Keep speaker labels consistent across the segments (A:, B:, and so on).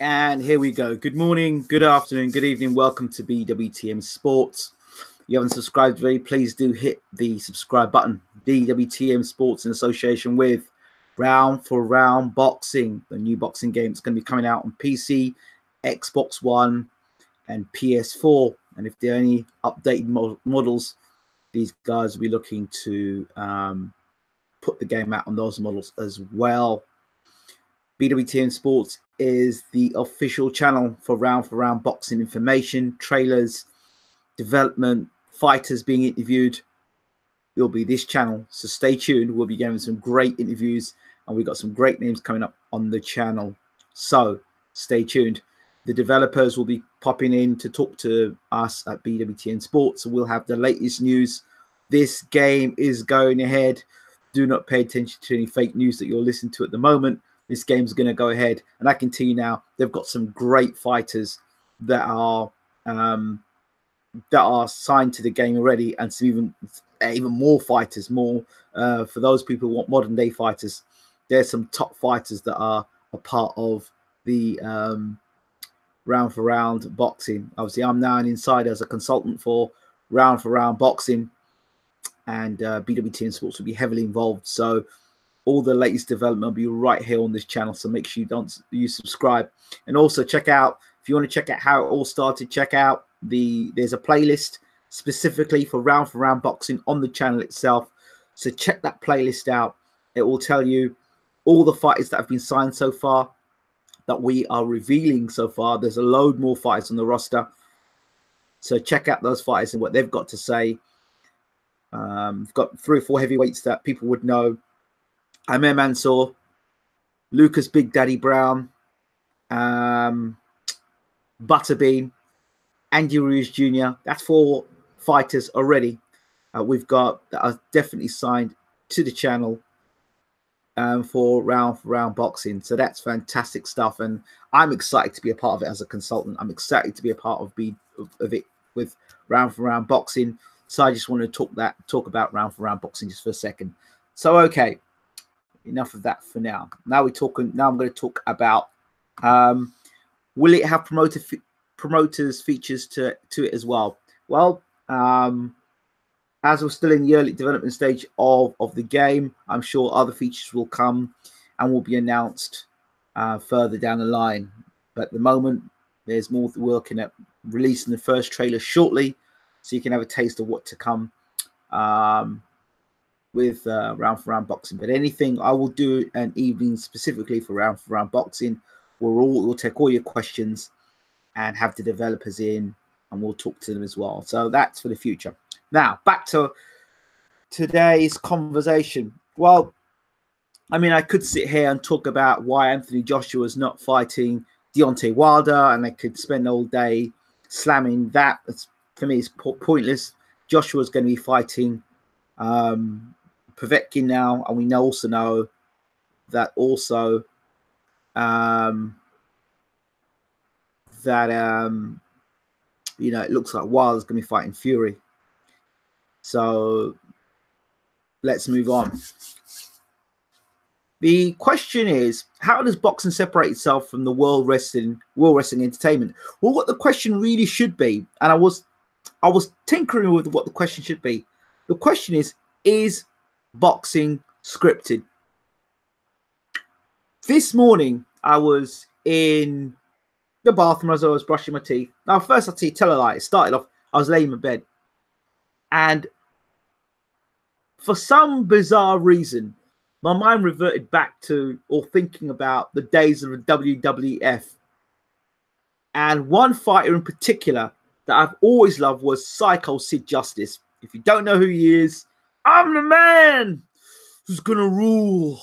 A: And here we go. Good morning, good afternoon, good evening. Welcome to BWTM Sports. If you haven't subscribed already, please do hit the subscribe button. BWTM Sports in association with Round for Round Boxing, the new boxing game. It's going to be coming out on PC, Xbox One, and PS4. And if there are any updated models, these guys will be looking to put the game out on those models as well. BWTM Sports is the official channel for round boxing information, trailers, development, fighters being interviewed. It'll be this channel, so stay tuned. We'll be getting some great interviews, and we've got some great names coming up on the channel. So stay tuned. The developers will be popping in to talk to us at BWTN Sports, so we'll have the latest news. This game is going ahead. Do not pay attention to any fake news that you're listening to at the moment. This game's going to go ahead, and I can tell you now, they've got some great fighters that are signed to the game already, and some even more fighters. For those people who want modern day fighters, there's some top fighters that are a part of the round for round boxing. Obviously, I'm now an insider as a consultant for round boxing, and BWTN Sports will be heavily involved. So all the latest development will be right here on this channel, so make sure you subscribe. And also check out, if you want to check out how it all started, check out there's a playlist specifically for round boxing on the channel itself. So check that playlist out. It will tell you all the fighters that have been signed so far, that we are revealing so far. There's a load more fighters on the roster, so check out those fighters and what they've got to say. We've got 3 or 4 heavyweights that people would know: Amir Mansour, Lucas Big Daddy Brown, Butterbean, Andy Ruiz Jr. That's 4 fighters already. We've got that are definitely signed to the channel for round boxing. So that's fantastic stuff, and I'm excited to be a part of it as a consultant. I'm excited to be a part of it with round boxing. So I just want to talk about round boxing just for a second. So okay. Enough of that for now. Now I'm going to talk about will it have promoters features to it as well? Well, as we're still in the early development stage of the game, I'm sure other features will come and will be announced further down the line. But at the moment, there's more working at releasing the first trailer shortly, so you can have a taste of what to come with round boxing. But anything, I will do an evening specifically for round boxing. We'll take all your questions and have the developers in, and we'll talk to them as well. So that's for the future. Now back to today's conversation. Well, I mean, I could sit here and talk about why Anthony Joshua is not fighting Deontay Wilder, and I could spend all day slamming that. For me, it's pointless. Joshua's going to be fighting Povetkin now, and we also know that it looks like Wilder's going to be fighting Fury. So let's move on. The question is, how does boxing separate itself from the world wrestling entertainment? Well, what the question really should be, and I was tinkering with what the question should be. The question is boxing scripted? This morning, I was in the bathroom as I was brushing my teeth. Now, first I'll tell a lie. It started off, I was laying in bed, and for some bizarre reason, my mind reverted back to, or thinking about, the days of the WWF. And one fighter in particular that I've always loved was Psycho Sid Justice. If you don't know who he is, I'm the man who's going to rule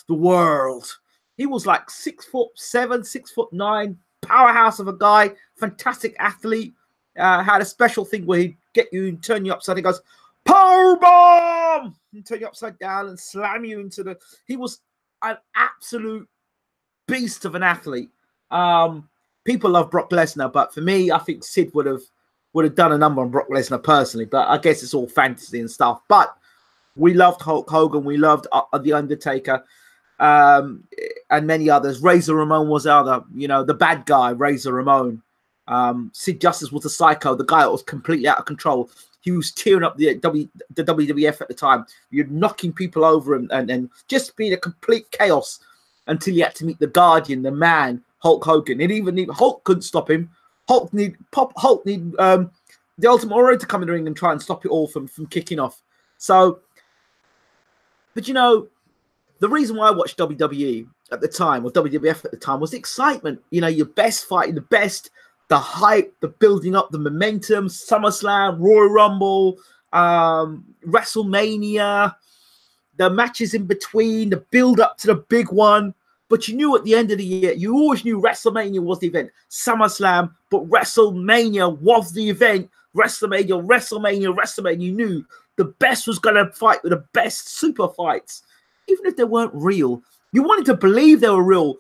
A: the world. He was like 6'7", 6'9", powerhouse of a guy, fantastic athlete. Had a special thing where he'd get you and turn you upside. He goes, powerbomb, and turn you upside down and slam you into the. He was an absolute beast of an athlete. People love Brock Lesnar, but for me, I think Sid would have done a number on Brock Lesnar personally. But I guess it's all fantasy and stuff. But we loved Hulk Hogan. We loved The Undertaker. and many others. Razor Ramon was the other, you know, the bad guy, Razor Ramon. Sid Justice was the psycho, the guy that was completely out of control. He was tearing up the WWF at the time. You're knocking people over and just being a complete chaos until you had to meet the Guardian, the man, Hulk Hogan. And even Hulk couldn't stop him. Hulk need the Ultimate Warrior to come in the ring and try and stop it all from kicking off. So, but you know, the reason why I watched WWE at the time, or WWF at the time, was the excitement. You know, your best fighting, the best, the hype, the building up, the momentum, SummerSlam, Royal Rumble, WrestleMania, the matches in between, the build up to the big one. But you knew at the end of the year, you always knew WrestleMania was the event. SummerSlam, but WrestleMania was the event. WrestleMania. You knew the best was going to fight with the best super fights. Even if they weren't real, you wanted to believe they were real.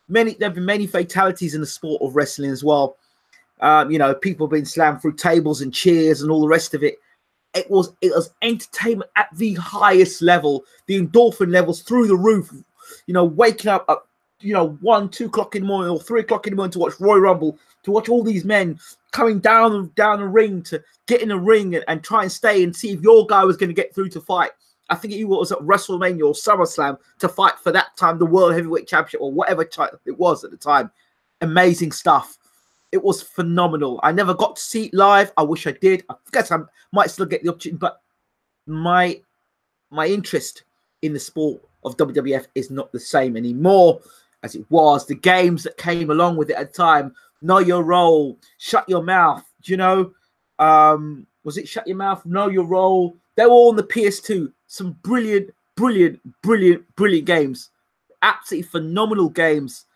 A: There have been many fatalities in the sport of wrestling as well. You know, people being slammed through tables and chairs and all the rest of it. It was entertainment at the highest level. The endorphin levels through the roof. You know, waking up at, you know, 1, 2 o'clock in the morning or 3 o'clock in the morning to watch Royal Rumble, to watch all these men coming down the ring to get in the ring and try and stay and see if your guy was going to get through to fight. I think it was at WrestleMania or SummerSlam to fight for that time the World Heavyweight Championship or whatever it was at the time. Amazing stuff. It was phenomenal. I never got to see it live. I wish I did. I guess I might still get the opportunity, but my interest in the sport of WWF is not the same anymore as it was. The games that came along with it at the time, Know Your Role, Shut Your Mouth, you know, was it Shut Your Mouth, Know Your Role? They were all on the PS2. Some brilliant games. Absolutely phenomenal games.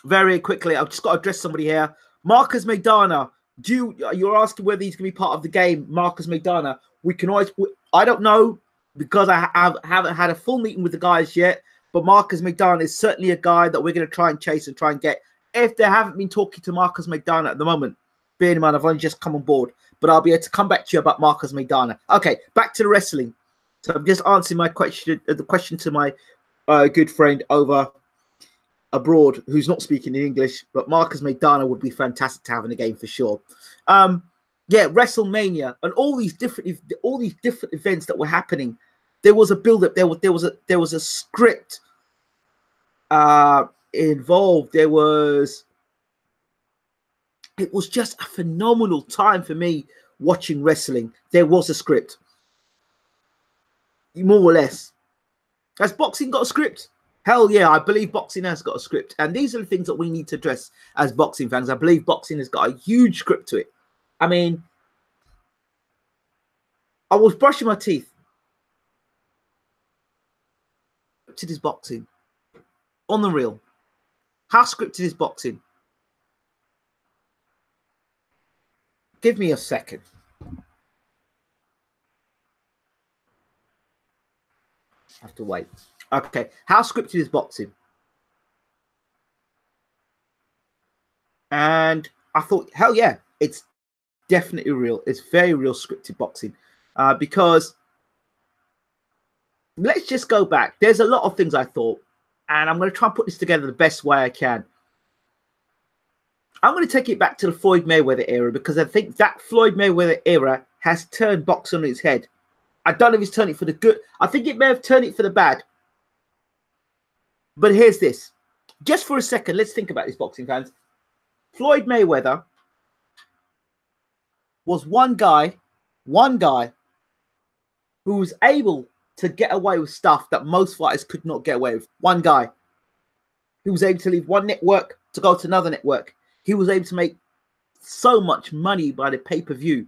A: Very quickly, I've just got to address somebody here. Marcus Maidana. You're asking whether he's going to be part of the game, Marcus Maidana. We can always, I don't know, because I haven't had a full meeting with the guys yet, but Marcus Maidana is certainly a guy that we're going to try and chase and try and get. If they haven't been talking to Marcus Maidana at the moment, bear in mind, I've only just come on board, but I'll be able to come back to you about Marcus Maidana. Okay, back to the wrestling. So I'm just answering my question, the question to my good friend over abroad who's not speaking in English, but Marcus Maidana would be fantastic to have in the game for sure. Yeah, WrestleMania and all these different events that were happening. There was a build-up. There was a script involved. It was just a phenomenal time for me watching wrestling. There was a script, more or less. Has boxing got a script? Hell yeah, I believe boxing has got a script. And these are the things that we need to address as boxing fans. I believe boxing has got a huge script to it. I mean, I was brushing my teeth. Scripted is boxing. On the real. How scripted is boxing? Give me a second. I have to wait. Okay. How scripted is boxing? And I thought, hell yeah, it's definitely real. It's very real scripted boxing. Because let's just go back. There's a lot of things I thought, and I'm going to try and put this together the best way I can. I'm going to take it back to the Floyd Mayweather era, because I think that Floyd Mayweather era has turned boxing on its head. I don't know if he's turned it for the good. I think it may have turned it for the bad. But here's this. Just for a second, let's think about this, boxing fans. Floyd Mayweather was one guy who was able to get away with stuff that most fighters could not get away with. One guy who was able to leave one network to go to another network. He was able to make so much money by the pay-per-view.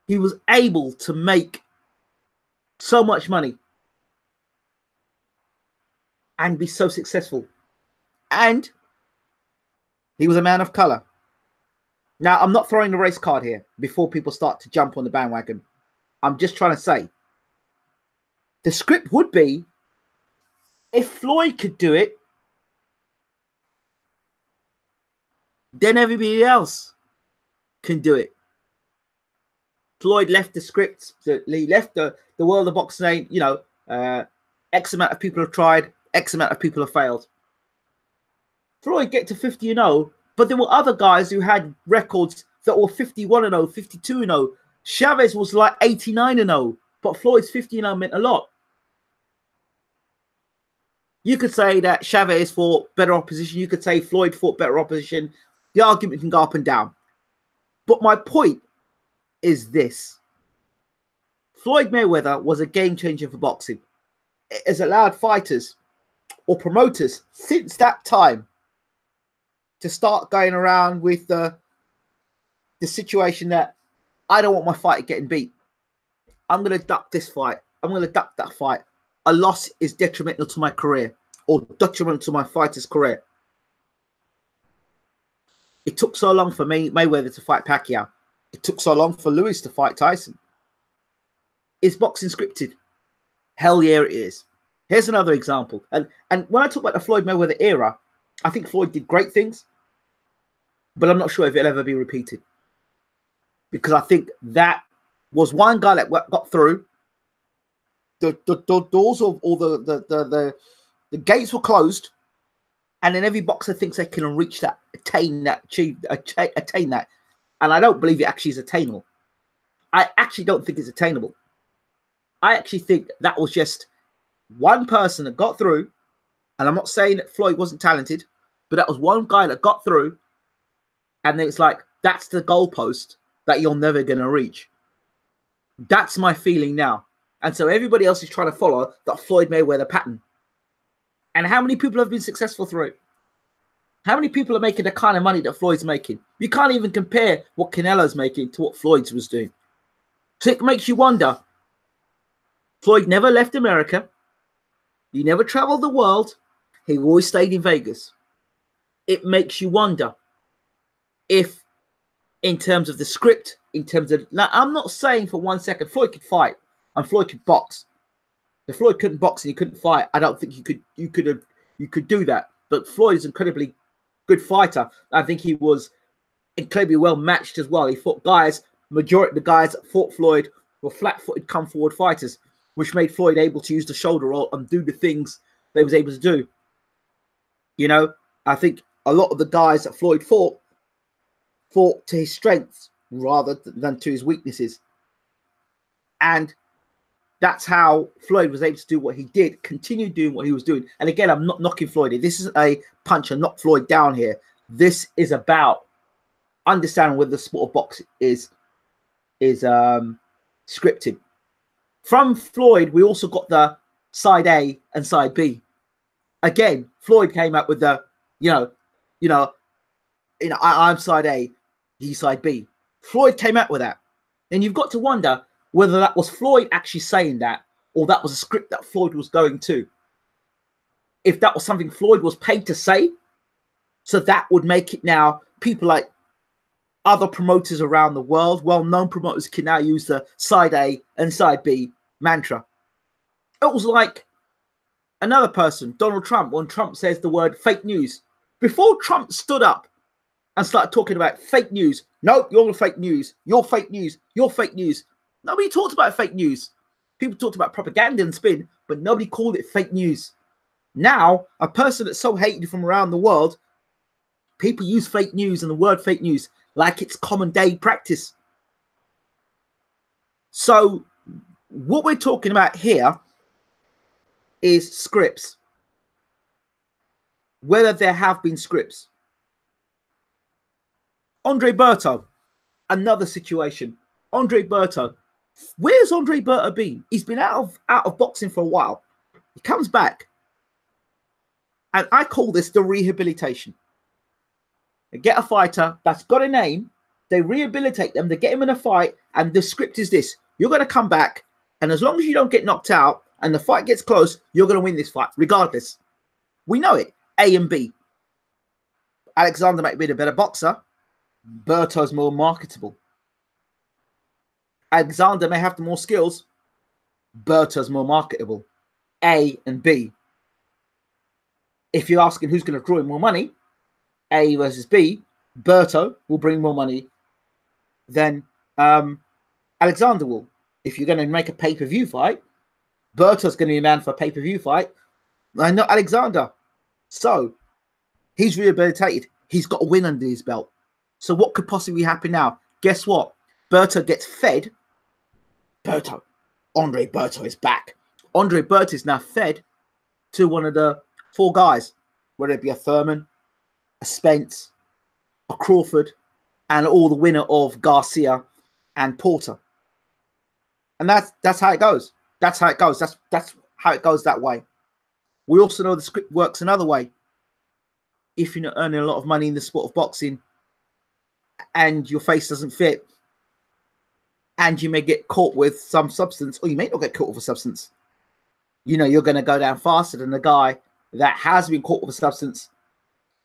A: He was able to make so much money and be so successful. And he was a man of color. Now, I'm not throwing the race card here before people start to jump on the bandwagon. I'm just trying to say, the script would be, if Floyd could do it, then everybody else can do it. Floyd left the script. He left the world of boxing saying, you know, X amount of people have tried, X amount of people have failed. Floyd get to 50-0, but there were other guys who had records that were 51-0, 52-0. Chavez was like 89-0, but Floyd's 50-0 meant a lot. You could say that Chavez fought better opposition. You could say Floyd fought better opposition. The argument can go up and down. But my point is this. Floyd Mayweather was a game changer for boxing. It has allowed fighters or promoters since that time to start going around with the situation that I don't want my fighter getting beat. I'm going to duck this fight. I'm going to duck that fight. A loss is detrimental to my career or detrimental to my fighter's career. It took so long for Mayweather to fight Pacquiao. It took so long for Lewis to fight Tyson. Is boxing scripted? Hell yeah, it is. Here's another example. And when I talk about the Floyd Mayweather era, I think Floyd did great things, but I'm not sure if it'll ever be repeated. Because I think that was one guy that got through. The doors of all the gates were closed, and then every boxer thinks they can reach that, attain that. And I don't believe it actually is attainable. I actually don't think it's attainable. I actually think that was just one person that got through, and I'm not saying that Floyd wasn't talented, but that was one guy that got through, and then it's like, that's the goalpost that you're never going to reach. That's my feeling now. And so everybody else is trying to follow that Floyd Mayweather pattern. And how many people have been successful through it? How many people are making the kind of money that Floyd's making? You can't even compare what Canelo's making to what Floyd's was doing. So it makes you wonder. Floyd never left America. He never traveled the world. He always stayed in Vegas. It makes you wonder if, in terms of the script, in terms of... Now, I'm not saying for 1 second Floyd could fight and Floyd could box. If Floyd couldn't box and he couldn't fight, I don't think you could do that. But Floyd is an incredibly good fighter. I think he was incredibly well matched as well. He fought guys, majority of the guys that fought Floyd were flat-footed, come-forward fighters, which made Floyd able to use the shoulder roll and do the things they was able to do. You know, I think a lot of the guys that Floyd fought to his strengths rather than to his weaknesses. And that's how Floyd was able to do what he did, continue doing what he was doing. And again, I'm not knocking Floyd. This isn't a punch and knock Floyd down here. This is about understanding whether the sport of boxing is scripted. From Floyd, we also got the side A and side B. Again, Floyd came up with the, I'm side A, he's side B. Floyd came out with that. And you've got to wonder whether that was Floyd actually saying that, or that was a script that Floyd was going to. If that was something Floyd was paid to say, so that would make it now, people like other promoters around the world, well-known promoters, can now use the side A and side B mantra. It was like another person, Donald Trump, when Trump says the word fake news. Before Trump stood up and started talking about fake news, no, you're fake news, you're fake news, you're fake news. Nobody talked about fake news. People talked about propaganda and spin, but nobody called it fake news. Now, a person that's so hated from around the world, people use fake news and the word fake news like it's common day practice. So what we're talking about here is scripts. Whether there have been scripts. Andre Berto, another situation. Andre Berto. Where's Andre Berto been? He's been out of boxing for a while. He comes back. And I call this the rehabilitation. They get a fighter that's got a name. They rehabilitate them. They get him in a fight. And the script is this. You're going to come back. And as long as you don't get knocked out and the fight gets close, you're going to win this fight regardless. We know it. A and B. Alexander might be the better boxer. Berto's more marketable. Alexander may have the more skills. Berto's more marketable. A and B. If you're asking who's going to draw in more money, A versus B, Berto will bring more money than Alexander will. If you're going to make a pay-per-view fight, Berto's going to be a man for a pay-per-view fight, and not Alexander. So he's rehabilitated. He's got a win under his belt. So what could possibly happen now? Guess what? Berto gets fed. Andre Berto is back. Andre Berto is now fed to one of the 4 guys, whether it be a Thurman, a Spence, a Crawford, and all the winner of Garcia and Porter. And that's how it goes. That's how it goes. That's how it goes that way. We also know the script works another way. If you're not earning a lot of money in the sport of boxing and your face doesn't fit, and you may get caught with some substance, or you may not get caught with a substance, you know you're going to go down faster than the guy that has been caught with a substance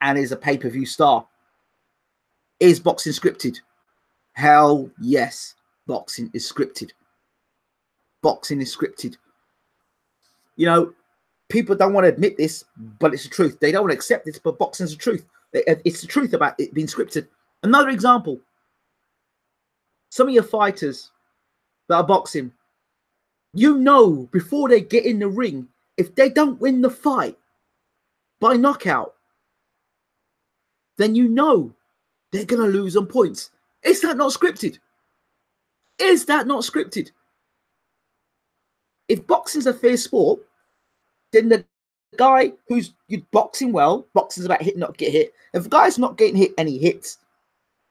A: and is a pay-per-view star. Is boxing scripted? Hell yes, boxing is scripted. Boxing is scripted. You know, people don't want to admit this, but it's the truth. They don't want to accept this, but boxing's the truth. It's the truth about it being scripted. Another example. Some of your fighters that are boxing, you know before they get in the ring, if they don't win the fight by knockout, then you know they're going to lose on points. Is that not scripted? Is that not scripted? If boxing's a fair sport, then the guy who's boxing well, boxing's about hit, not get hit. If the guy's not getting hit and he hits,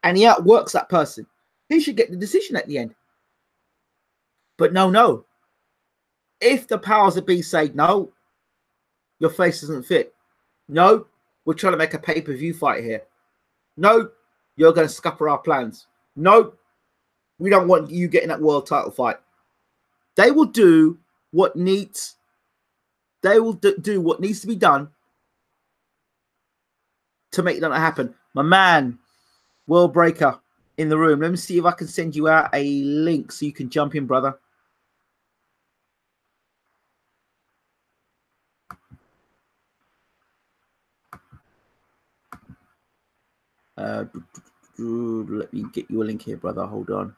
A: and he outworks that person, he should get the decision at the end. But no. If the powers that be say, no, your face doesn't fit. No, we're trying to make a pay-per-view fight here. No, you're going to scupper our plans. No, we don't want you getting that world title fight. They will do what needs. They will do what needs to be done to make that happen. My man, World Breaker, in the room. Let me see if I can send you out a link so you can jump in, brother. Let me get you a link here, brother. Hold on.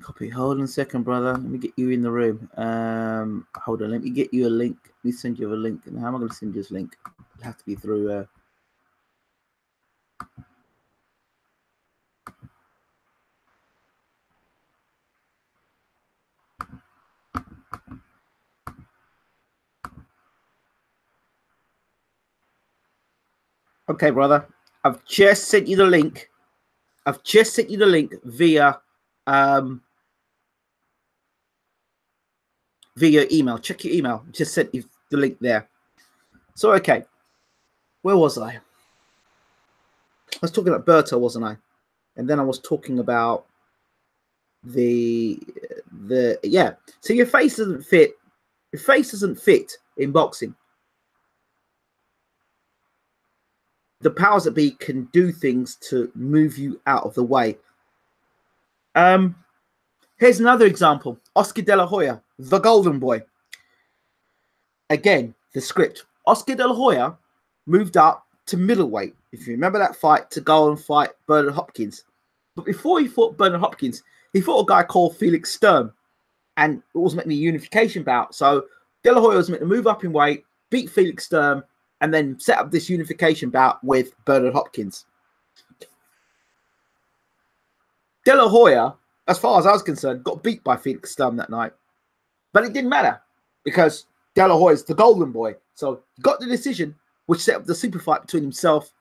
A: Copy. Hold on a second, brother. Let me get you in the room. Hold on. Let me get you a link. Let me send you a link. And how am I going to send you this link? It'll have to be through. Okay, brother. I've just sent you the link. I've just sent you the link via email. Check your email. Just sent you the link there. So, okay. Where was I? I was talking about Berto, wasn't I? And then I was talking about yeah. So your face doesn't fit. Your face doesn't fit in boxing. The powers that be can do things to move you out of the way. Here's another example. Oscar De La Hoya, the golden boy. Again, the script. Oscar De La Hoya moved up to middleweight, if you remember that fight, to go and fight Bernard Hopkins. But before he fought Bernard Hopkins, he fought a guy called Felix Sturm. And it was meant to be a unification bout. So De La Hoya was meant to move up in weight, beat Felix Sturm, and then set up this unification bout with Bernard Hopkins. De La Hoya, as far as I was concerned, got beat by Felix Sturm that night. But it didn't matter because De La Hoya is the golden boy. So he got the decision, which set up the super fight between himself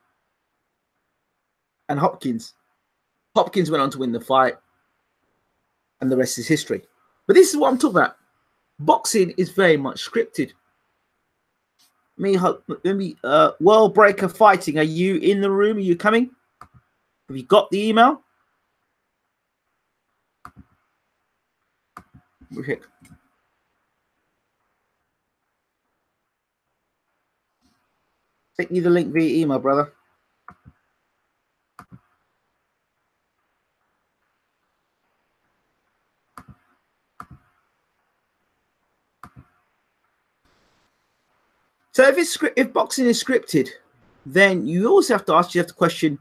A: and Hopkins. Hopkins went on to win the fight, and the rest is history. But this is what I'm talking about. Boxing is very much scripted. World Breaker Fighting. Are you in the room? Are you coming? Have you got the email? Okay. Send you the link via email, brother. So if boxing is scripted, then you also have to ask yourself the question,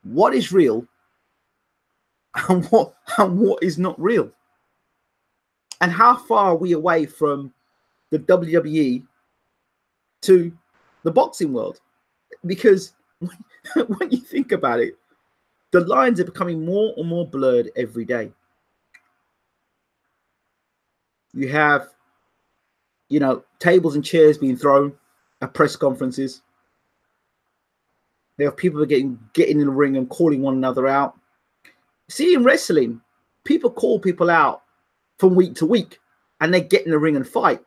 A: what is real and what is not real, and how far are we away from the WWE to the boxing world? Because when you think about it, the lines are becoming more and more blurred every day. You have, tables and chairs being thrown at press conferences. There are people getting in the ring and calling one another out. See, in wrestling, people call people out from week to week and they get in the ring and fight.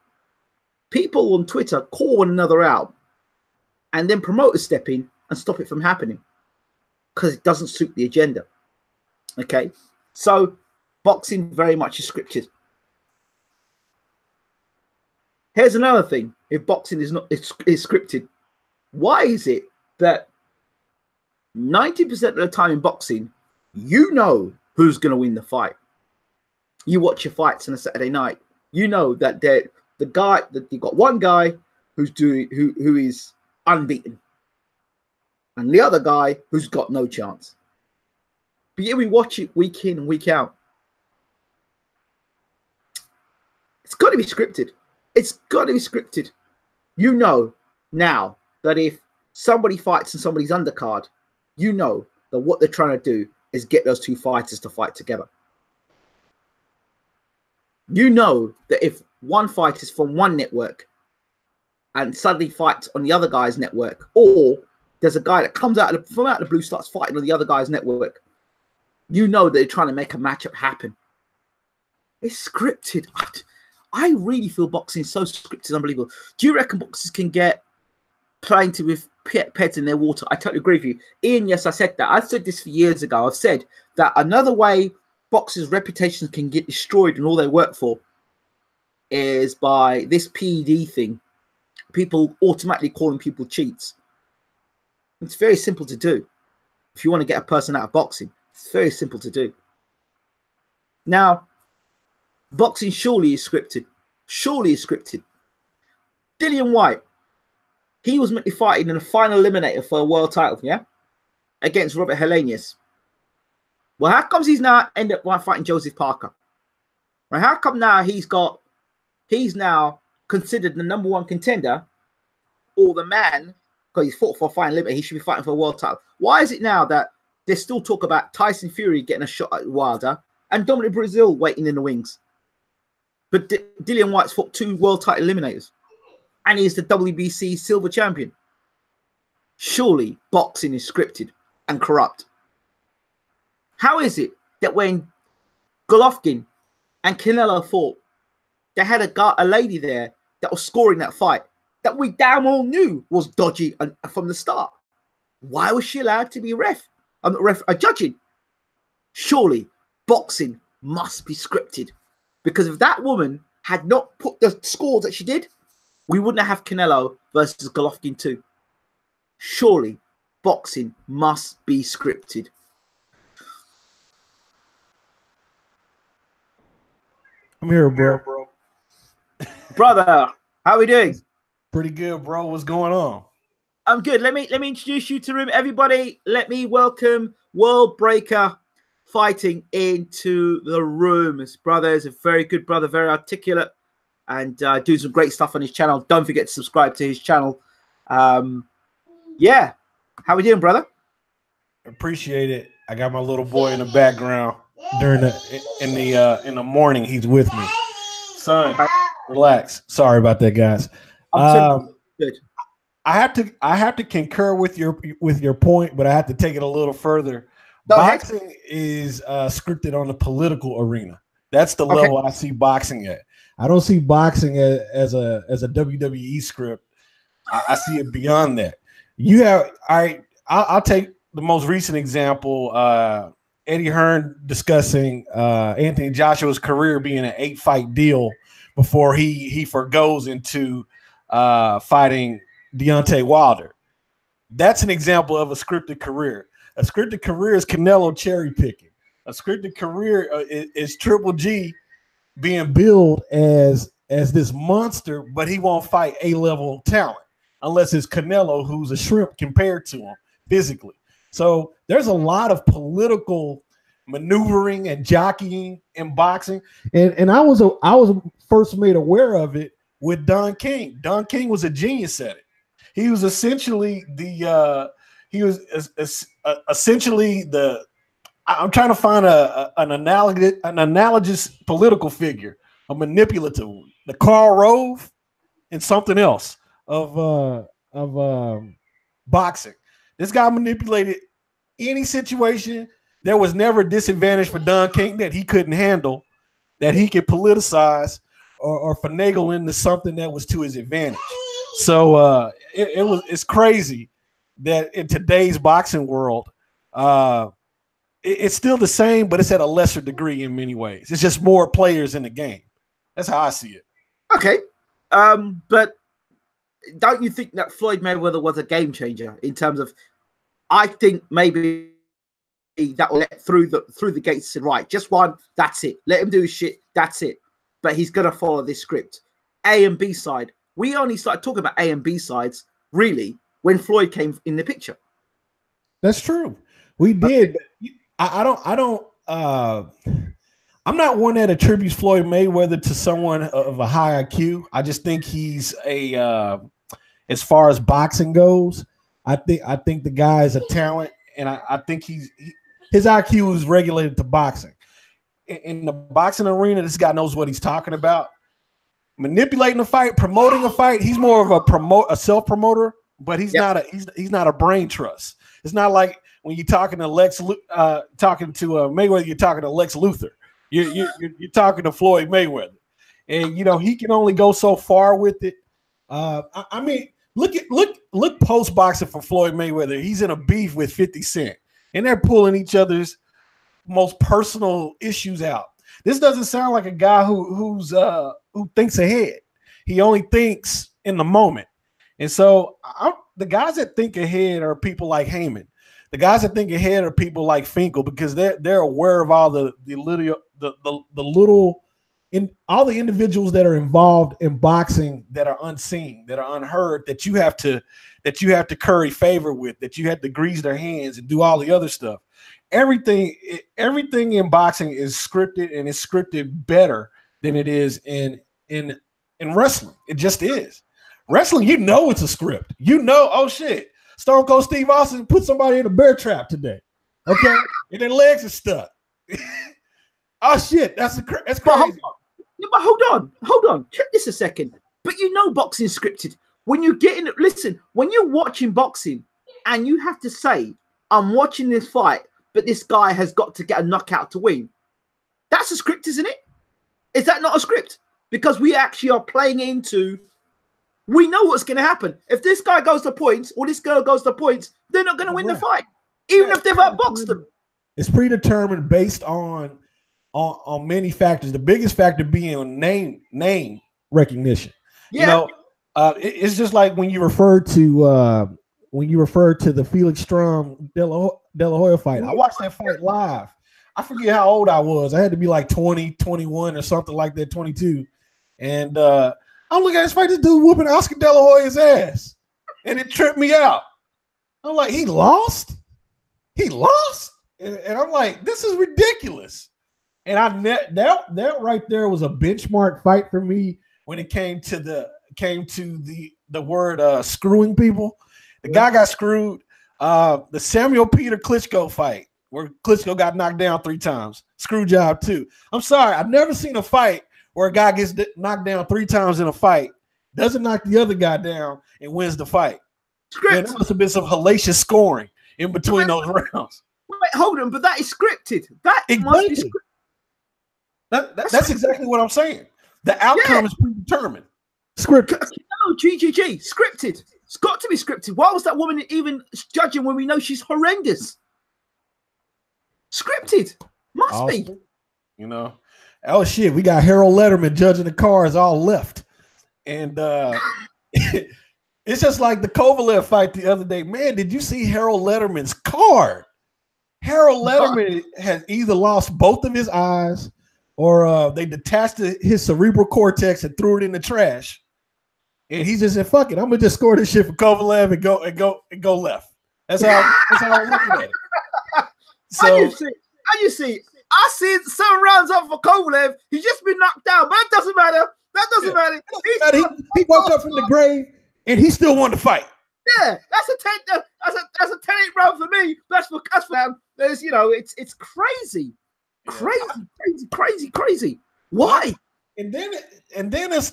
A: People on Twitter call one another out and then promoters step in and stop it from happening because it doesn't suit the agenda. Okay, so boxing very much is scripted. Here's another thing: if boxing is scripted, why is it that 90% of the time in boxing, you know who's going to win the fight? You watch your fights on a Saturday night, you know that you've got one guy who is unbeaten, and the other guy who's got no chance. But yeah, we watch it week in and week out. It's got to be scripted. It's got to be scripted. You know now that if somebody fights in somebody's undercard, you know that what they're trying to do is get those two fighters to fight together. You know that if one fight is from one network and suddenly fights on the other guy's network, or there's a guy that comes out of the blue, starts fighting on the other guy's network, you know that they're trying to make a matchup happen. It's scripted. I really feel boxing is so scripted, unbelievable. Do you reckon boxers can get plenty with pets in their water? I totally agree with you. Ian, yes, I said that. I said this for years ago. I've said that another way boxers' reputations can get destroyed and all they work for is by this PED thing. People automatically calling people cheats. It's very simple to do. If you want to get a person out of boxing, it's very simple to do. Now, boxing surely is scripted. Surely is scripted. Dillian White, he was meant to be fighting in a final eliminator for a world title, yeah? Against Robert Helenius. Well, how comes he's now ended up fighting Joseph Parker? Right? How come now he's now considered the number one contender, or the man, because he's fought for a final eliminator, he should be fighting for a world title? Why is it now that there's still talk about Tyson Fury getting a shot at Wilder and Dominic Brazil waiting in the wings? But Dillian White's fought 2 world title eliminators, and he's the WBC silver champion. Surely boxing is scripted and corrupt. How is it that when Golovkin and Canelo fought, they had a lady there that was scoring that fight that we damn well knew was dodgy from the start? Why was she allowed to be judging? Surely boxing must be scripted. Because if that woman had not put the scores that she did, we wouldn't have Canelo versus Golovkin 2. Surely boxing must be scripted.
B: I'm here, bro.
A: Brother, how are we doing?
B: Pretty good, bro. What's going on?
A: I'm good. Let me introduce you to the room. Everybody, let me welcome World Breaker Fighting into the room. His brother is a very good brother, very articulate, and doing some great stuff on his channel. Don't forget to subscribe to his channel. Yeah, how we doing, brother?
B: Appreciate it. I got my little boy in the background in the morning. He's with me. Son, relax. Sorry about that, guys.
A: Good.
B: I have to concur with your point, but I have to take it a little further. Boxing is scripted on the political arena. That's the level I see boxing at. I don't see boxing as a WWE script. I see it beyond that. You have I'll take the most recent example. Eddie Hearn discussing Anthony Joshua's career being an 8-fight deal before he forgoes into fighting Deontay Wilder. That's an example of a scripted career. A scripted career is Canelo cherry picking. A scripted career is Triple G being billed as this monster, but he won't fight A-level talent unless it's Canelo, who's a shrimp compared to him physically. So there's a lot of political maneuvering and jockeying in boxing, and I was first made aware of it with Don King. Don King was a genius at it. He was essentially essentially the. I'm trying to find an analogous political figure, a manipulative one. The Karl Rove and something else of boxing. This guy manipulated any situation. There was never a disadvantage for Don King that he couldn't handle, that he could politicize or finagle into something that was to his advantage. So it's crazy that in today's boxing world, it's still the same, but it's at a lesser degree in many ways. It's just more players in the game. That's how I see it.
A: Okay. But don't you think that Floyd Mayweather was a game changer in terms of, I think maybe that will let through the gates and right, just one, that's it. Let him do his shit, that's it. But he's going to follow this script. A and B side. We only started talking about A and B sides, really, when Floyd came in the picture.
B: That's true. We did. I'm not one that attributes Floyd Mayweather to someone of a high IQ. I just think he's as far as boxing goes, I think the guy is a talent, and I think his IQ is regulated to boxing. In the boxing arena, this guy knows what he's talking about. Manipulating a fight, promoting a fight. He's more of a self promoter, but he's not a brain trust. It's not like when you're talking to Mayweather, you're talking to Lex Luthor. You're talking to Floyd Mayweather, and he can only go so far with it. I mean, look post boxing for Floyd Mayweather. He's in a beef with 50 Cent, and they're pulling each other's most personal issues out. This doesn't sound like a guy who thinks ahead. He only thinks in the moment. And so the guys that think ahead are people like Heyman. The guys that think ahead are people like Finkel, because they're aware of all the all the individuals that are involved in boxing that are unseen, that are unheard, that you have to curry favor with, that you have to grease their hands and do all the other stuff. Everything in boxing is scripted, and it's scripted better than it is in wrestling. It just is. Wrestling, it's a script. Oh shit, Stone Cold Steve Austin put somebody in a bear trap today. Okay, and their legs are stuck. Oh shit, that's crazy.
A: But hold on. Check this a second. But boxing's scripted. When you when you're watching boxing and you have to say, I'm watching this fight, but this guy has got to get a knockout to win. That's a script, isn't it? Is that not a script? Because we actually are playing into, we know what's going to happen. If this guy goes to points or this girl goes to points, they're not going to win the fight, even if they've outboxed them. It's
B: predetermined based on many factors. The biggest factor being name recognition. Yeah. It's just like when you refer to the Felix Strum De La Hoya fight. I watched that fight live. I forget how old I was. I had to be like 20, 21 or something like that, 22. And I'm looking at this fight, this dude whooping Oscar De La Hoya's ass. And it tripped me out. I'm like, he lost? He lost? And I'm like, this is ridiculous. And that right there was a benchmark fight for me when it came to the word screwing people. The guy got screwed. The Samuel Peter Klitschko fight, where Klitschko got knocked down 3 times. Screw job too. I'm sorry, I've never seen a fight where a guy gets knocked down 3 times in a fight, doesn't knock the other guy down, and wins the fight. Man, there must have been some hellacious scoring in between those rounds.
A: Wait, hold on, but that is scripted. That must be scripted.
B: That's exactly what I'm saying. The outcome is predetermined.
A: Scripted. No, GGG. Scripted. It's got to be scripted. Why was that woman even judging when we know she's horrendous? Scripted. Must be.
B: Oh shit, we got Harold Letterman judging the cars all left. And it's just like the Kovalev fight the other day. Man, did you see Harold Letterman's card? Harold Letterman has either lost both of his eyes or they detached his cerebral cortex and threw it in the trash. And he just said, fuck it, I'm gonna just score this shit for Kovalev and go left. That's how I'm looking at it.
A: So you see, I see 7 rounds up for Kovalev. He's just been knocked down, but that doesn't matter. That doesn't matter.
B: He woke up from the grave and he still wanted to fight.
A: Yeah, that's a 10-8 round for me. That's for them. There's it's crazy. Crazy. Why?
B: And then it's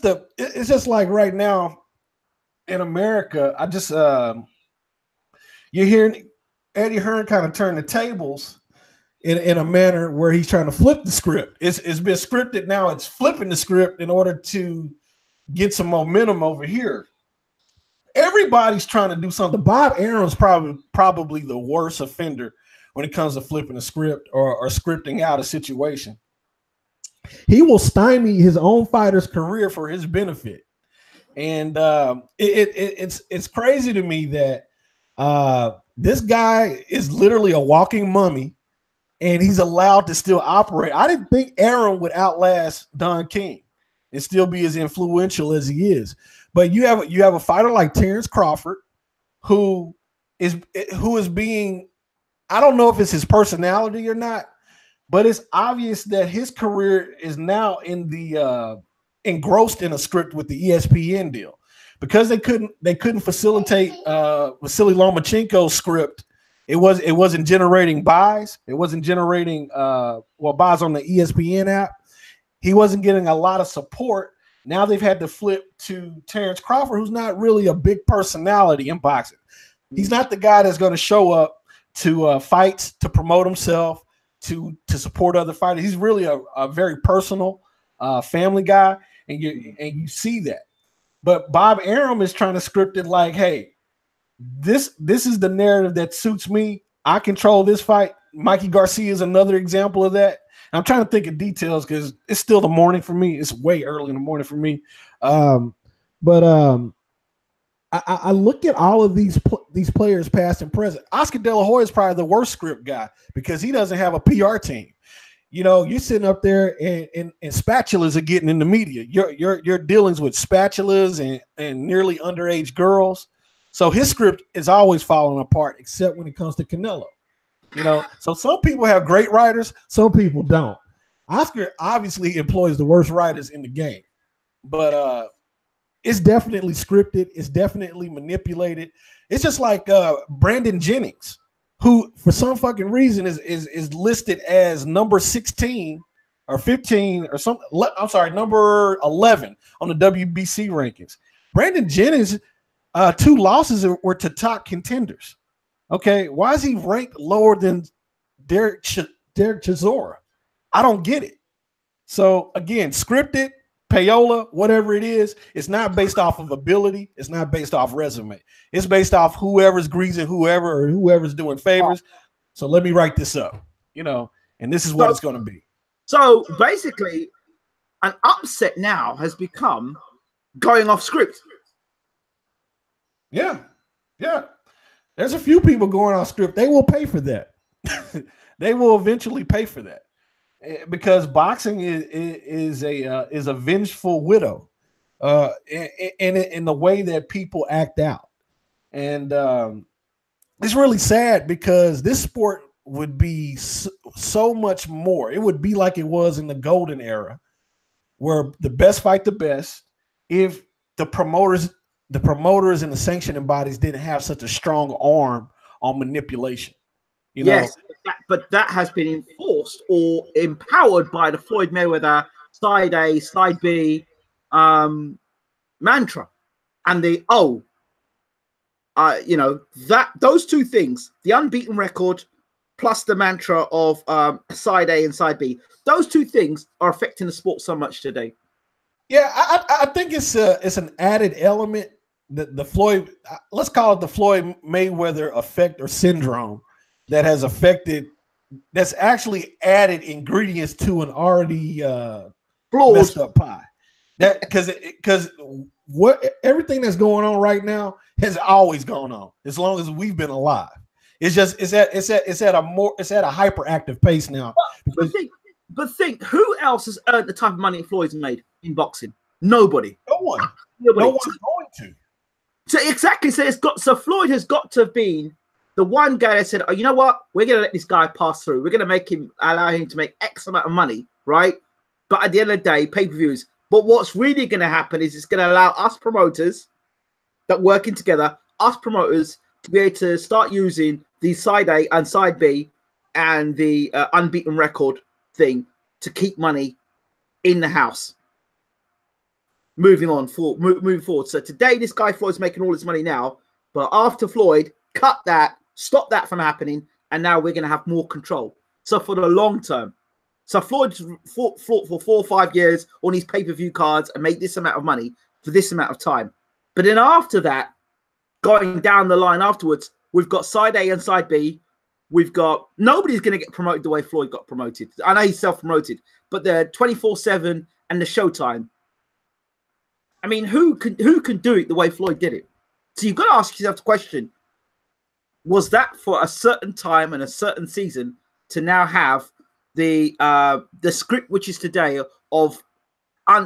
B: just like right now in America, I just you're hearing Eddie Hearn kind of turn the tables in a manner where he's trying to flip the script. It's been scripted, now it's flipping the script in order to get some momentum over here. Everybody's trying to do something. Bob Arum's probably the worst offender when it comes to flipping a script or scripting out a situation. He will stymie his own fighter's career for his benefit. And it's crazy to me that this guy is literally a walking mummy and he's allowed to still operate. I didn't think Arum would outlast Don King and still be as influential as he is. But you have a fighter like Terrence Crawford who is being, I don't know if it's his personality or not, but it's obvious that his career is now in the engrossed in a script with the ESPN deal, because they couldn't facilitate Vasily Lomachenko's script. It wasn't generating buys. It wasn't generating buys on the ESPN app. He wasn't getting a lot of support. Now they've had to flip to Terrence Crawford, who's not really a big personality in boxing. He's not the guy that's going to show up to fights to promote himself, to support other fighters. He's really a very personal family guy, and you see that. But Bob Arum is trying to script it like, hey, this is the narrative that suits me. I control this fight. Mikey Garcia is another example of that. And I'm trying to think of details because it's still the morning for me. It's way early in the morning for me. I look at all of these players, past and present. Oscar De La Hoya is probably the worst script guy because he doesn't have a PR team. You know, you're sitting up there and spatulas are getting in the media. Your dealings with spatulas and nearly underage girls. So his script is always falling apart, except when it comes to Canelo. You know, so some people have great writers, some people don't. Oscar obviously employs the worst writers in the game, but it's definitely scripted. It's definitely manipulated. It's just like Brandon Jennings, who for some fucking reason is listed as number 16 or 15 or something. I'm sorry, number 11 on the WBC rankings. Brandon Jennings, 2 losses were to top contenders. Okay, why is he ranked lower than Derek Chisora? I don't get it. So again, scripted, payola, whatever it is, it's not based off of ability. It's not based off resume. It's based off whoever's greasing whoever or whoever's doing favors. So let me write this up, and this is what it's going to be.
A: So basically, an upset now has become going off script.
B: Yeah. There's a few people going off script. They will pay for that. They will eventually pay for that because boxing is a vengeful widow, in the way that people act out, and it's really sad because this sport would be so much more. It would be like it was in the golden era, where the best fight the best. If the promoters and the sanctioning bodies didn't have such a strong arm on manipulation.
A: Yes, but that has been enforced or empowered by the Floyd Mayweather side A, side B mantra. And those two things, the unbeaten record plus the mantra of side A and side B, those two things are affecting the sport so much today.
B: Yeah, I think it's an added element. The Floyd, let's call it the Floyd Mayweather effect or syndrome, that has affected, that's actually added ingredients to an already messed up pie. That because everything that's going on right now has always gone on as long as we've been alive. It's just it's at a hyperactive pace now.
A: But think who else has earned the type of money Floyd's made in boxing? Nobody.
B: No one. No one's going to.
A: So exactly. So Floyd has got to have been The one guy that said, oh, you know what? We're going to let this guy pass through. We're going to allow him to make X amount of money, right? But at the end of the day, pay-per-views. But what's really going to happen is it's going to allow us promoters that working together, us promoters, to be able to start using the side A and side B and the unbeaten record thing to keep money in the house. Moving forward. So today, this guy Floyd's making all his money now, but after Floyd cut that, stop that from happening, and now we're going to have more control. So for the long term, so Floyd's fought for 4 or 5 years on his pay-per-view cards and made this amount of money for this amount of time. But then after that, going down the line afterwards, we've got side A and side B. We've got nobody's going to get promoted the way Floyd got promoted. I know he's self-promoted, but the 24/7 and the Showtime. I mean, who can do it the way Floyd did it? So you've got to ask yourself the question: was that for a certain time and a certain season to now have the script which is today of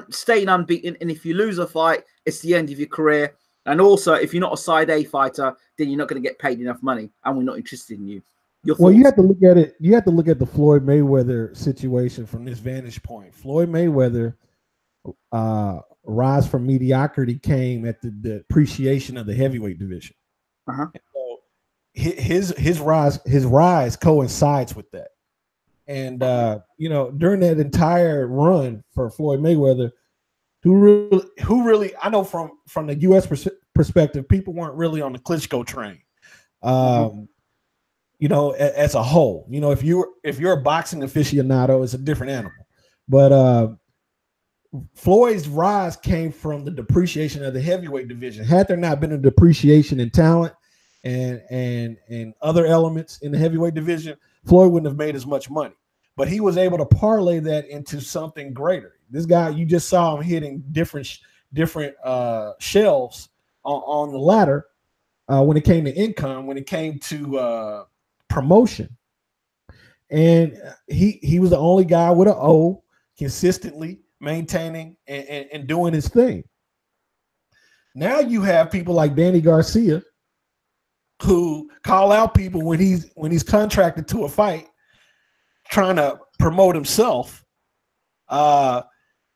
A: staying unbeaten, and if you lose a fight, it's the end of your career, and also if you're not a side A fighter, then you're not going to get paid enough money, and we're not interested in you.
B: Well, you have to look at it. You have to look at the Floyd Mayweather situation from this vantage point. Floyd Mayweather rise from mediocrity came at the depreciation of the heavyweight division. So his rise coincides with that. And you know, during that entire run for Floyd Mayweather, who really I know from the U.S. perspective, people weren't really on the Klitschko train. You know, as a whole, you know, if you're a boxing aficionado, it's a different animal. But Floyd's rise came from the depreciation of the heavyweight division. Had there not been a depreciation in talent and other elements in the heavyweight division, Floyd wouldn't have made as much money. But he was able to parlay that into something greater. This guy, you just saw him hitting different shelves on the ladder when it came to income, when it came to promotion. And he was the only guy with an O consistently maintaining and doing his thing. Now you have people like Danny Garcia who call out people when he's contracted to a fight, trying to promote himself,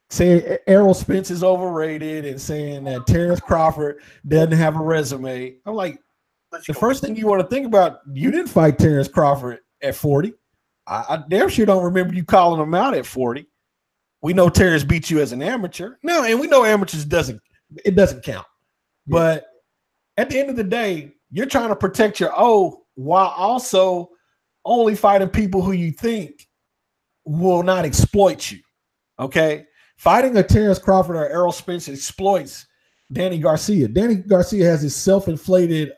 B: saying Errol Spence is overrated and saying that Terrence Crawford doesn't have a resume. I'm like, the first thing you want to think about, you didn't fight Terrence Crawford at 40. I damn sure don't remember you calling him out at 40. We know Terrence beat you as an amateur. No, and we know amateurs doesn't count. Yeah. But at the end of the day, you're trying to protect your O while also only fighting people who you think will not exploit you. Okay? Fighting a Terrence Crawford or Errol Spence exploits Danny Garcia. Danny Garcia has this self-inflated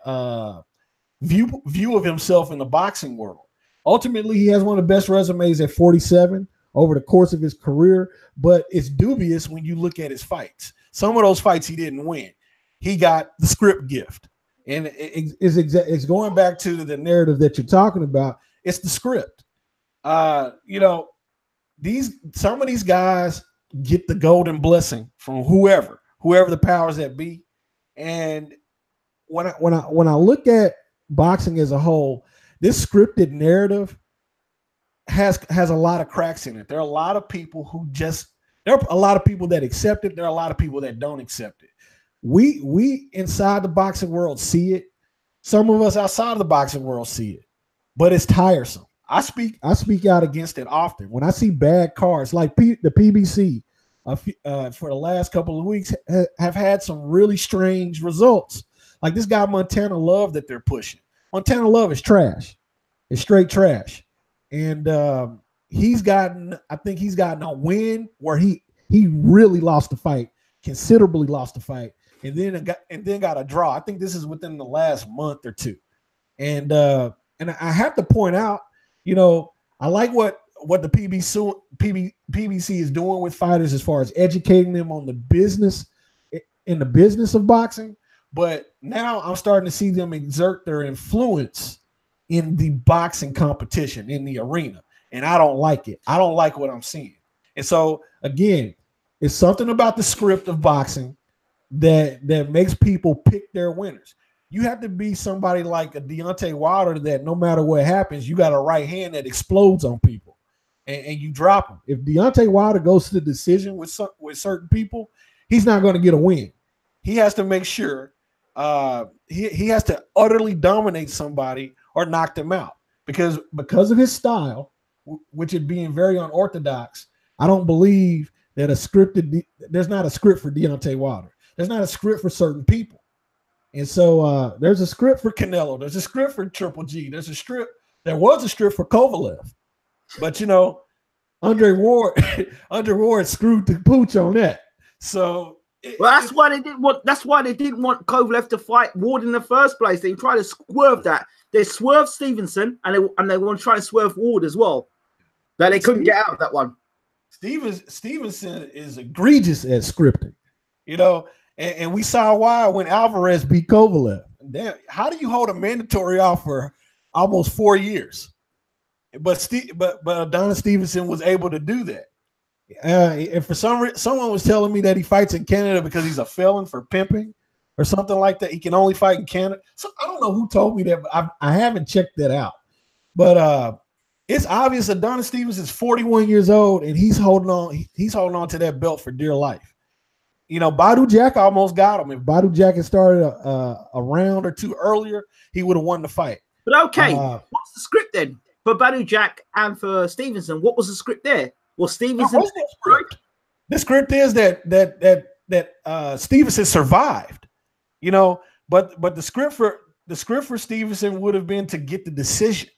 B: view of himself in the boxing world. Ultimately, he has one of the best resumes at 47 over the course of his career, but it's dubious when you look at his fights. Some of those fights he didn't win. He got the script gift. And it's going back to the narrative that you're talking about. It's the script. You know, some of these guys get the golden blessing from whoever the powers that be. And when I look at boxing as a whole, this scripted narrative has a lot of cracks in it. There are a lot of people there are a lot of people that accept it. There are a lot of people that don't accept it. We inside the boxing world see it. Some of us outside of the boxing world see it, but it's tiresome. I speak out against it often. When I see bad cards like the PBC for the last couple of weeks have had some really strange results. Like this guy Montana Love that they're pushing. Montana Love is trash. It's straight trash. And I think he's gotten a win where he really lost the fight, considerably lost the fight, and then got a draw. I think this is within the last month or two. And I have to point out, you know, I like what the PBC is doing with fighters as far as educating them on the business of boxing. But now I'm starting to see them exert their influence in the boxing competition, in the arena. And I don't like it. I don't like what I'm seeing. And so, again, it's something about the script of boxing that makes people pick their winners. you have to be somebody like a Deontay Wilder that no matter what happens, you got a right hand that explodes on people, and you drop them. If Deontay Wilder goes to the decision with certain people, he's not going to get a win. He has to make sure he has to utterly dominate somebody or knock them out because of his style, which is being very unorthodox. I don't believe that there's not a script for Deontay Wilder. There's not a script for certain people. And so there's a script for Canelo. There's a script for Triple G. There was a script for Kovalev. But, Andre Ward screwed the pooch on that. So
A: that's why they didn't want Kovalev to fight Ward in the first place. They tried to swerve that. They swerved Stevenson and they want to try to swerve Ward as well. But they couldn't get out of that one.
B: Stevenson is egregious at scripting, and we saw why when Alvarez beat Kovalev. Damn, how do you hold a mandatory off for almost 4 years? But Adonis Stevenson was able to do that. And for someone was telling me that he fights in Canada because he's a felon for pimping or something like that. He can only fight in Canada. So I don't know who told me that, but I haven't checked that out. But it's obvious Adonis Stevenson is 41 years old and he's holding on to that belt for dear life. Badu Jack almost got him. If Badu Jack had started a round or two earlier, he would have won the fight.
A: But okay, what's the script then for Badu Jack and for Stevenson? What was the script there? Well, Stevenson.
B: The script is that Stevenson survived, but the script for Stevenson would have been to get the decision.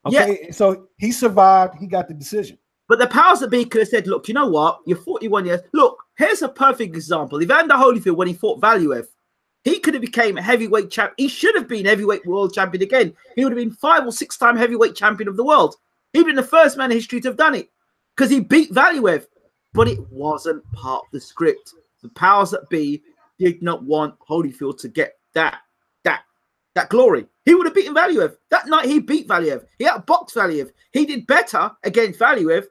B: Okay, yeah. So he survived. He got the decision.
A: But the powers that be could have said, "Look, you know what? You're 41 years. Look, here's a perfect example. Evander Holyfield, when he fought Valuev, he could have became a heavyweight champ. He should have been heavyweight world champion again. He would have been 5 or 6 time heavyweight champion of the world. He'd been the first man in history to have done it because he beat Valuev. But it wasn't part of the script. The powers that be did not want Holyfield to get that glory. He would have beaten Valuev. That night he beat Valuev. He outboxed Valuev. He did better against Valuev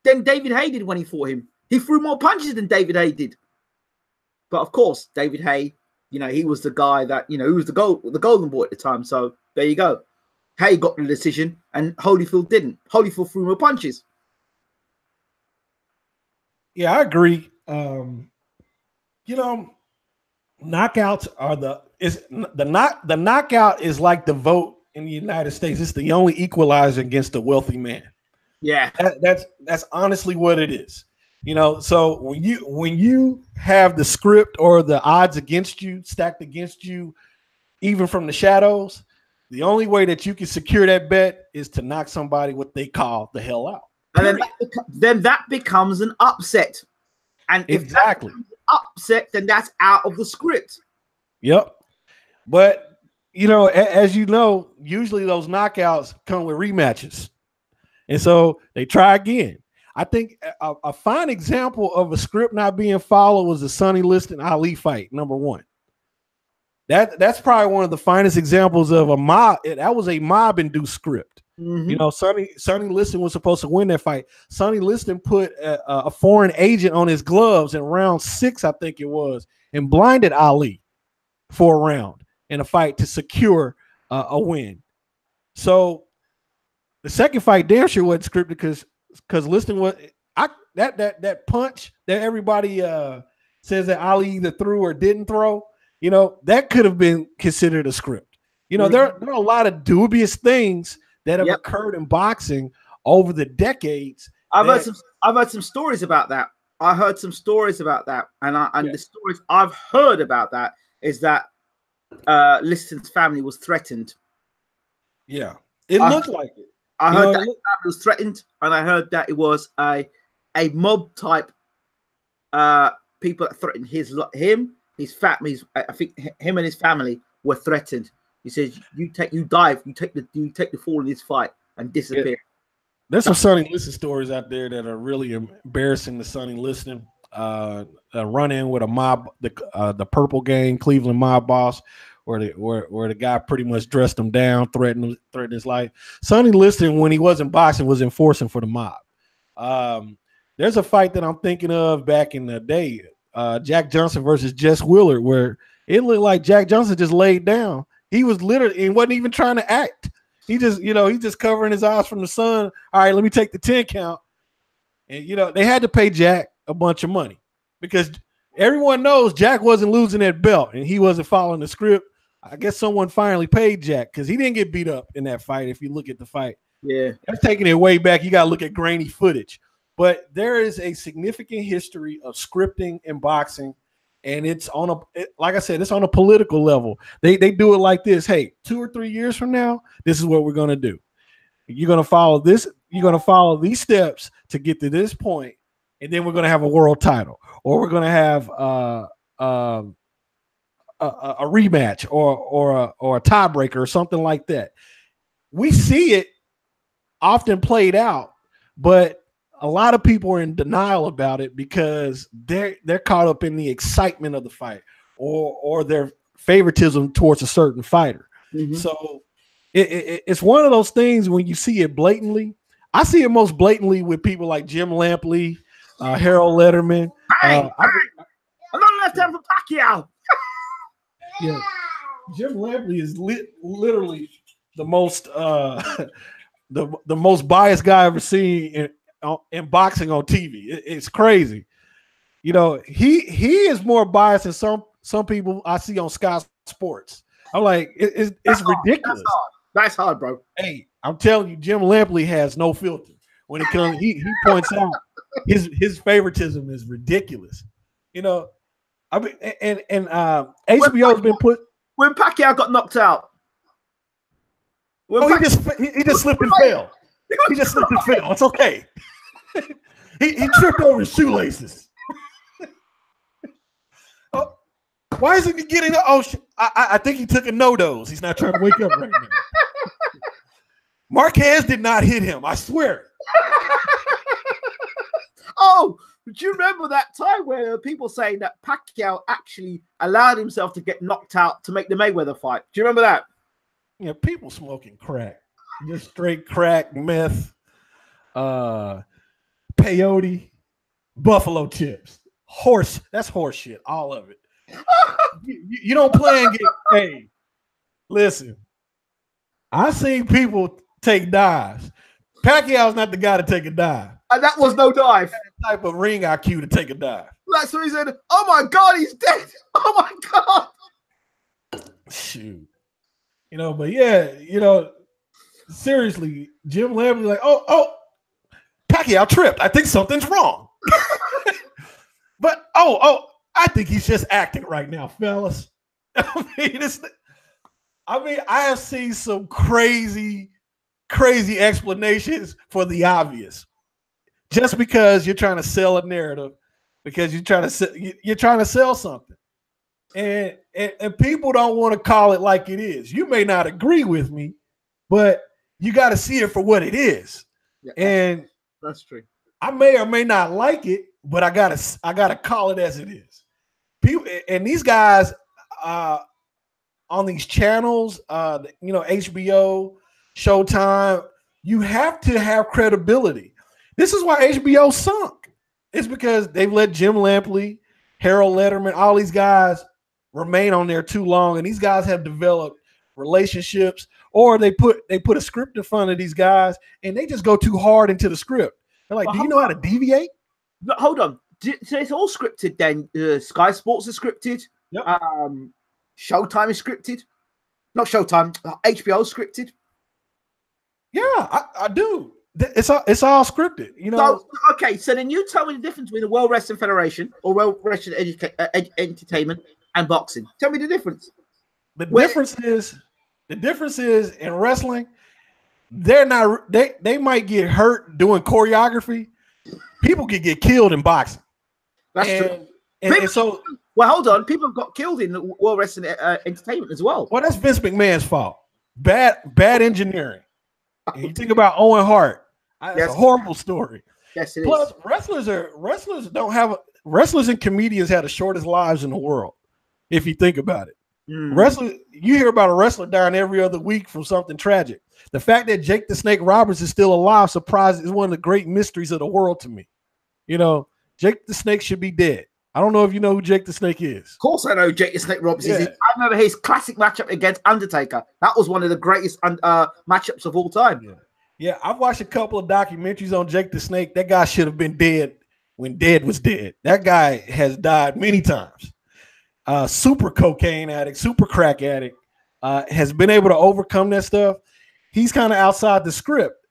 A: than David Haye did when he fought him. He threw more punches than David Haye did. But of course, David Haye, he was the guy that, he was the golden boy at the time. So there you go. Haye got the decision and Holyfield didn't. Holyfield threw more punches.
B: Yeah, I agree. Knockouts are the knockout is like the vote in the United States. It's the only equalizer against the wealthy man.
A: Yeah,
B: that's honestly what it is. So when you have the script or the odds against you stacked against you, even from the shadows, the only way that you can secure that bet is to knock somebody what they call the hell out.
A: And then that becomes an upset. And
B: exactly.
A: If upset, then that's out of the script.
B: Yep. But as usually those knockouts come with rematches, and so they try again. I think a fine example of a script not being followed was the Sonny Liston Ali fight, number 1. That's probably one of the finest examples of a mob. That was a mob-induced script. Mm-hmm. Sonny Liston was supposed to win that fight. Sonny Liston put a foreign agent on his gloves in round 6, I think it was, and blinded Ali for a round in a fight to secure a win. So the second fight damn sure wasn't scripted because Liston was that punch that everybody says that Ali either threw or didn't throw. That could have been considered a script. There are a lot of dubious things that have occurred in boxing over the decades.
A: I've heard some stories about that. I heard some stories about that, and the stories I've heard about that is that Liston's family was threatened.
B: Yeah, it looked like it.
A: I heard that his family was threatened, and I heard that it was a mob type people that threatened him. His family, I think him and his family were threatened. He says, "You take the fall in this fight and disappear." Yeah.
B: There's some Sonny Liston stories out there that are really embarrassing to Sonny Liston. A run-in with a mob, the Purple Gang, Cleveland mob boss, where the guy pretty much dressed him down, threatened his life. Sonny Liston, when he wasn't boxing, was enforcing for the mob. There's a fight that I'm thinking of back in the day. Jack Johnson versus Jess Willard, where it looked like Jack Johnson just laid down. He was literally and wasn't even trying to act. He just, he's just covering his eyes from the sun. All right, let me take the 10 count. And, they had to pay Jack a bunch of money because everyone knows Jack wasn't losing that belt and he wasn't following the script. I guess someone finally paid Jack because he didn't get beat up in that fight. If you look at the fight,
A: yeah,
B: that's taking it way back. You got to look at grainy footage. But there is a significant history of scripting in boxing. And it's like I said, it's on a political level. They do it like this. Hey, 2 or 3 years from now, this is what we're going to do. You're going to follow this. You're going to follow these steps to get to this point, and then we're going to have a world title, or we're going to have a rematch, or a tiebreaker, or something like that. We see it often played out, but a lot of people are in denial about it because they're caught up in the excitement of the fight or their favoritism towards a certain fighter. Mm-hmm. So it's one of those things when you see it blatantly. I see it most blatantly with people like Jim Lampley, Harold Letterman.
A: I'm not left hand for Pacquiao.
B: Yeah, Jim Lampley is literally the most the most biased guy I've ever seen in boxing on TV. It's crazy. He is more biased than some people I see on Sky Sports. I'm like, it's ridiculous.
A: That's hard, bro.
B: Hey, I'm telling you, Jim Lampley has no filter when it comes. He points out his favoritism is ridiculous. I mean, and HBO's been put
A: when Pacquiao got knocked out.
B: He just slipped and fell. He just slipped and fell. It's okay. He tripped over his shoelaces. Oh, why isn't he getting? I think he took a no-dose. He's not trying to wake up right now. Marquez did not hit him. I swear.
A: Oh, do you remember that time where there were people saying that Pacquiao actually allowed himself to get knocked out to make the Mayweather fight? Do you remember that?
B: Yeah, people smoking crack, just straight crack, meth, peyote, buffalo chips, that's horse shit, all of it. You don't play and get paid. Listen, I've seen people take dives. Pacquiao's not the guy to take a dive.
A: And that was no dive.
B: That type of ring IQ to take a dive.
A: That's what he said. Oh my God, he's dead. Oh my God.
B: Shoot. But yeah, seriously, Jim Lampley like, oh, Pacquiao tripped. I think something's wrong. But I think he's just acting right now, fellas. I have seen some crazy explanations for the obvious. Just because you're trying to sell a narrative, because you're trying to sell something. And people don't want to call it like it is. You may not agree with me, but you got to see it for what it is.
A: Yeah,
B: and
A: that's true.
B: I may or may not like it, but I gotta call it as it is. People and these guys on these channels, HBO, Showtime, you have to have credibility. This is why HBO sunk. It's because they've let Jim Lampley, Harold Letterman, all these guys remain on there too long, and these guys have developed relationships, or they put a script in front of these guys and they just go too hard into the script. They're like, do you know how to deviate?
A: No, hold on. So it's all scripted then. Sky Sports is scripted.
B: Yep.
A: Showtime is scripted. Not Showtime. HBO is scripted.
B: Yeah, I do. It's all scripted.
A: So, okay, so then you tell me the difference between the World Wrestling Federation or World Wrestling Entertainment and boxing. Tell me the difference.
B: The difference is in wrestling, they might get hurt doing choreography. People can get killed in boxing.
A: That's true. And so, well, hold on. People have got killed in the World Wrestling Entertainment as well.
B: Well, that's Vince McMahon's fault. Bad engineering. And you think about Owen Hart. That's a horrible story.
A: Yes, it
B: Plus,
A: is.
B: Wrestlers and comedians have the shortest lives in the world. If you think about it. Wrestler, you hear about a wrestler dying every other week from something tragic. The fact that Jake the Snake Roberts is still alive is one of the great mysteries of the world to me. Jake the Snake should be dead. I don't know if you know who Jake the Snake is.
A: Of course I know who Jake the Snake Roberts is. I remember his classic matchup against Undertaker. That was one of the greatest matchups of all time.
B: Yeah, I've watched a couple of documentaries on Jake the Snake. That guy should have been dead when dead was dead. That guy has died many times. Super cocaine addict, super crack addict, has been able to overcome that stuff. He's kind of outside the script,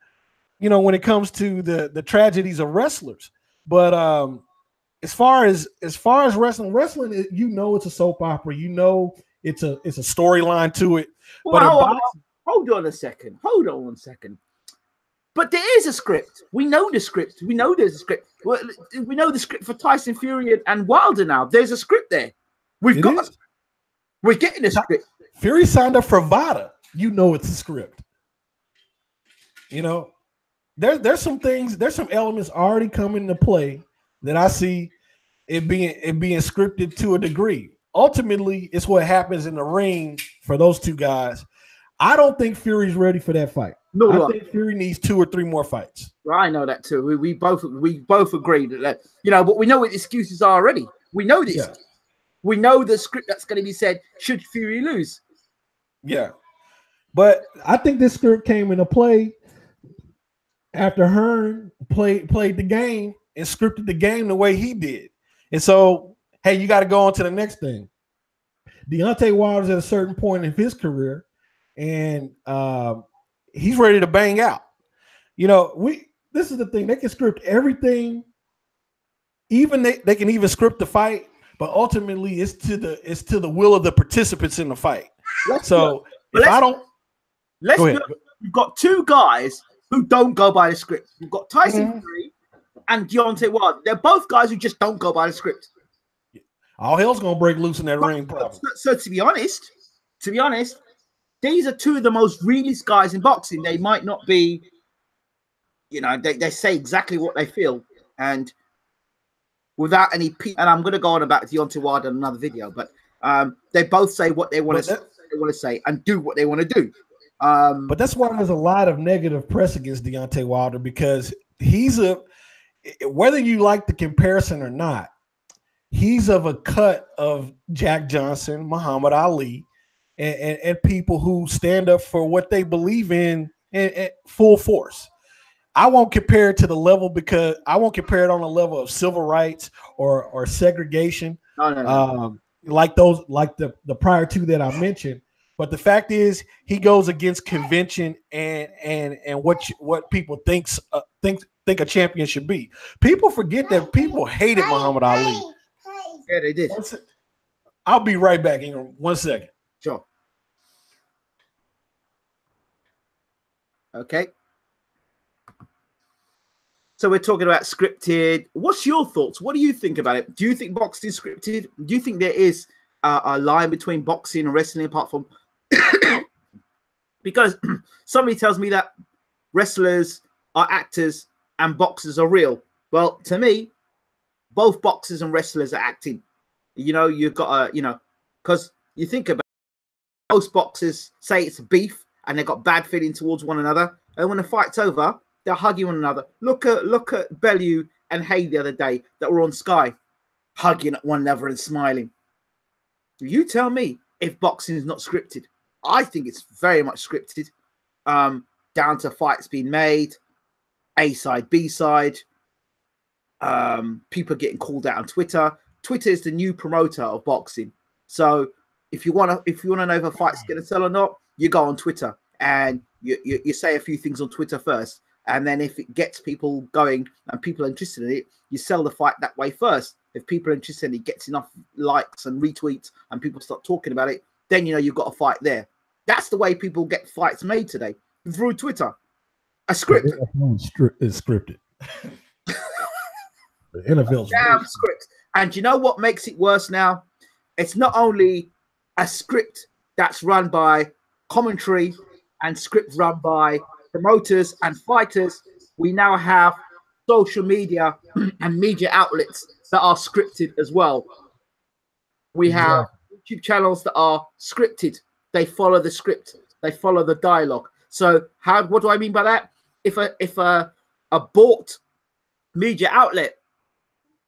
B: when it comes to the tragedies of wrestlers. But as far as wrestling, it's a soap opera. It's a storyline to it.
A: Well, but hold on one second. But there is a script. We know the script. We know there's a script. We know the script for Tyson Fury and Wilder now. There's a script there. We're getting a script.
B: Fury signed up for VADA. It's a script. There's some things, there's some elements already coming into play that I see it being scripted to a degree. Ultimately, it's what happens in the ring for those two guys. I don't think Fury's ready for that fight. No, I think Fury needs 2 or 3 more fights.
A: Well, I know that too. We both agree that but we know what the excuses are already. We know this. Yeah. We know the script that's going to be said should Fury lose.
B: Yeah, but I think this script came into play after Hearn played the game and scripted the game the way he did. And so, hey, you got to go on to the next thing. Deontay Wilder's at a certain point in his career, and he's ready to bang out. This is the thing. They can script everything. Even they can even script the fight, but ultimately it's to the will of the participants in the fight. We've
A: got 2 guys who don't go by the script. You've got Tyson Fury and Deontay Wilder. They're both guys who just don't go by the script.
B: All hell's gonna break loose in that ring, probably.
A: So to be honest, these are 2 of the most realist guys in boxing. They might not be, they say exactly what they feel, and without any. And I'm going to go on about Deontay Wilder in another video, but they both say what they want to say and do what they want to do.
B: But that's why there's a lot of negative press against Deontay Wilder, because whether you like the comparison or not, he's of a cut of Jack Johnson, Muhammad Ali, and people who stand up for what they believe in full force. I won't compare it to the level, because I won't compare it on the level of civil rights or segregation.
A: No.
B: Like the prior 2 that I mentioned. But the fact is, he goes against convention and what people think a champion should be. People forget that people hated Muhammad Ali.
A: Yeah, they did.
B: I'll be right back in 1 second.
A: Sure. Okay. So we're talking about scripted. What's your thoughts? What do you think about it? Do you think boxing is scripted? Do you think there is a line between boxing and wrestling apart from... Because somebody tells me that wrestlers are actors and boxers are real. Well, to me, both boxers and wrestlers are acting. You've got because you think about it, most boxers say it's beef and they've got bad feeling towards one another, and when the fight's over, they're hugging one another. Look at Bellew and Hay the other day that were on Sky, hugging at one another and smiling. You tell me if boxing is not scripted. I think it's very much scripted, down to fights being made, A side, B side. People getting called out on Twitter. Twitter is the new promoter of boxing. So if you want to know if a fight's going to sell or not, you go on Twitter and you say a few things on Twitter first, and then if it gets people going and people are interested in it, you sell the fight that way first. If people are interested and it gets enough likes and retweets and people start talking about it, then you've got a fight there. That's the way people get fights made today, through Twitter. A script.
B: It's scripted. The NFL's
A: damn script. And you know what makes it worse now? It's not only a script that's run by commentary and script run by promoters and fighters. We now have social media and media outlets that are scripted as well. We have YouTube channels that are scripted. They follow the script. They follow the dialogue. So what do I mean by that? If a bought media outlet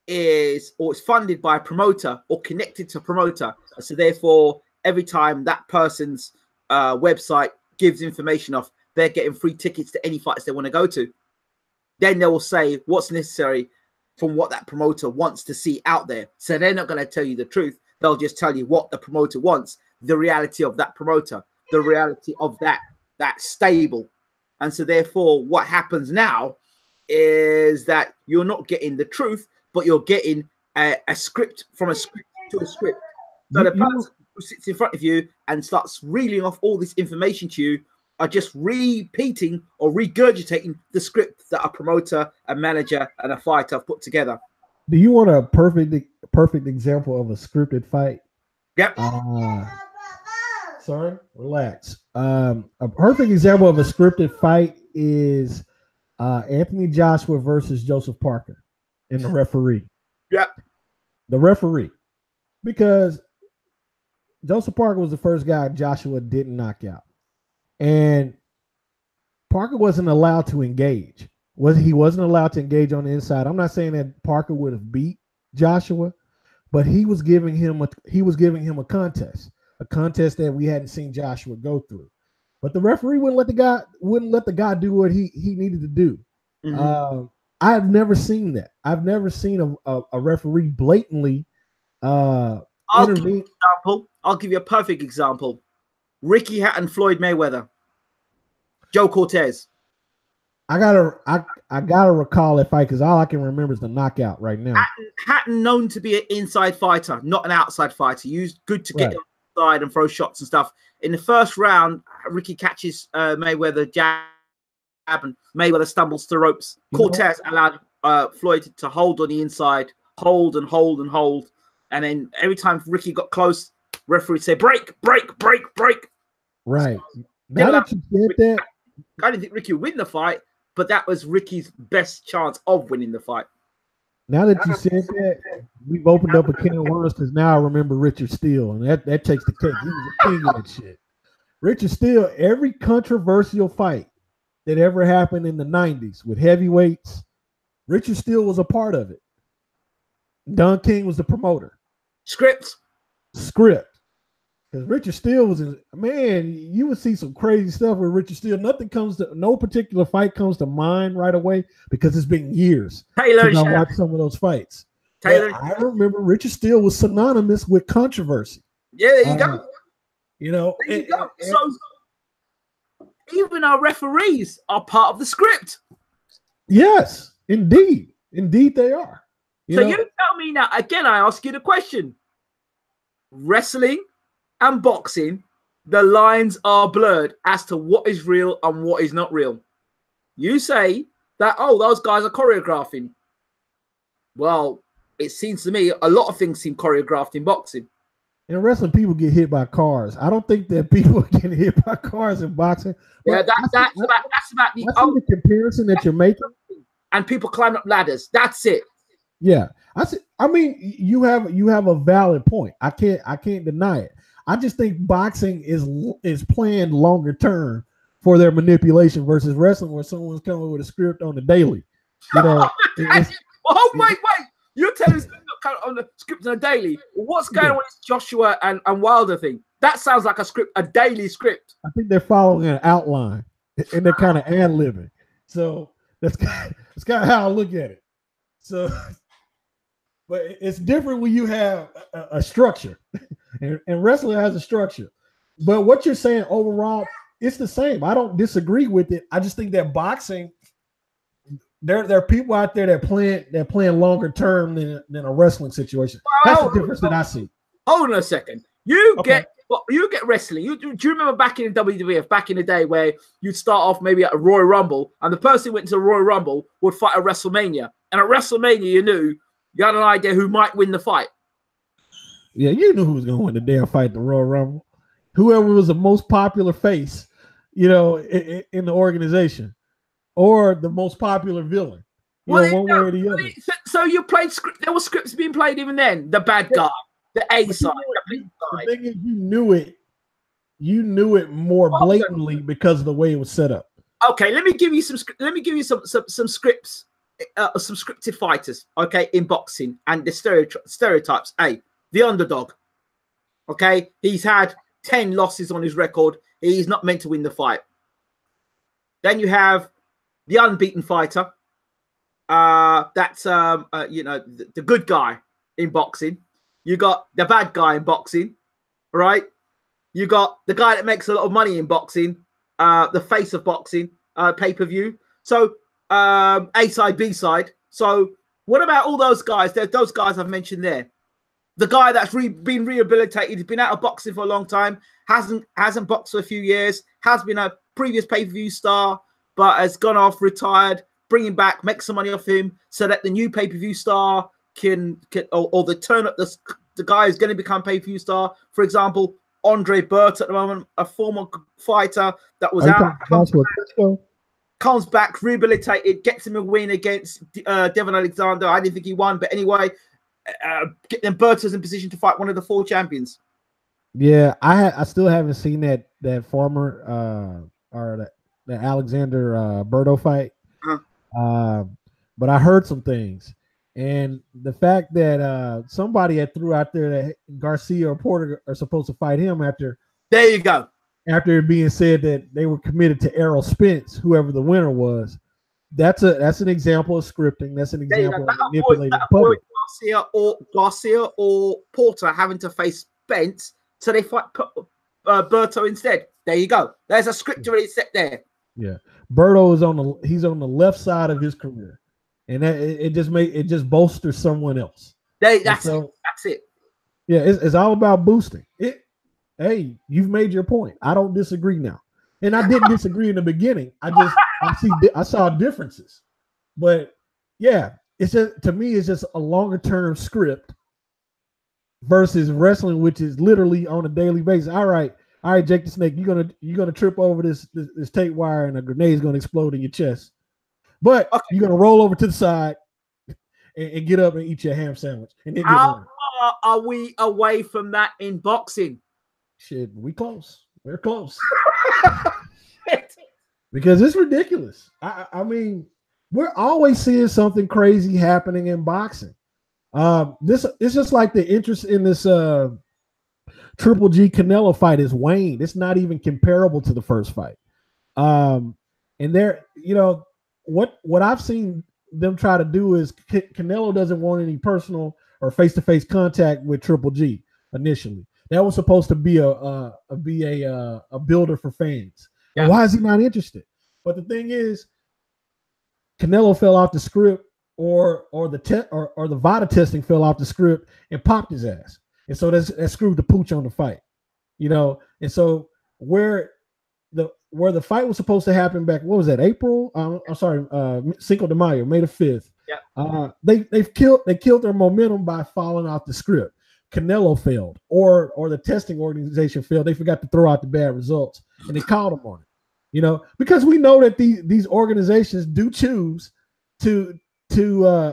A: is, or it's funded by a promoter or connected to a promoter. So therefore, every time that person's website gives information off, they're getting free tickets to any fights they want to go to. Then they will say what's necessary from what that promoter wants to see out there. So they're not going to tell you the truth. They'll just tell you what the promoter wants, the reality of that promoter, the reality of that stable. And so therefore, what happens now is that you're not getting the truth, but you're getting a script from a script to a script. So the person who sits in front of you and starts reeling off all this information to you are just repeating or regurgitating the script that a promoter, a manager, and a fighter have put together.
B: Do you want a perfect example of a scripted fight?
A: Yep.
B: Sorry, relax. A perfect example of a scripted fight is Anthony Joshua versus Joseph Parker and the referee.
A: Yep.
B: The referee. Because Joseph Parker was the first guy Joshua didn't knock out. And Parker wasn't allowed to engage. He wasn't allowed to engage on the inside. I'm not saying that Parker would have beat Joshua, but he was giving him a contest that we hadn't seen Joshua go through. But the referee wouldn't let the guy do what he needed to do. Mm-hmm. I've never seen that. I've never seen a referee blatantly intervene.
A: I'll give you a perfect example. Ricky Hatton, Floyd Mayweather, Joe Cortez.
B: I gotta recall that fight because all I can remember is the knockout right now.
A: Hatton known to be an inside fighter, not an outside fighter. He good to get inside and throw shots and stuff. In the first round, Ricky catches Mayweather jab, and Mayweather stumbles to the ropes. Cortez allowed Floyd to hold on the inside, hold, and then every time Ricky got close, referee say break.
B: Right. Now that you said that,
A: I didn't think Ricky would win the fight, but that was Ricky's best chance of winning the fight.
B: Now that you said that, we've opened up a can of worms because now I remember Richard Steele, and that takes the cake. He was a king of that shit. Richard Steele, every controversial fight that ever happened in the 90s with heavyweights, Richard Steele was a part of it. Don King was the promoter. Script. Because Richard Steele was you would see some crazy stuff with Richard Steele. No particular fight comes to mind right away because it's been years since I watched some of those fights. I remember Richard Steele was synonymous with controversy.
A: Yeah, there you go.
B: There you go.
A: So even our referees are part of the script.
B: Yes, indeed they are.
A: You tell me now. Again, I ask you the question: wrestling and boxing, the lines are blurred as to what is real and what is not real. You say that, those guys are choreographing. Well, it seems to me a lot of things seem choreographed in boxing.
B: In wrestling, people get hit by cars. I don't think that people get hit by cars in boxing.
A: Yeah, that's about
B: the comparison that you're making.
A: And people climb up ladders. That's it.
B: Yeah, you have a valid point. I can't deny it. I just think boxing is planned longer term for their manipulation versus wrestling, where someone's coming with a script on the daily.
A: Wait! You're telling us on the script on a daily. What's going on with this Joshua and Wilder thing? That sounds like a daily script.
B: I think they're following an outline and they're kind of ad-libbing. So that's kind of how I look at it. So, but it's different when you have a structure, and wrestling has a structure. But what you're saying overall, it's the same. I don't disagree with it. I just think that boxing, there are people out there that plan longer term than a wrestling situation. That's the difference that I see.
A: Hold on a second. You get wrestling. Do you remember back in the WWF, back in the day, where you'd start off maybe at a Royal Rumble, and the person who went to the Royal Rumble would fight at WrestleMania, and at WrestleMania you had an idea who might win the fight.
B: Yeah, you knew who was going to win the damn fight at the Royal Rumble. Whoever was the most popular face, in the organization, or the most popular villain. One way or the other.
A: So you played script. There were scripts being played even then. The bad guy, the A side, the B side.
B: The thing is, you knew it more blatantly because of the way it was set up.
A: Okay, let me give you some scripts some scripted fighters, okay, in boxing, and the stereotypes. Hey, the underdog, okay, he's had 10 losses on his record. He's not meant to win the fight. Then you have the unbeaten fighter. That's the good guy in boxing. You got the bad guy in boxing, right? You got the guy that makes a lot of money in boxing, the face of boxing, pay-per-view. So A side, B side. So what about all those guys? Those guys I've mentioned there. The guy that's been rehabilitated, he's been out of boxing for a long time, hasn't boxed for a few years, has been a previous pay-per-view star, but has gone off, retired, bring him back, make some money off him, so that the new pay-per-view star can or the turn up the guy who's going to become pay-per-view star. For example, Andre Burt at the moment, a former fighter that was out, comes back, rehabilitated, gets him a win against Devon Alexander. I didn't think he won, but anyway, get them Burt's in position to fight one of the 4 champions.
B: Yeah, I still haven't seen that former or the Alexander Berto fight. But I heard some things, and the fact that somebody had threw out there that Garcia or Porter are supposed to fight him after.
A: There you go. After
B: it being said that they were committed to Errol Spence, whoever the winner was. That's an example of scripting. That's an example of manipulating the public.
A: Garcia or Porter having to face Spence, so they fight Berto instead. There you go. There's a script already set there.
B: Yeah, Berto is on the left side of his career, and it just bolsters someone else.
A: That's it.
B: Yeah, it's all about boosting it. Hey, you've made your point. I don't disagree now, and I didn't disagree in the beginning. I saw differences, but yeah, it's just, to me, it's just a longer term script versus wrestling, which is literally on a daily basis. All right, Jake the Snake, you're gonna trip over this tape wire and a grenade is gonna explode in your chest, but you're gonna roll over to the side and get up and eat your ham sandwich. And then
A: how far are we away from that in boxing?
B: Shit, we close. We're close. Because it's ridiculous. I mean, we're always seeing something crazy happening in boxing. It's just like the interest in this Triple G Canelo fight is waned. It's not even comparable to the first fight. And there, what I've seen them try to do is Canelo doesn't want any personal or face-to-face contact with Triple G initially. That was supposed to be a builder for fans. Yeah. Why is he not interested? But the thing is, Canelo fell off the script, or the VADA testing fell off the script and popped his ass, and so that screwed the pooch on the fight, And so where the fight was supposed to happen back, what was that? April? I'm sorry, Cinco de Mayo, May the 5th. Yeah. They killed their momentum by falling off the script. Canelo failed, or the testing organization failed. They forgot to throw out the bad results, and they called him on it. Because we know that these organizations do choose to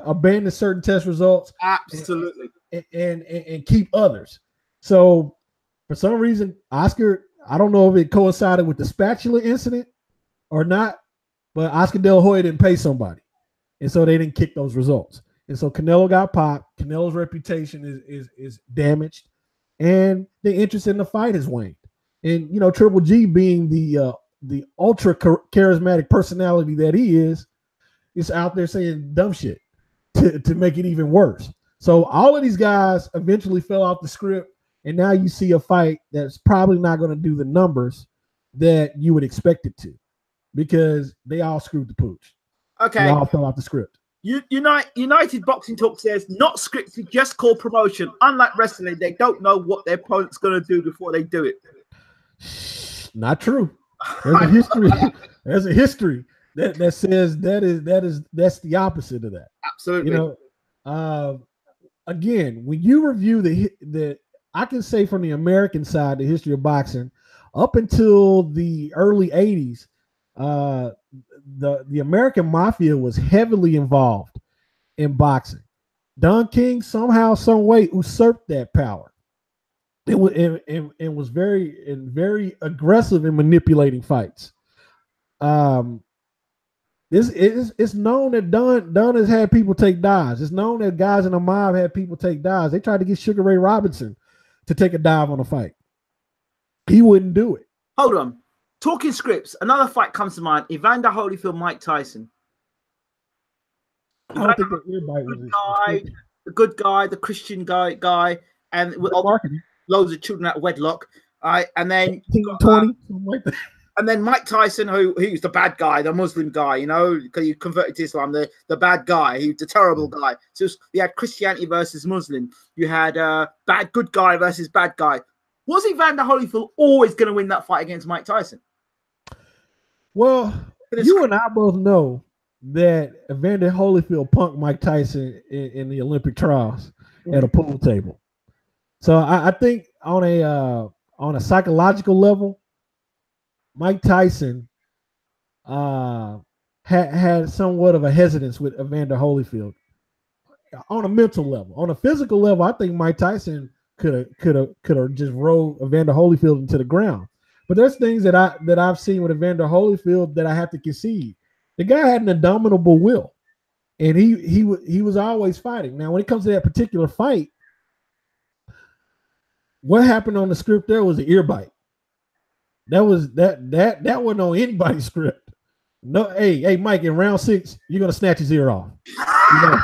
B: abandon certain test results,
A: absolutely,
B: and keep others. So for some reason, Oscar, I don't know if it coincided with the spatula incident or not, but Oscar De La Hoya didn't pay somebody, and so they didn't kick those results. And so Canelo got popped. Canelo's reputation is damaged, and the interest in the fight has waned. And Triple G, being the ultra charismatic personality that he is out there saying dumb shit to make it even worse. So all of these guys eventually fell off the script, and now you see a fight that's probably not going to do the numbers that you would expect it to, because they all screwed the pooch.
A: Okay,
B: they all fell off the script.
A: United Boxing Talk says not scripted, just called promotion. Unlike wrestling, they don't know what their opponent's going to do before they do it.
B: Not true. There's a history. There's a history that says that's the opposite of that.
A: Absolutely.
B: Again, when you review the I can say from the American side, the history of boxing up until the early 80s, the American mafia was heavily involved in boxing. Don King somehow, some way usurped that power. It was very aggressive in manipulating fights. It's known that Dunn has had people take dives. It's known that guys in the mob had people take dives. They tried to get Sugar Ray Robinson to take a dive on a fight. He wouldn't do it.
A: Hold on. Talking scripts, another fight comes to mind. Evander Holyfield, Mike Tyson.
B: I don't think that everybody was
A: the good guy, the Christian guy, and with loads of children out of wedlock. And then
B: 20, something like that.
A: And then Mike Tyson, who's the bad guy, the Muslim guy, you know, because he converted to Islam, the bad guy, he's the terrible guy. So you had Christianity versus Muslim. You had good guy versus bad guy. Was Evander Holyfield always going to win that fight against Mike Tyson?
B: Well, you and I both know that Evander Holyfield punked Mike Tyson in the Olympic trials at a pool table. So I think on a psychological level, Mike Tyson had somewhat of a hesitance with Evander Holyfield. On a mental level, on a physical level, I think Mike Tyson could have just rolled Evander Holyfield into the ground. But there's things that I've seen with Evander Holyfield that I have to concede. The guy had an indomitable will, and he was always fighting. Now, when it comes to that particular fight, what happened on the script there was an ear bite. That wasn't on anybody's script. No, hey, Mike, in round 6, you're gonna snatch his ear off. You know,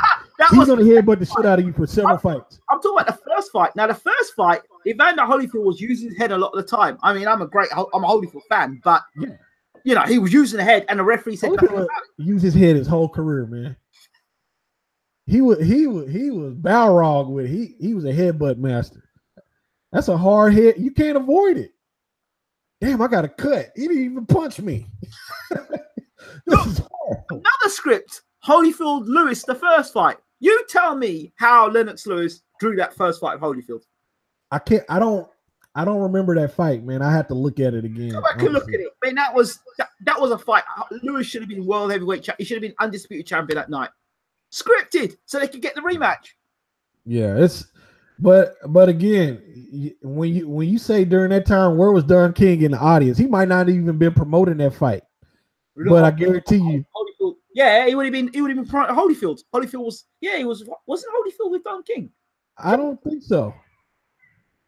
B: he's gonna headbutt the shit out of you for several fights.
A: I'm talking about the first fight. Now, the first fight, Evander Holyfield was using his head a lot of the time. I mean, I'm a Holyfield fan, but you know, he was using the head, and the referee said nothing about it.
B: Use his head his whole career, man. He was Balrog with it. He was a headbutt master. That's a hard hit. You can't avoid it. Damn, I got a cut. He didn't even punch me.
A: Another script, Holyfield Lewis, the first fight. You tell me how Lennox Lewis drew that first fight of Holyfield.
B: I don't remember that fight, man. I have to look at it again.
A: Go back and look at it. Man, that was a fight. Lewis should have been world heavyweight champion. He should have been undisputed champion that night. Scripted so they could get the rematch.
B: Yeah, but again, when you say during that time, where was Don King in the audience? He might not even been promoting that fight. But I guarantee you,
A: Holyfield, yeah, he would have been Holyfield. Holyfield wasn't Holyfield with Don King?
B: I don't think so.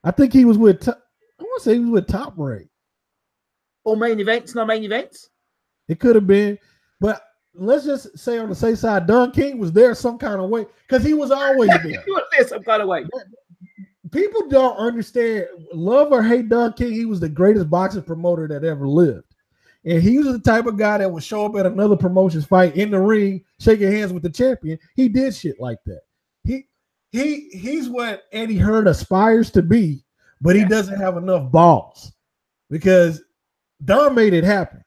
B: I think he was with. I want to say he was with Top Rank.
A: Or main events, no main events.
B: It could have been, but let's just say on the safe side, Don King was there some kind of way because he was always there.
A: He was there some kind of way.
B: People don't understand. Love or hate Don King, he was the greatest boxing promoter that ever lived. And he was the type of guy that would show up at another promotion's fight in the ring, shaking hands with the champion. He did shit like that. He's what Eddie Hearn aspires to be, but he doesn't have enough balls because Don made it happen.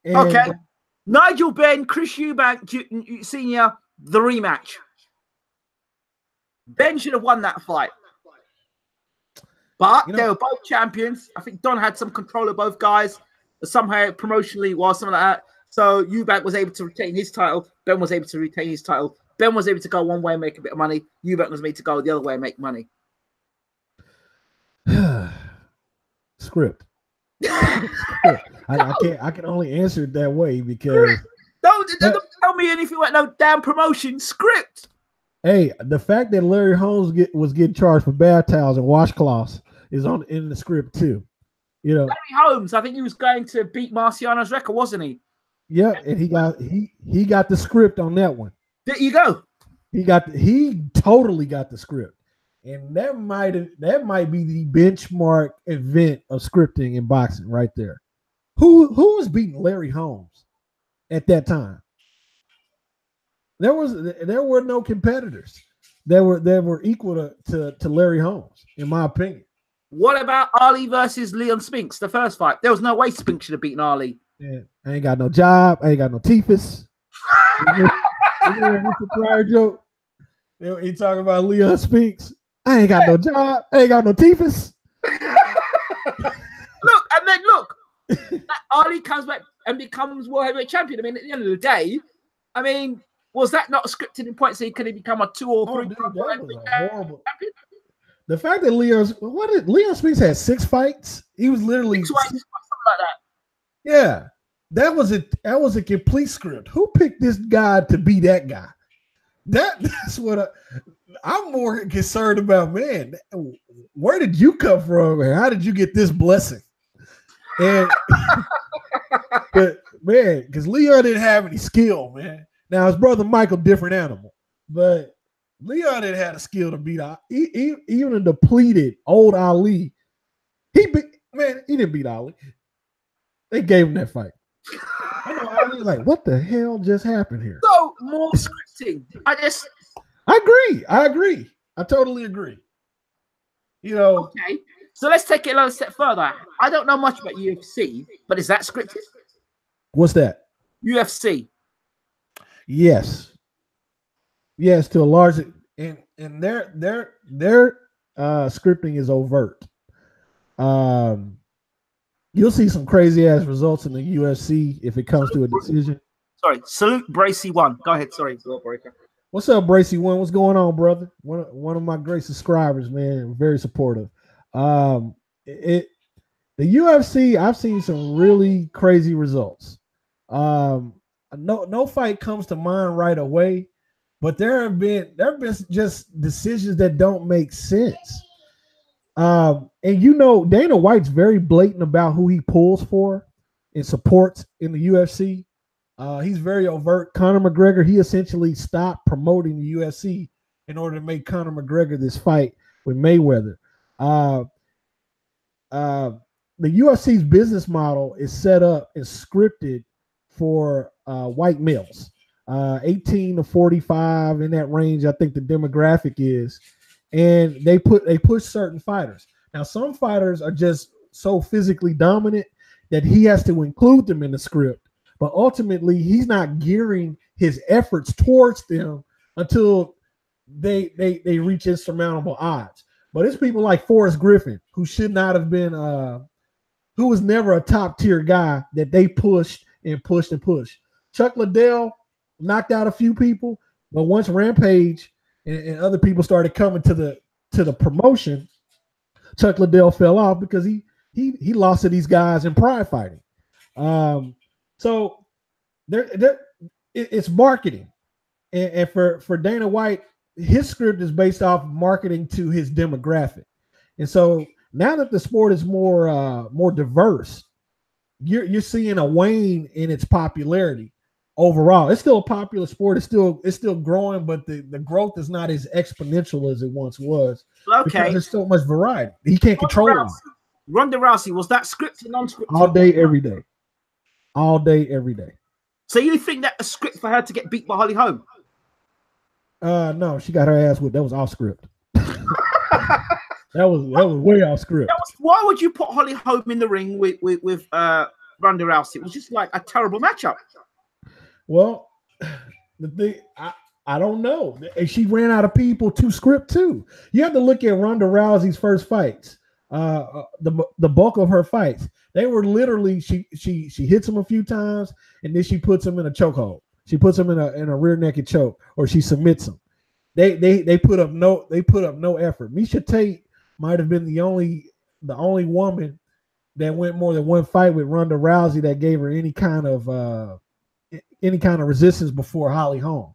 B: And
A: okay. Nigel Benn, Chris Eubank Sr., the rematch. Ben should have won that fight. But they were both champions. I think Don had some control of both guys, somehow promotionally or something like that. So Eubank was able to retain his title. Ben was able to retain his title. Ben was able to go one way and make a bit of money. Eubank was able to go the other way and make money.
B: Script. I can only answer it that way because
A: don't tell me anything about no damn promotion. Script.
B: Hey, the fact that Larry Holmes was getting charged for bath towels and washcloths is in the script too. You know,
A: Larry Holmes, I think he was going to beat Marciano's record, wasn't he?
B: Yeah, and he got the script on that one.
A: There you go.
B: He totally got the script. And that might be the benchmark event of scripting in boxing right there. Who was beating Larry Holmes at that time? There were no competitors that were equal to Larry Holmes, in my opinion.
A: What about Ali versus Leon Spinks, the first fight? There was no way Spinks should have beaten Ali.
B: Yeah, I ain't got no job. I ain't got no teethus. Prior joke. He talking about Leon Spinks. I ain't got no job. I ain't got no teethus.
A: Look. Ali comes back and becomes world heavyweight champion. I mean, at the end of the day, I mean, was that not scripted in points so he could have become a 2 or 3?
B: Dude, that was horrible. The fact that Leon Spinks had 6 fights. He was literally
A: 6 fights, something like that.
B: Yeah. That was a complete script. Who picked this guy to be that guy? That's what I'm more concerned about, man. Where did you come from, and how did you get this blessing? And but man, because Leon didn't have any skill, man. Now his brother Michael, different animal, but Leon didn't have a skill to beat even a depleted old Ali. He didn't beat Ali. They gave him that fight. I know Ali like, what the hell just happened here?
A: So more scripting. I
B: agree. I totally agree. You know.
A: Okay. So let's take it a little step further. I don't know much about UFC, but is that scripted?
B: What's that?
A: UFC.
B: Yes, to a large and their scripting is overt. You'll see some crazy ass results in the UFC if it comes to a decision.
A: Sorry, salute Bracy One. Go ahead. Sorry, breaker.
B: What's up, Bracy One? What's going on, brother? One of my great subscribers, man. Very supportive. The UFC, I've seen some really crazy results. No fight comes to mind right away, but there have been just decisions that don't make sense. And Dana White's very blatant about who he pulls for and supports in the UFC. He's very overt. Conor McGregor, he essentially stopped promoting the UFC in order to make Conor McGregor this fight with Mayweather. The UFC's business model is set up and scripted for white males, 18 to 45, in that range. I think the demographic is, and they push certain fighters. Now, some fighters are just so physically dominant that he has to include them in the script, but ultimately he's not gearing his efforts towards them until they reach insurmountable odds. But it's people like Forrest Griffin, who should not have been, who was never a top tier guy, that they pushed and pushed and pushed. Chuck Liddell knocked out a few people, but once Rampage and other people started coming to the promotion, Chuck Liddell fell off because he lost to these guys in pride fighting. So it's marketing, and for Dana White, his script is based off marketing to his demographic. And so now that the sport is more diverse, you're seeing a wane in its popularity overall. It's still a popular sport. It's still growing, but the growth is not as exponential as it once was.
A: Okay.
B: Because there's so much variety. He can't control it.
A: Ronda Rousey, was that scripted, non-scripted?
B: All day, every day. All day, every day.
A: So you think that a script for her to get beat by Holly Holm?
B: No, she got her ass whipped. That was off script. That was way off script.
A: Why would you put Holly Holm in the ring with Ronda Rousey? It was just like a terrible matchup.
B: Well, the thing, I don't know. She ran out of people to script too. You have to look at Ronda Rousey's first fights. The bulk of her fights, they were literally she hits him a few times and then she puts him in a chokehold. She puts him in a rear naked choke, or she submits him. They put up no effort. Miesha Tate might have been the only woman that went more than one fight with Ronda Rousey that gave her any kind of resistance before Holly Holm,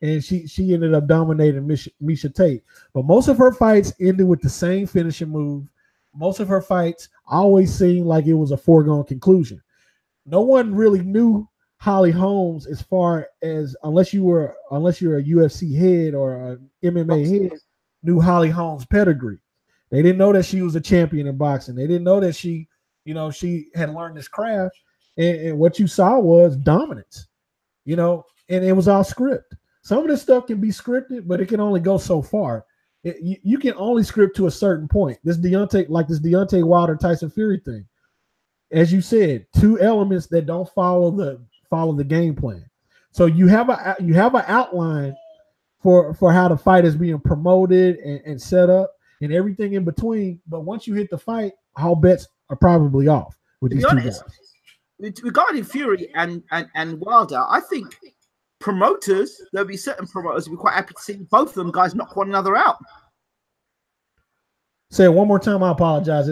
B: and she ended up dominating Miesha Tate. But most of her fights ended with the same finishing move. Most of her fights always seemed like it was a foregone conclusion. No one really knew Holly Holmes, as far as unless you're a UFC head or an MMA head, knew Holly Holmes' pedigree. They didn't know that she was a champion in boxing. They didn't know that she had learned this craft. And what you saw was dominance, and it was all script. Some of this stuff can be scripted, but it can only go so far. You can only script to a certain point. This Deontay Wilder Tyson Fury thing, as you said, two elements that don't follow the game plan. So you have an outline for how the fight is being promoted and set up and everything in between. But once you hit the fight, all bets are probably off with these two guys.
A: Regarding Fury and Wilder, I think there'll be certain promoters who'll be quite happy to see both of them guys knock one another out.
B: Say it one more time. I apologize.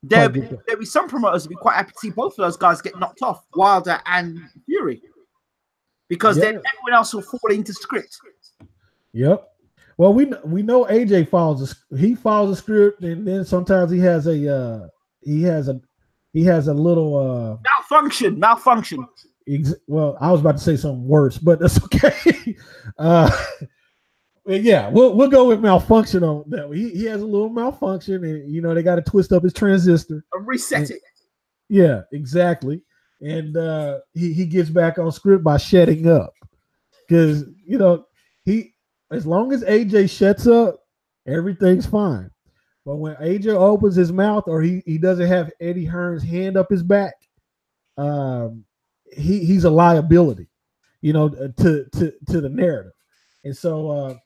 A: There'll be some promoters who'll be quite happy to see both of those guys get knocked off, Wilder and Fury, because then everyone else will fall into script.
B: Yep. Well, we know AJ follows the script, and then sometimes he has a little
A: malfunction.
B: Well, I was about to say something worse, but that's okay. Yeah, we'll go with malfunction on that. He has a little malfunction, and they got to twist up his transistor
A: and reset it.
B: Yeah, exactly. And he gets back on script by shutting up, because he, as long as AJ shuts up, everything's fine. But when AJ opens his mouth, or he doesn't have Eddie Hearn's hand up his back, he's a liability, to the narrative. And so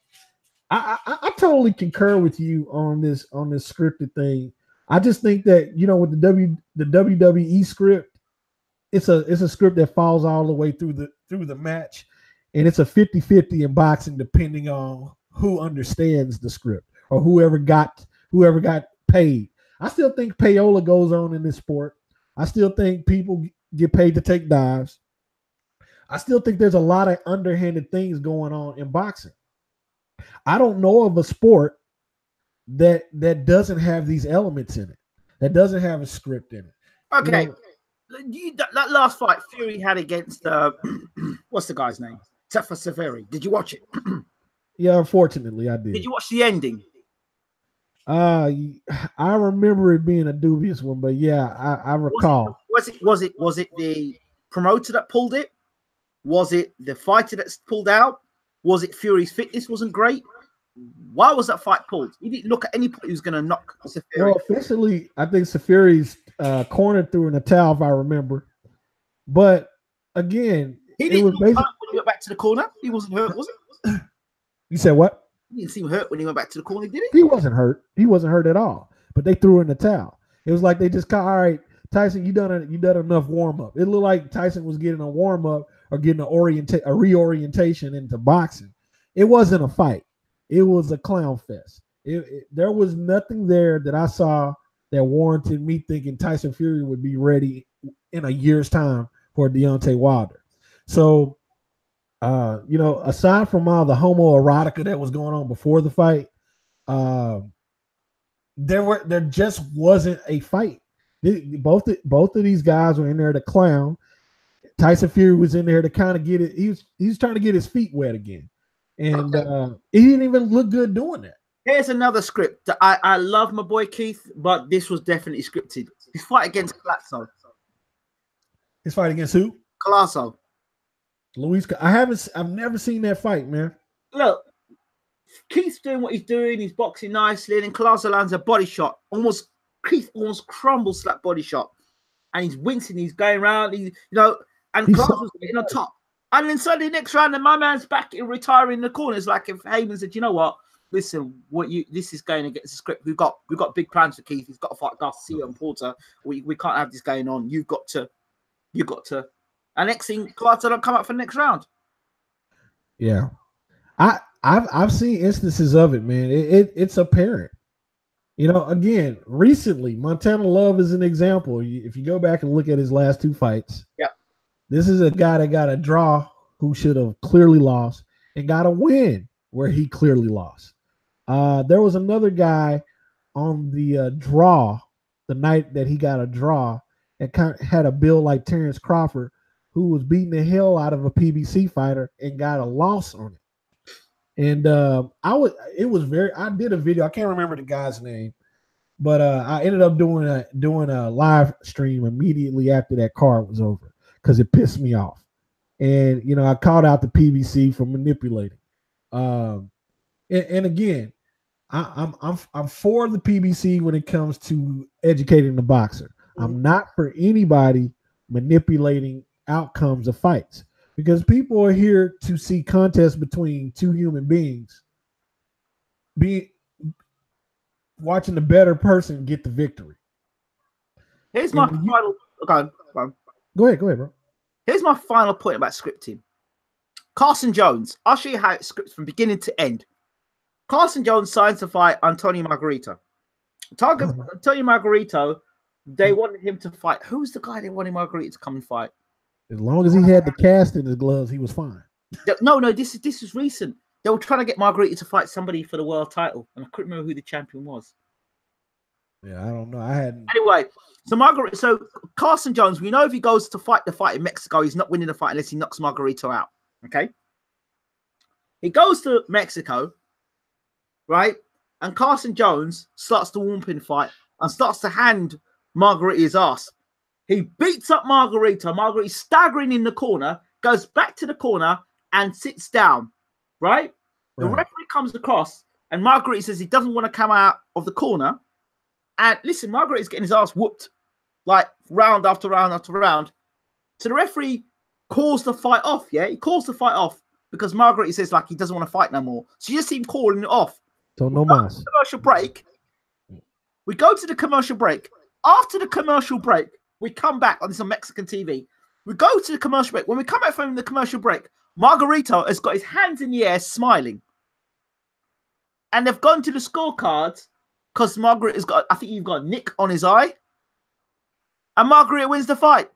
B: I totally concur with you on this scripted thing. I just think that with the WWE script, it's a script that falls all the way through the match, and it's a 50-50 in boxing, depending on who understands the script or whoever got paid. I still think payola goes on in this sport. I still think people get paid to take dives. I still think there's a lot of underhanded things going on in boxing. I don't know of a sport that doesn't have these elements in it, that doesn't have a script in it.
A: Okay. That last fight Fury had against what's the guy's name? Tefa Saveri. Did you watch it?
B: Yeah, unfortunately, I did.
A: Did you watch the ending?
B: I remember it being a dubious one, but yeah, I recall.
A: Was it the promoter that pulled it? Was it the fighter that's pulled out? Was it Fury's fitness wasn't great? Why was that fight pulled? He didn't look at any point he was going to knock Saveri.
B: Well, officially, I think Saveri's cornered through in a towel, if I remember. But again,
A: he didn't look hurt when he went back to the corner. He wasn't hurt, was it?
B: You said what?
A: He didn't seem hurt when he went back to the corner, did he?
B: He wasn't hurt. He wasn't hurt at all. But they threw in the towel. It was like they just all right, Tyson, you done enough warm up. It looked like Tyson was getting a warm up or getting a reorientation into boxing. It wasn't a fight. It was a clown fest. There was nothing there that I saw that warranted me thinking Tyson Fury would be ready in a year's time for Deontay Wilder. So, aside from all the homoerotica that was going on before the fight, there just wasn't a fight. Both of these guys were in there to clown. Tyson Fury was in there to kind of get it. He was trying to get his feet wet again, and he didn't even look good doing that.
A: Here's another script that I love my boy Keith, but this was definitely scripted. His fight against Colasso.
B: His fight against who?
A: Colasso.
B: I've never seen that fight, man.
A: Look, Keith's doing what he's doing. He's boxing nicely, and then Colasso lands a body shot. Keith almost crumbles that body shot, and he's wincing. He's going around. And Colasso's getting on top. And then suddenly next round, and my man's back in retiring in the corner. It's like if Heyman said, "You know what? Listen, this is going against the script. We've got big plans for Keith. He's got to fight Garcia and Porter. We can't have this going on. You've got to." And next thing, Colasso don't come up for the next round.
B: Yeah, I've seen instances of it, man. It's apparent. Again, recently, Montana Love is an example. If you go back and look at his last two fights,
A: yeah,
B: this is a guy that got a draw who should have clearly lost, and got a win where he clearly lost. There was another guy on the draw the night that he got a draw and kind of had a build like Terrence Crawford, who was beating the hell out of a PBC fighter and got a loss on it. And I did a video. I can't remember the guy's name, but I ended up doing a live stream immediately after that card was over because it pissed me off. And I called out the PBC for manipulating. And again, I'm for the PBC when it comes to educating the boxer. I'm not for anybody manipulating outcomes of fights, because people are here to see contests between two human beings, watching the better person get the victory.
A: Here's my final.
B: Go ahead, bro.
A: Here's my final point about scripting. Carson Jones. I'll show you how it scripts from beginning to end. Carson Jones signs to fight Antonio Margarito. Antonio Margarito They wanted him to fight. Who's the guy they wanted Margarita to come and fight?
B: As long as he had the cast in his gloves, he was fine.
A: No, this is recent. They were trying to get Margarita to fight somebody for the world title, and I couldn't remember who the champion was.
B: Yeah, I don't know. I hadn't.
A: Anyway, so Carson Jones, we know if he goes to fight the fight in Mexico, he's not winning the fight unless he knocks Margarito out. Okay. He goes to Mexico, right? And Carson Jones starts the whooping fight and starts to hand Margarita his ass. He beats up Margarito. Margarito's staggering in the corner, goes back to the corner and sits down, right? The referee comes across and Margarito says he doesn't want to come out of the corner. And listen, Margarito's getting his ass whooped like round after round after round. So the referee calls the fight off, yeah? He calls the fight off because Margarito says like he doesn't want to fight no more. So you just see him calling it off.
B: So no mas.
A: Commercial break. We go to the commercial break. After the commercial break, we come back on this on Mexican TV. We go to the commercial break. When we come back from the commercial break, Margarito has got his hands in the air smiling. And they've gone to the scorecards because Margarito's got, I think you've got a nick on his eye. And Margarito wins the fight.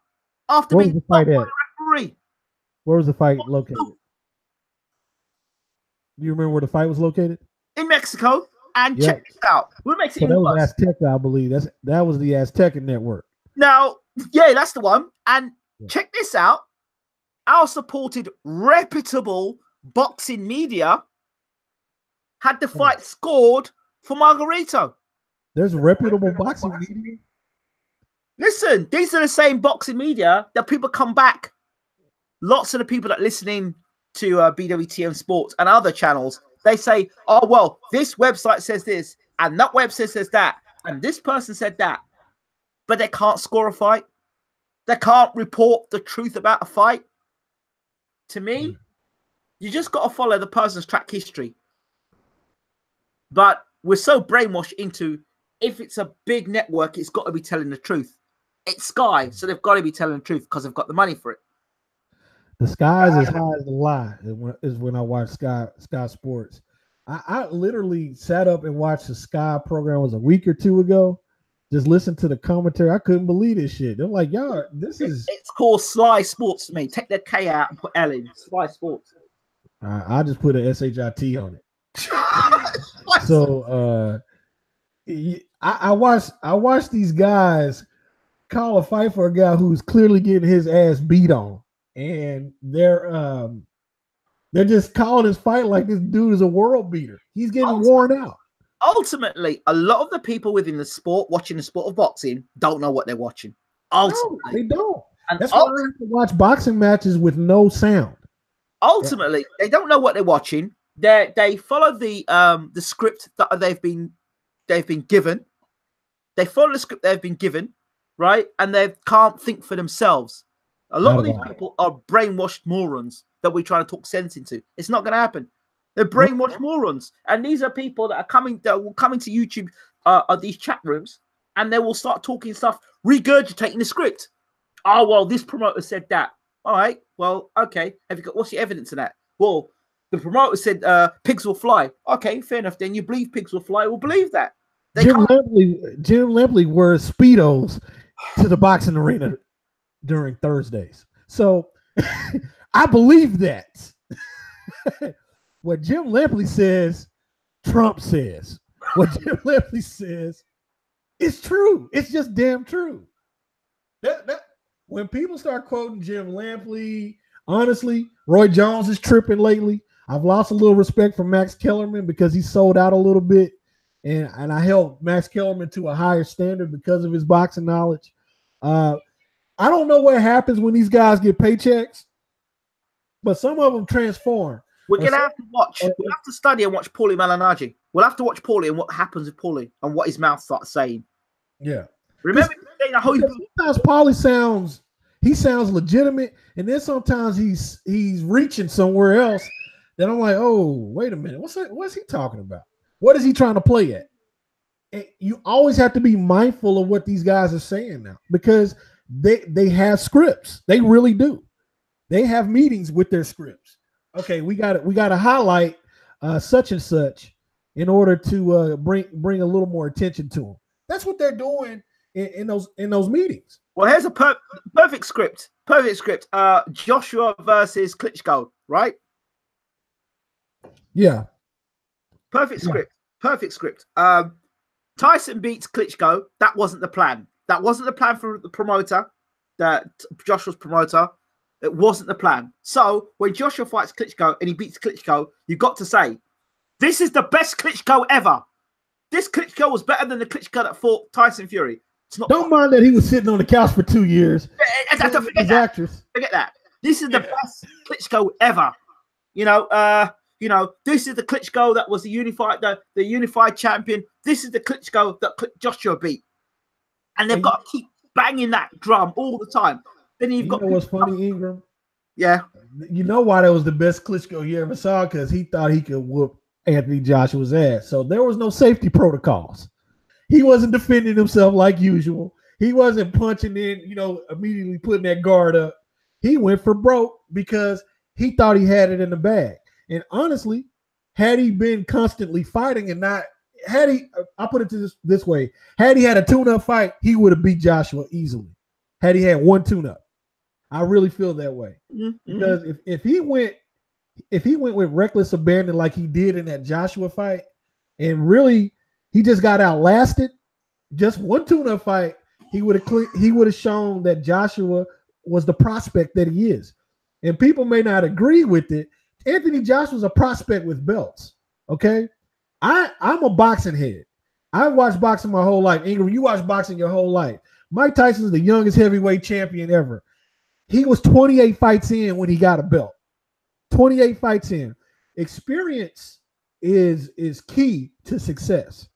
A: After
B: being stopped by the
A: referee.
B: Where was the fight located? Do you remember where the fight was located?
A: In Mexico. And check this out. What makes it
B: that was Azteca, I believe. That was the Azteca network.
A: Now, yeah, that's the one. And check this out. Our supported reputable boxing media had the fight scored for Margarito.
B: There's reputable boxing media?
A: Listen, these are the same boxing media that people come back. Lots of the people that are listening to BWTM Sports and other channels, they say, oh, well, this website says this, and that website says that, and this person said that. But they can't score a fight. They can't report the truth about a fight. To me, you just got to follow the person's track history. But we're so brainwashed into, if it's a big network, it's got to be telling the truth. It's Sky, so they've got to be telling the truth because they've got the money for it.
B: The sky is as high as the lie is when I watch Sky Sports. I literally sat up and watched the Sky program. It was a week or two ago. Just listen to the commentary. I couldn't believe this shit. They're like, y'all, this is...
A: It's called Sly Sports to me. Take the K out and put L in. Sly Sports.
B: I just put a SHIT on it. So I watched these guys call a fight for a guy who's clearly getting his ass beat on. And they're just calling his fight like this dude is a world beater. He's getting worn out.
A: Ultimately, a lot of the people within the sport, watching the sport of boxing, don't know what they're watching. Ultimately,
B: no, they don't. And that's why I have to watch boxing matches with no sound.
A: Ultimately, they don't know what they're watching. They follow the script that they've been given. They follow the script they've been given, right? And they can't think for themselves. A lot of these people are brainwashed morons that we try to talk sense into. It's not going to happen. They're brainwashed morons, and these are people that will come into YouTube, these chat rooms, and they will start talking stuff, regurgitating the script. Oh well, this promoter said that. All right, well, okay. What's your evidence of that? Well, the promoter said pigs will fly. Okay, fair enough. Then you believe pigs will fly. We'll believe that.
B: Jim Lempley wears Speedos to the boxing arena during Thursdays. So I believe that. What Jim Lempley says, Trump says. What Jim Lempley says is true. It's just damn true. When people start quoting Jim Lampley, honestly, Roy Jones is tripping lately. I've lost a little respect for Max Kellerman because he sold out a little bit. And I held Max Kellerman to a higher standard because of his boxing knowledge. I don't know what happens when these guys get paychecks, but some of them transform.
A: We're going to have to watch. We'll have to study and watch Paulie Malignaggi. We'll have to watch Paulie and what happens with Paulie and what his mouth starts saying.
B: Yeah.
A: Remember,
B: sometimes Paulie sounds legitimate, and then sometimes he's reaching somewhere else. Then I'm like, oh, wait a minute. What's he talking about? What is he trying to play at? And you always have to be mindful of what these guys are saying now because they have scripts. They really do. They have meetings with their scripts. Okay, we got to highlight such and such in order to bring a little more attention to them. That's what they're doing in those meetings.
A: Well, here's a perfect script. Perfect script. Joshua versus Klitschko, right?
B: Yeah.
A: Perfect script. Perfect script. Tyson beats Klitschko. That wasn't the plan. That wasn't the plan for the promoter, that Joshua's promoter. It wasn't the plan. So when Joshua fights Klitschko and he beats Klitschko, you got to say, this is the best Klitschko ever. This Klitschko was better than the Klitschko that fought Tyson Fury. It's not.
B: Don't mind that he was sitting on the couch for 2 years.
A: Forget that. This is the best Klitschko ever. You know, this is the Klitschko that was the unified champion. This is the Klitschko that Joshua beat. And they've got to keep banging that drum all the time. Then you've got.
B: You know what's funny, Ingram?
A: Yeah.
B: You know why that was the best Klitschko he ever saw? Because he thought he could whoop Anthony Joshua's ass. So there was no safety protocols. He wasn't defending himself like usual. He wasn't punching in, immediately putting that guard up. He went for broke because he thought he had it in the bag. And honestly, had he been constantly fighting and I'll put it this way, had he had a tune-up fight, he would have beat Joshua easily. Had he had one tune-up. I really feel that way. Mm-hmm. Because if he went with reckless abandon like he did in that Joshua fight, and really he just got outlasted, just one tune-up fight, he would have shown that Joshua was the prospect that he is. And people may not agree with it. Anthony Joshua's a prospect with belts. Okay. I'm a boxing head. I watched boxing my whole life. Ingram, you watched boxing your whole life. Mike Tyson's the youngest heavyweight champion ever. He was 28 fights in when he got a belt. 28 fights in. Experience is key to success.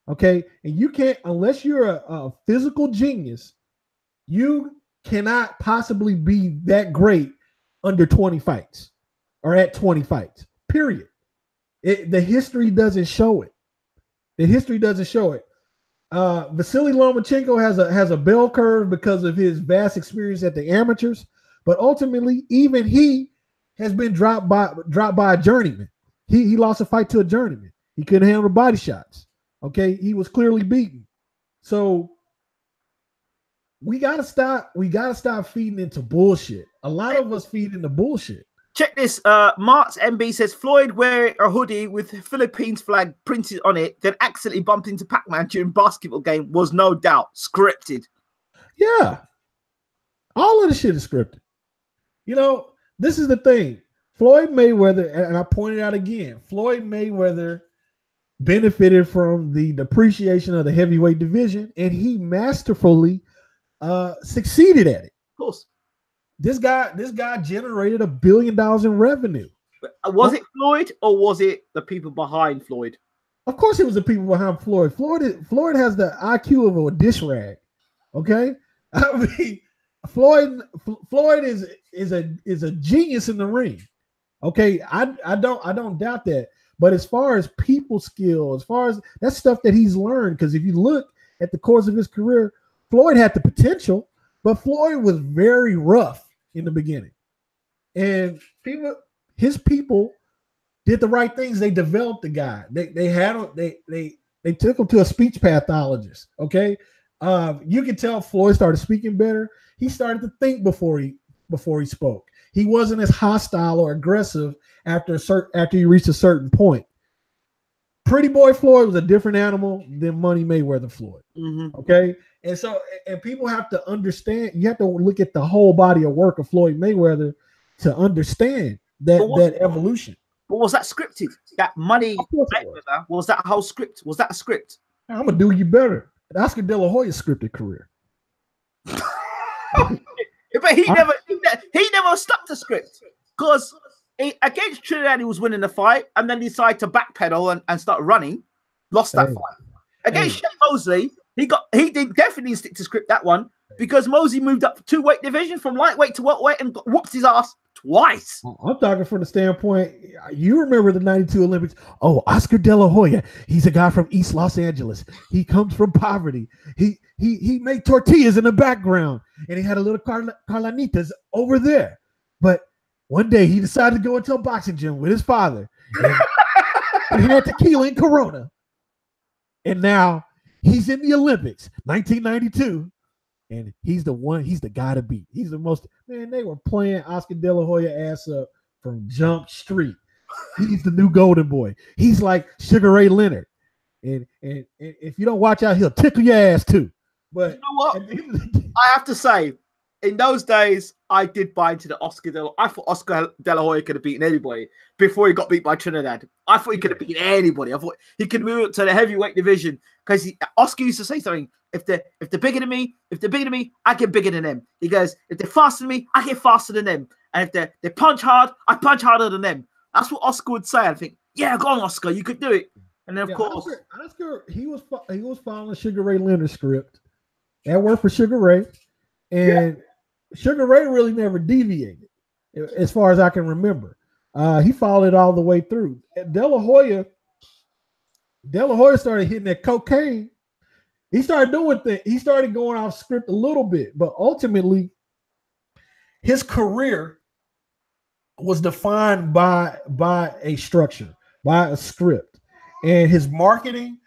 B: Okay. And you can't, unless you're a physical genius, you cannot possibly be that great under 20 fights or at 20 fights, period. The history doesn't show it. The history doesn't show it. Vasily Lomachenko has a bell curve because of his vast experience at the amateurs, but ultimately, even he has been dropped by a journeyman. He lost a fight to a journeyman. He couldn't handle body shots. Okay, he was clearly beaten. So we gotta stop feeding into bullshit. A lot of us feed into bullshit.
A: Check this. Marks MB says Floyd wearing a hoodie with the Philippines flag printed on it, then accidentally bumped into Pac-Man during basketball game was no doubt scripted.
B: Yeah. All of the shit is scripted. This is the thing. Floyd Mayweather, and I pointed out again, Floyd Mayweather benefited from the depreciation of the heavyweight division, and he masterfully succeeded at it.
A: Of course.
B: This guy generated $1 billion in revenue.
A: Was it Floyd or was it the people behind Floyd?
B: Of course it was the people behind Floyd. Floyd has the IQ of a dish rag. Okay? I mean, Floyd is a genius in the ring. Okay? I don't doubt that. But as far as people skill, as far as that's stuff that he's learned, because if you look at the course of his career, Floyd had the potential, but Floyd was very rough in the beginning. And his people did the right things. They developed the guy. They took him to a speech pathologist. Okay. You can tell Floyd started speaking better. He started to think before he spoke. He wasn't as hostile or aggressive after he reached a certain point. Pretty Boy Floyd was a different animal than Money Mayweather Floyd. Mm-hmm. Okay. And people have to understand, you have to look at the whole body of work of Floyd Mayweather to understand that evolution.
A: But was that scripted? That Money Mayweather, was that whole script? Was that a script?
B: I'm going to do you better. Oscar De La Hoya's scripted career.
A: But he never stuck to script, because against Trinidad he was winning the fight and then decided to backpedal and start running, lost that fight. Against Shane Mosley, he definitely stick to script that one, because Mosley moved up 2 weight divisions from lightweight to welterweight and whooped his ass twice.
B: I'm talking from the standpoint, you remember the 92 Olympics. Oh, Oscar De La Hoya, he's a guy from East Los Angeles. He comes from poverty. He made tortillas in the background, and he had a little carlanitas over there. But one day he decided to go into a boxing gym with his father, and he had tequila and Corona. And now He's in the Olympics, 1992. And he's the guy to beat. He's the most, man, they were playing Oscar De La Hoya ass up from Jump Street. He's the new golden boy. He's like Sugar Ray Leonard. And if you don't watch out, he'll tickle your ass too. But
A: you know what? I have to say, in those days, I did buy into the Oscar De La Hoya. I thought Oscar De La Hoya could have beaten anybody before he got beat by Trinidad. I thought he could have beaten anybody. I thought he could move up to the heavyweight division because Oscar used to say something. If they're bigger than me, I get bigger than them. He goes, if they're faster than me, I get faster than them. And if they punch hard, I punch harder than them. That's what Oscar would say. I think, yeah, go on, Oscar, you could do it. And then of course,
B: Oscar, he was following Sugar Ray Leonard's script. That worked for Sugar Ray, and Sugar Ray really never deviated, as far as I can remember. He followed it all the way through. De La Hoya started hitting that cocaine. He started doing things. He started going off script a little bit, but ultimately, his career was defined by a structure, by a script, and his marketing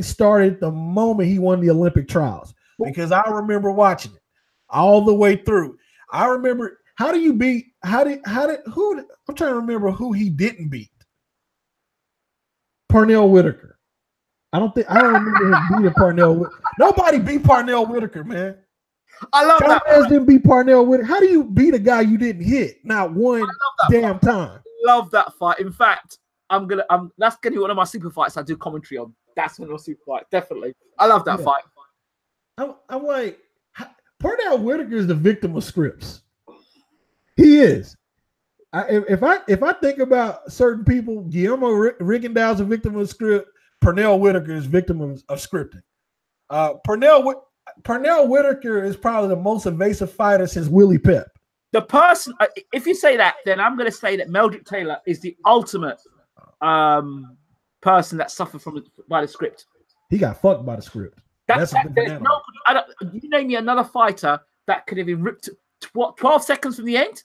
B: started the moment he won the Olympic trials. Because I remember watching it all the way through. I remember I'm trying to remember who he didn't beat. Parnell Whitaker. I don't remember him beating Parnell. Nobody beat Parnell Whitaker, man.
A: I love that.
B: Chavez didn't beat Parnell Whitaker. How do you beat a guy you didn't hit? Not one damn time.
A: Love that fight. In fact, that's gonna be one of my super fights I do commentary on. That's one of my super fights, definitely. I love that fight.
B: I'm like, Parnell Whitaker is the victim of scripts. He is. If I think about certain people, Guillermo Rigondeaux's a victim of script. Parnell Whitaker is victim of scripting. Parnell Whitaker is probably the most evasive fighter since Willie Pep.
A: The person, if you say that, then I'm going to say that Meldrick Taylor is the ultimate person that suffered by the script.
B: He got fucked by the script.
A: You name me another fighter that could have been ripped 12 seconds from the end.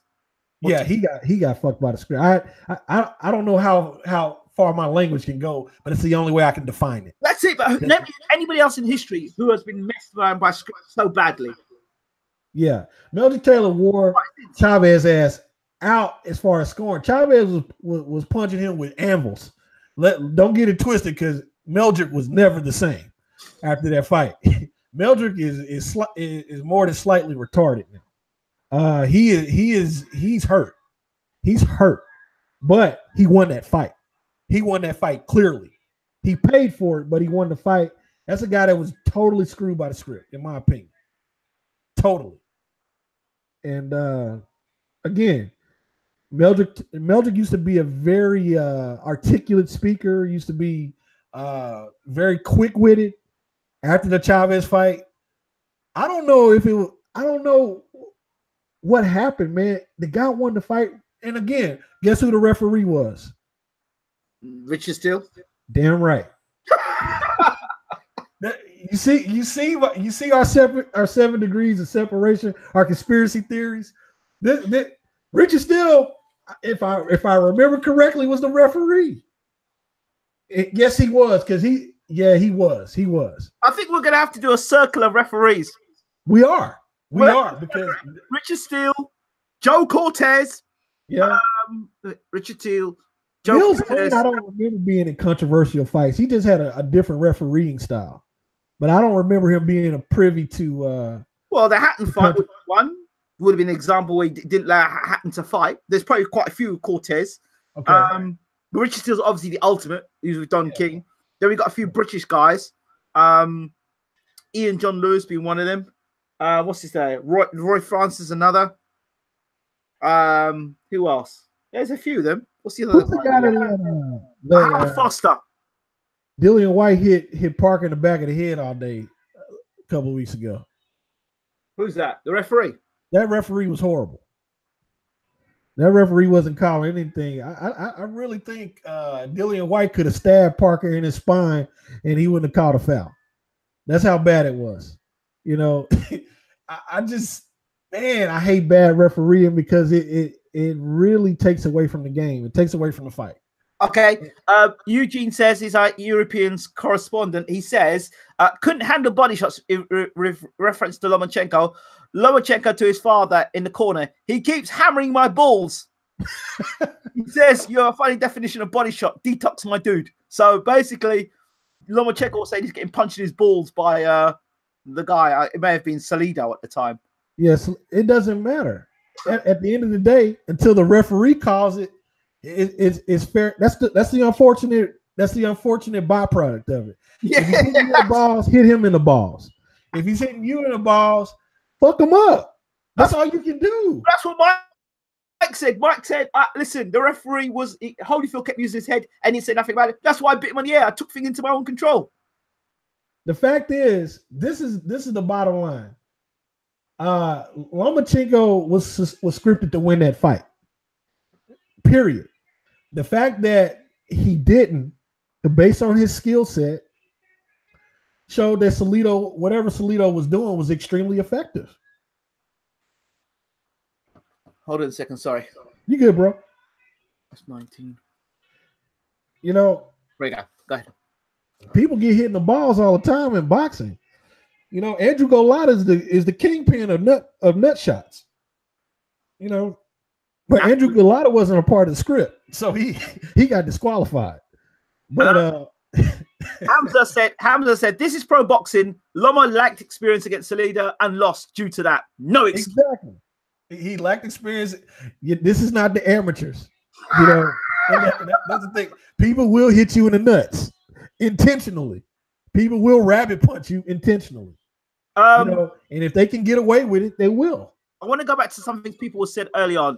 B: Yeah, he got fucked by the script. I don't know how far my language can go, but it's the only way I can define it.
A: That's it. But anybody else in history who has been messed around by script so badly?
B: Yeah, Meldrick Taylor wore Chavez ass out as far as scoring. Chavez was punching him with anvils. Don't get it twisted, because Meldrick was never the same after that fight. Meldrick is more than slightly retarded now. He's hurt. He's hurt, but he won that fight. He won that fight clearly. He paid for it, but he won the fight. That's a guy that was totally screwed by the script, in my opinion. Totally. And again, Meldrick used to be a very articulate speaker, used to be very quick-witted. After the Chavez fight, I don't know what happened, man. The guy won the fight. And again, guess who the referee was?
A: Richard Steele.
B: Damn right. You see our 7 degrees of separation, our conspiracy theories. Richard Steele, if I remember correctly, was the referee. Yes, he was, because he was.
A: I think we're gonna have to do a circle of referees.
B: We are because
A: Richard Steele, Joe Cortez, Richard Steele, Joe Cortez.
B: I don't remember being in controversial fights. He just had a different refereeing style, but I don't remember him being a privy to.
A: Well, the Hatton fight would have been an example where he didn't allow Hatton to fight. There's probably quite a few Cortez.
B: Okay.
A: But Richard Steele's obviously the ultimate. He's with Don King. Then we got a few British guys. Ian John Lewis being one of them. What's his name? Roy Francis, another. Who else? There's a few of them. What's the other?
B: Who's the guy that
A: Foster.
B: Dillian White hit Parker in the back of the head all day a couple of weeks ago.
A: Who's that? The referee?
B: That referee was horrible. That referee wasn't calling anything. I really think Dillian White could have stabbed Parker in his spine and he wouldn't have called a foul. That's how bad it was. You know, I hate bad refereeing because it really takes away from the game. It takes away from the fight.
A: Okay. Eugene says he's our European correspondent. He says couldn't handle body shots in reference to Lomachenko. Lomachenko to his father in the corner. He keeps hammering my balls. He says you're a funny definition of body shot. Detox my dude. So basically, Lomachenko was saying he's getting punched in his balls by the guy. It may have been Salido at the time.
B: Yes, it doesn't matter. At the end of the day, until the referee calls it, it's fair. That's the unfortunate byproduct of it. Yeah. If he's hitting you in the balls, hit him in the balls. If he's hitting you in the balls, fuck him up. That's all you can do.
A: That's what Mike said. Mike said, listen, the referee Holyfield kept using his head and he said nothing about it. That's why I bit him on the ear. I took things into my own control.
B: The fact is, this is the bottom line. Lomachenko was scripted to win that fight. Period. The fact that he didn't, based on his skill set, showed that whatever Salido was doing was extremely effective.
A: Hold on a second, sorry.
B: You good, bro?
A: That's 19.
B: You know,
A: go ahead.
B: People get hit in the balls all the time in boxing. You know, Andrew Golota is the kingpin of nut shots. You know, but Andrew Golota wasn't a part of the script, so he got disqualified. But
A: Hamza said this is pro boxing. Loma lacked experience against Salido and lost due to that. No experience.
B: Exactly. He lacked experience. This is not the amateurs. You know, that's the thing. People will hit you in the nuts intentionally. People will rabbit punch you intentionally. You know, and if they can get away with it, they will.
A: I want to go back to something people said early on.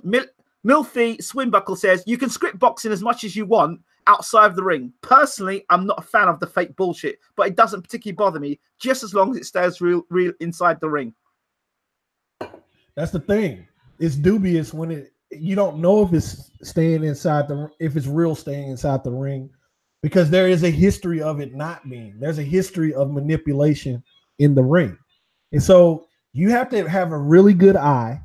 A: Milfy Swinbuckle says you can script boxing as much as you want outside of the ring. Personally, I'm not a fan of the fake bullshit, but it doesn't particularly bother me just as long as it stays real inside the ring.
B: That's the thing. It's dubious when you don't know if it's staying inside if it's real staying inside the ring, because there is a history of it not being. There's a history of manipulation in the ring. And so you have to have a really good eye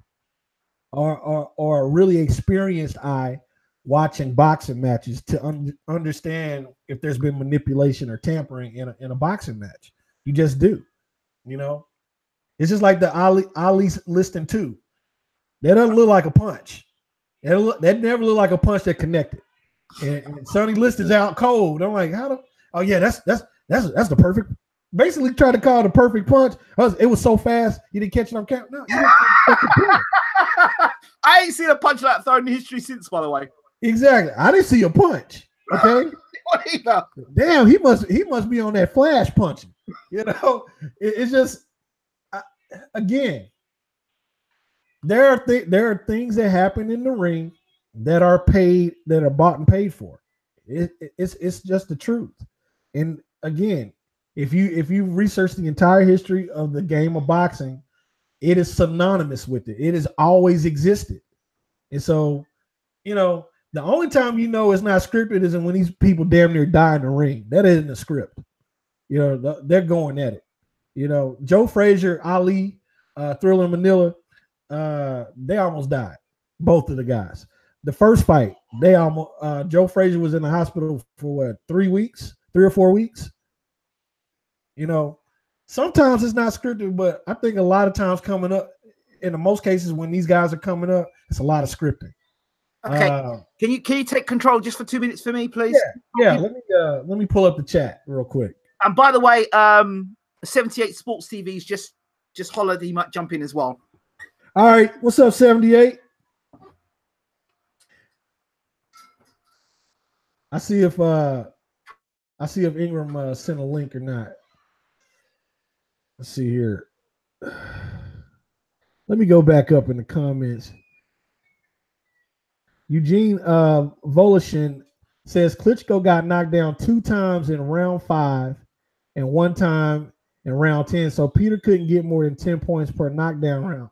B: or a really experienced eye watching boxing matches to understand if there's been manipulation or tampering in a boxing match. You just do. You know, it's just like the Ali listing 2. That doesn't look like a punch. That never looked like a punch that connected. And Sonny Liston's out cold. I'm like, oh yeah, that's the perfect. Basically, tried to call the perfect punch. It was so fast, you didn't catch it on camera. No, you didn't catch the
A: I ain't seen a punch like that thrown in history since, by the way.
B: Exactly. I didn't see a punch. Okay. Damn, he must be on that flash punching. You know, it's just again. There are things that happen in the ring that are bought and paid for. It's just the truth. And again, if you research the entire history of the game of boxing, it is synonymous with it. It has always existed. And so, you know, the only time you know it's not scripted is when these people damn near die in the ring. That isn't a script. You know, they're going at it. You know, Joe Frazier, Ali, Thriller Manila, they almost died. Both of the guys. The first fight, Joe Frazier was in the hospital for 3 or 4 weeks. You know, sometimes it's not scripted, but I think a lot of times coming up, in the most cases when these guys are coming up, it's a lot of scripting.
A: Okay, can you take control just for 2 minutes for me, please?
B: Yeah. Let me pull up the chat real quick.
A: And by the way, 78 Sports TV's just hollered he might jump in as well.
B: All right, what's up, 78? I see if Ingram sent a link or not. Let's see here. Let me go back up in the comments. Eugene Volishin says Klitschko got knocked down 2 times in round 5 and 1 time in round 10. So Peter couldn't get more than 10 points per knockdown round.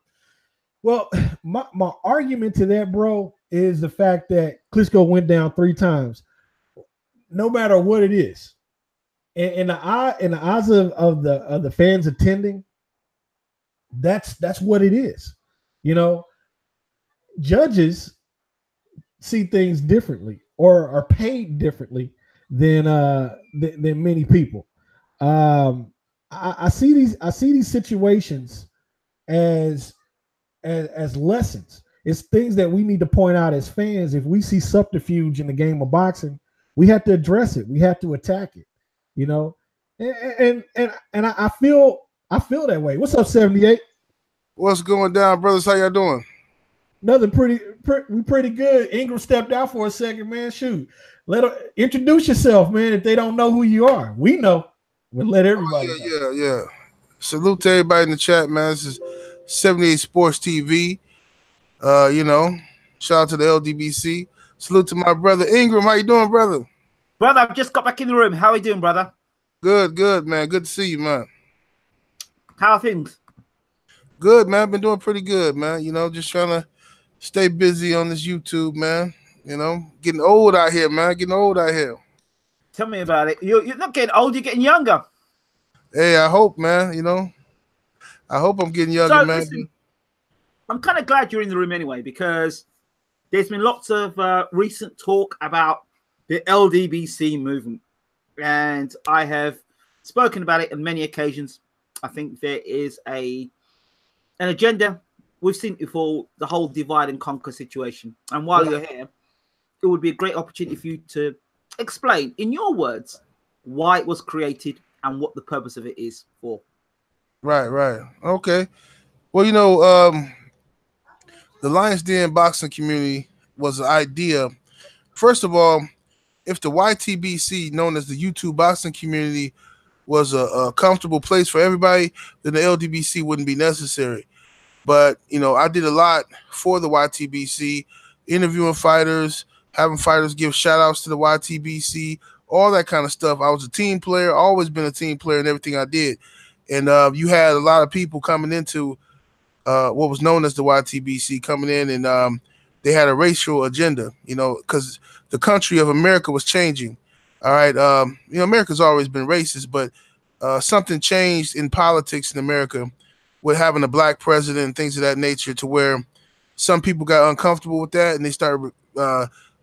B: Well, my argument to that, bro, is the fact that Klitschko went down 3 times, no matter what it is. In the eyes of the fans attending, that's what it is. You know, judges see things differently. or are paid differently than many people. I see these situations as lessons. It's things that we need to point out as fans. If we see subterfuge in the game of boxing, we have to address it. We have to attack it. You know, and I feel that way. What's up, 78?
C: What's going down, brothers? How y'all doing?
B: Nothing. Pretty good. Ingram stepped out for a second, man. Shoot, introduce yourself, man. If they don't know who you are, we know. We'll let everybody know.
C: Yeah. Salute to everybody in the chat, man. This is 78 Sports TV. Shout out to the Ldbc. Salute to my brother Ingram. How you doing, brother?
A: Brother, I've just got back in the room. How are you doing, brother?
C: Good, man. Good to see you, man.
A: How are things?
C: Good, man. Been doing pretty good, man. Just trying to stay busy on this YouTube, man. Getting old out here, man.
A: Tell me about it. You're not getting old. You're getting younger.
C: Hey, I hope, man. I hope I'm getting younger, man.
A: Listen, I'm kind of glad you're in the room anyway, because there's been lots of recent talk about the Ldbc movement, and I have spoken about it on many occasions. I think there is an agenda. We've seen it before, the whole divide and conquer situation. And while you're here, it would be a great opportunity for you to explain, in your words, why it was created and what the purpose of it is for.
C: Right. Okay. Well, the Lions Den boxing community was an idea. First of all, if the YTBC, known as the YouTube boxing community, was a comfortable place for everybody, then the Ldbc wouldn't be necessary. But, I did a lot for the YTBC, interviewing fighters, having fighters give shout outs to the YTBC, all that kind of stuff. I was a team player, always been a team player in everything I did. And you had a lot of people coming into what was known as the YTBC coming in, and they had a racial agenda, because the country of America was changing. All right. America's always been racist, but something changed in politics in America with having a black president and things of that nature, to where some people got uncomfortable with that, and they started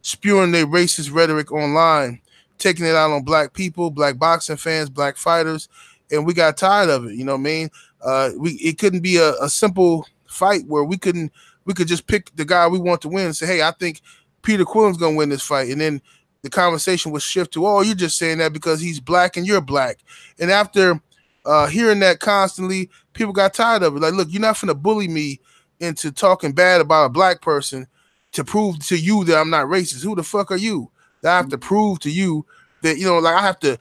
C: spewing their racist rhetoric online, taking it out on black people, black boxing fans, black fighters, and we got tired of it. You know what I mean? It couldn't be a simple fight where we could just pick the guy we want to win and say, hey, I think Peter Quillen's gonna win this fight, and then the conversation would shift to, oh, you're just saying that because he's black and you're black. And after hearing that constantly, people got tired of it. Like, look, you're not finna bully me into talking bad about a black person to prove to you that I'm not racist. Who the fuck are you? That I have to prove to you that, I have to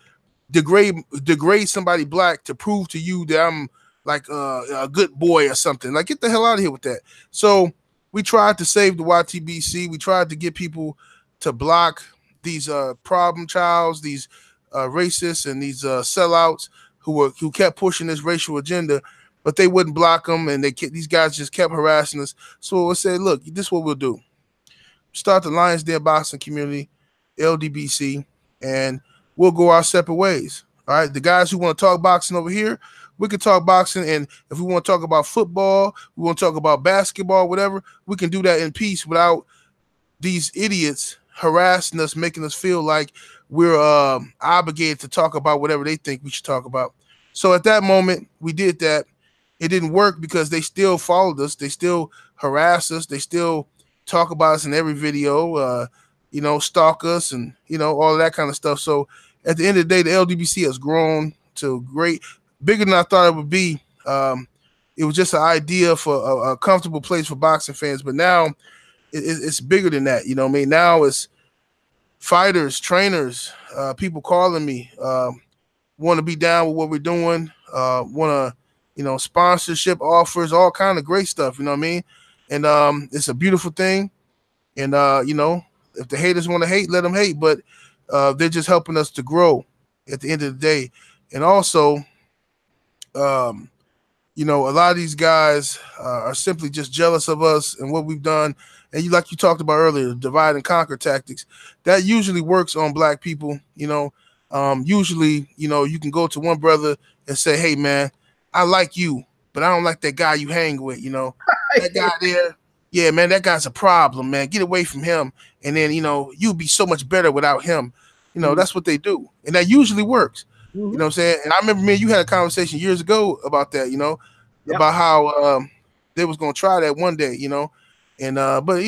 C: degrade somebody black to prove to you that I'm like a good boy or something. Like, get the hell out of here with that. So we tried to save the YTBC. We tried to get people to block these problem childs, these racists and these sellouts who kept pushing this racial agenda, but they wouldn't block them, and these guys just kept harassing us. So we said, look, this is what we'll do. Start the Lions Den boxing community, Ldbc, and we'll go our separate ways. All right, the guys who want to talk boxing over here, we can talk boxing, and if we want to talk about football, we want to talk about basketball, whatever, we can do that in peace without these idiots harassing us, making us feel like we're obligated to talk about whatever they think we should talk about. So at that moment, we did that. It didn't work because they still followed us. They still harass us. They still talk about us in every video, stalk us, and, all of that kind of stuff. So at the end of the day, the Ldbc has grown to bigger than I thought it would be. It was just an idea for a comfortable place for boxing fans, but now it's bigger than that. You know what I mean? Now it's fighters, trainers, people calling me, want to be down with what we're doing, want to, sponsorship offers, all kind of great stuff. You know what I mean? And it's a beautiful thing. And, if the haters want to hate, let them hate. But they're just helping us to grow at the end of the day. And also, a lot of these guys are simply just jealous of us and what we've done. And like you talked about earlier, divide and conquer tactics, that usually works on black people. Usually, you can go to one brother and say, hey, man, I like you, but I don't like that guy you hang with, that guy there, yeah, man, that guy's a problem, man. Get away from him. And then, you'll be so much better without him. That's what they do. And that usually works. You know what I'm saying? And I remember, man, you had a conversation years ago about that, about how they was going to try that one day, And, but,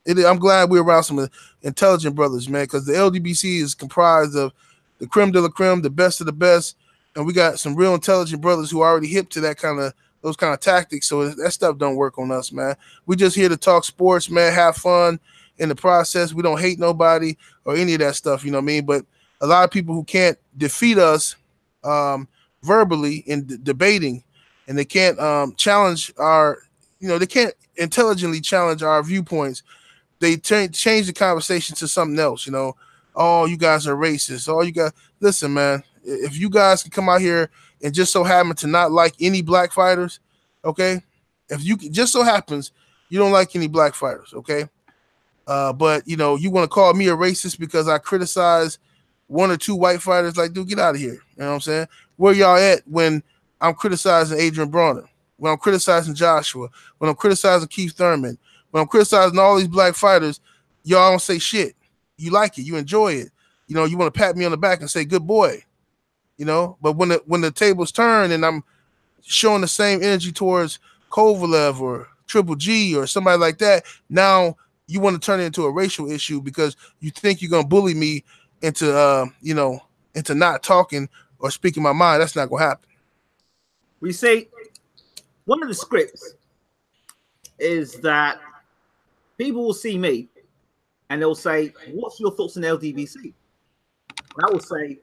C: I'm glad we're around some intelligent brothers, man, because the LDBC is comprised of the creme de la creme, the best of the best. And we got some real intelligent brothers who are already hip to those kind of tactics. So that stuff don't work on us, man. We just here to talk sports, man, have fun in the process. We don't hate nobody or any of that stuff, you know what I mean? But a lot of people who can't defeat us verbally in debating, and they can't challenge they can't intelligently challenge our viewpoints. They change the conversation to something else, Oh, you guys are racist. Oh, you guys, listen, man, if you guys can come out here and just so happen to not like any black fighters, okay? If you just so happens you don't like any black fighters, okay? But you want to call me a racist because I criticize one or two white fighters, like, dude, get out of here. You know what I'm saying? Where y'all at when I'm criticizing Adrian Bronner, when I'm criticizing Joshua, when I'm criticizing Keith Thurman, when I'm criticizing all these black fighters, y'all don't say shit. You like it, you enjoy it. You want to pat me on the back and say, good boy. But when the tables turn and I'm showing the same energy towards Kovalev or Triple G or somebody like that, now you want to turn it into a racial issue because you think you're gonna bully me into into not talking or speaking my mind. That's not gonna happen.
A: We say one of the scripts is that people will see me and they'll say, what's your thoughts on LDBC? And I will say,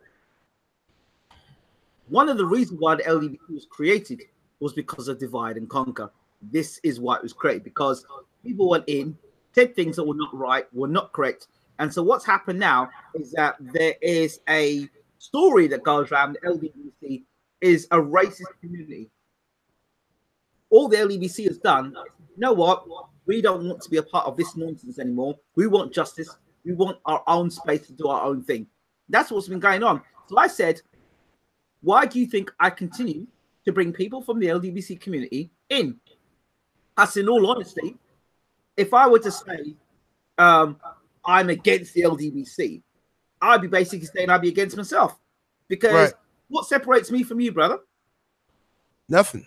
A: one of the reasons why the LDBC was created was because of divide and conquer. This is why it was created, because people went in, said things that were not right, were not correct. And so what's happened now is that there is a story that goes around the LDBC is a racist community. All the LDBC has done, you know what? We don't want to be a part of this nonsense anymore. We want justice. We want our own space to do our own thing. That's what's been going on. So I said, why do you think I continue to bring people from the LDBC community in? As in all honesty, if I were to say I'm against the LDBC, I'd be basically saying I'd be against myself. Because what separates me from you, brother?
C: Nothing.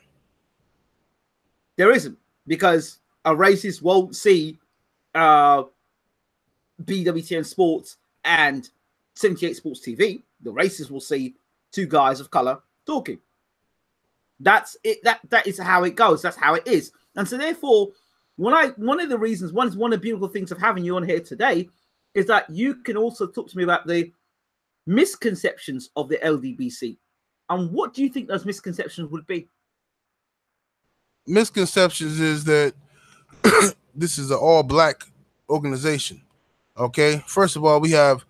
A: There isn't. Because a racist won't see BWTM Sports and 78 Sports TV. The racist will see two guys of color talking. That's it. That is how it goes. That's how it is. And so therefore, one of the beautiful things of having you on here today is that you can also talk to me about the misconceptions of the LDBC. And what do you think those misconceptions would be?
C: Misconceptions is that this is an all-black organization. Okay, first of all, we have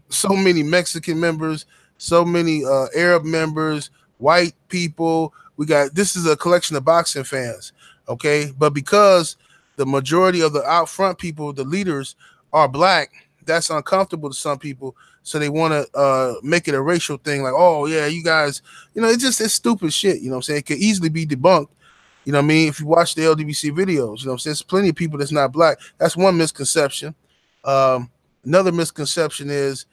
C: so many Mexican members, so many Arab members, white people. This is a collection of boxing fans. Okay, but because the majority of the out front people, the leaders, are black, that's uncomfortable to some people. So they want to make it a racial thing, like, oh yeah, you guys, it's stupid shit. You know what I'm saying? It could easily be debunked. You know what I mean? If you watch the LDBC videos, you know what I'm saying? There's plenty of people that's not black. That's one misconception. Another misconception is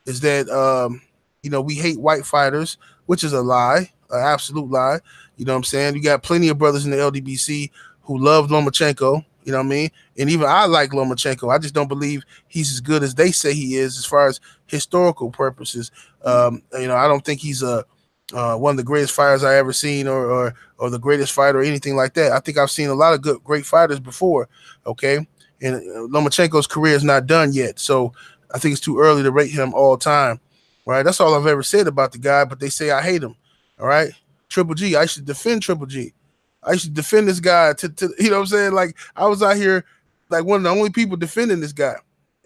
C: that we hate white fighters, which is a lie, an absolute lie. You know what I'm saying? You got plenty of brothers in the LDBC who love Lomachenko, you know what I mean? And even I like Lomachenko. I just don't believe he's as good as they say he is as far as historical purposes. I don't think he's one of the greatest fighters I ever seen or the greatest fighter or anything like that. I think I've seen a lot of great fighters before, okay? And Lomachenko's career is not done yet, so I think it's too early to rate him all time, right? That's all I've ever said about the guy, but they say I hate him, all right? Triple G, I should defend Triple G. I should defend this guy to you know what I'm saying? Like, I was out here like one of the only people defending this guy.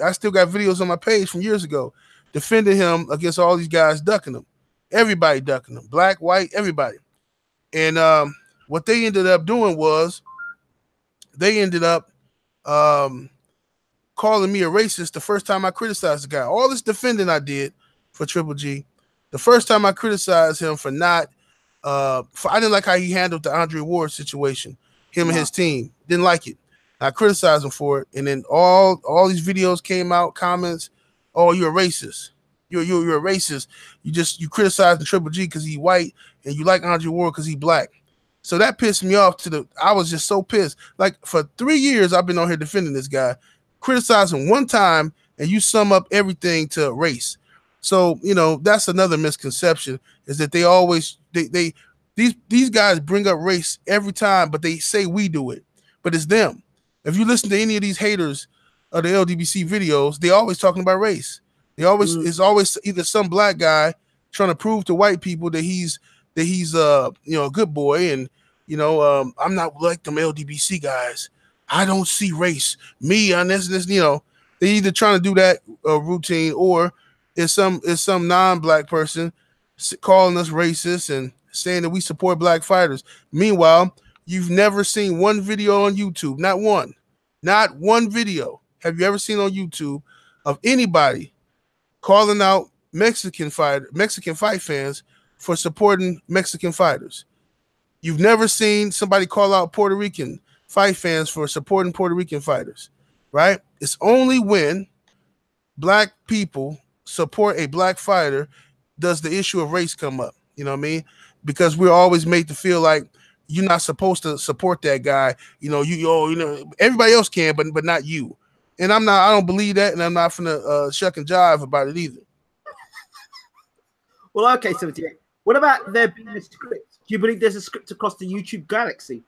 C: I still got videos on my page from years ago defending him against all these guys ducking him. Everybody ducking him, black, white, everybody. And what they ended up doing was they ended up calling me a racist the first time I criticized the guy. All this defending I did for Triple G, the first time I criticized him for not I didn't like how he handled the Andre Ward situation, him and his team. Didn't like it. I criticized him for it, and then all these videos came out, comments, oh, you're a racist. You're a racist. You criticize the Triple G because he's white, and you like Andre Ward because he's black. So that pissed me off I was just so pissed. Like for 3 years, I've been on here defending this guy, criticizing one time, and you sum up everything to race. So, that's another misconception, is that these guys bring up race every time, but they say we do it, but it's them. If you listen to any of these haters of the LDBC videos, they always talking about race. It's always either some black guy trying to prove to white people that he's a good boy, and I'm not like them LDBC guys. I don't see race. Me on this, they either trying to do that routine, or it's some non-black person calling us racist and saying that we support black fighters. Meanwhile, you've never seen one video on YouTube, not one video. Have you ever seen on YouTube of anybody calling out Mexican fight fans for supporting Mexican fighters? You've never seen somebody call out Puerto Rican fight fans for supporting Puerto Rican fighters, right? It's only when black people support a black fighter does the issue of race come up. You know what I mean? Because we're always made to feel like you're not supposed to support that guy. Everybody else can, but not you. And I don't believe that, and I'm not finna shuck and jive about it either.
A: Well, okay, 78. What about there being a script? Do you believe there's a script across the YouTube galaxy?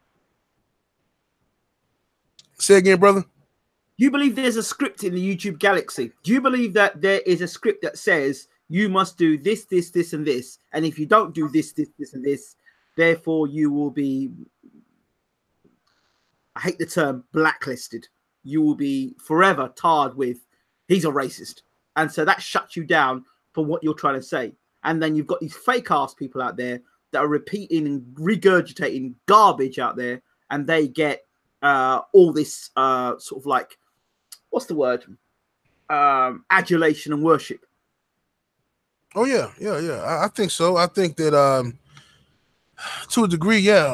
C: Say again, brother.
A: Do you believe there's a script in the YouTube galaxy? Do you believe that there is a script that says you must do this, this, this, and this, and if you don't do this, this, this, and this, therefore you will be, I hate the term, blacklisted. You will be forever tarred with, he's a racist. And so that shuts you down for what you're trying to say. And then you've got these fake ass people out there that are repeating and regurgitating garbage out there, and they get all this sort of like, what's the word? Adulation and worship.
C: Oh yeah. I think so. I think that to a degree, yeah.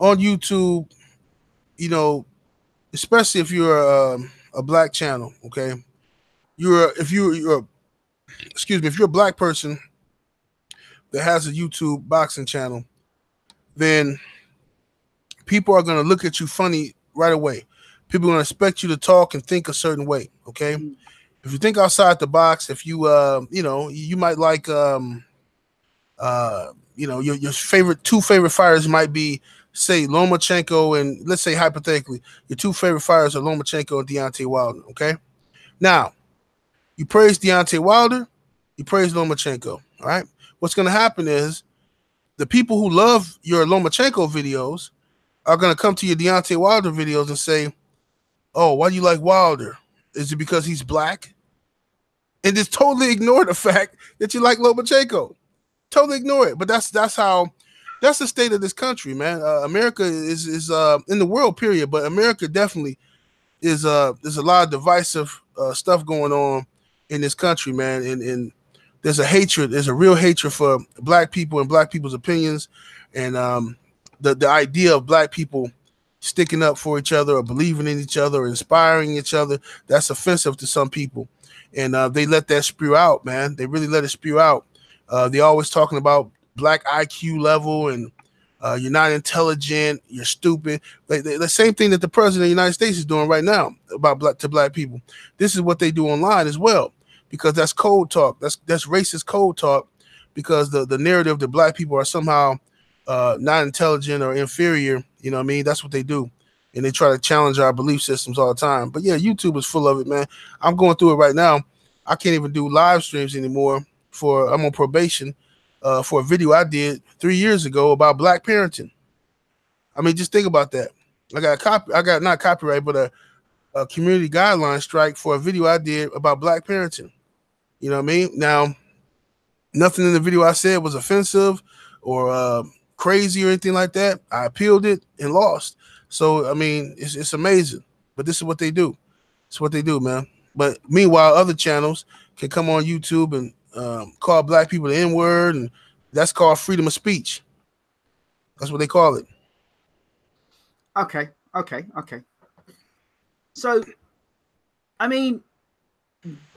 C: On YouTube, especially if you're a black channel, okay, if you're a black person that has a YouTube boxing channel, then people are going to look at you funny right away. People are going to expect you to talk and think a certain way. Okay. Mm-hmm. If you think outside the box, if you, you might like, your two favorite fighters might be, say, Lomachenko, and let's say hypothetically, your two favorite fighters are Lomachenko and Deontay Wilder. Okay. Now, you praise Deontay Wilder, you praise Lomachenko. All right. What's going to happen is the people who love your Lomachenko videos are going to come to your Deontay Wilder videos and say, oh, why do you like Wilder? Is it because he's black? And just totally ignore the fact that you like Lomachenko. Totally ignore it. But that's the state of this country, man. America is in the world, period. But America definitely there's a lot of divisive stuff going on in this country, man. And there's a hatred. There's a real hatred for black people and black people's opinions. And the idea of black people sticking up for each other or believing in each other or inspiring each other, that's offensive to some people. And they let that spew out, man. They really let it spew out. They always talking about black IQ level and you're not intelligent, you're stupid. The same thing that the president of the United States is doing right now about black people. This is what they do online as well, because that's code talk. That's racist code talk, because the narrative that black people are somehow not intelligent or inferior. You know what I mean? That's what they do. And they try to challenge our belief systems all the time. But yeah, YouTube is full of it, man. I'm going through it right now. I can't even do live streams anymore. I'm on probation for a video I did 3 years ago about black parenting. I mean, just think about that. I got not copyright, but a community guideline strike for a video I did about black parenting. You know what I mean? Now, nothing in the video I said was offensive or crazy or anything like that. I appealed it and lost. So, I mean, it's amazing. But this is what they do. It's what they do, man. But meanwhile, other channels can come on YouTube and call black people the N-word, and that's called freedom of speech. That's what they call it.
A: Okay. Okay. So, I mean,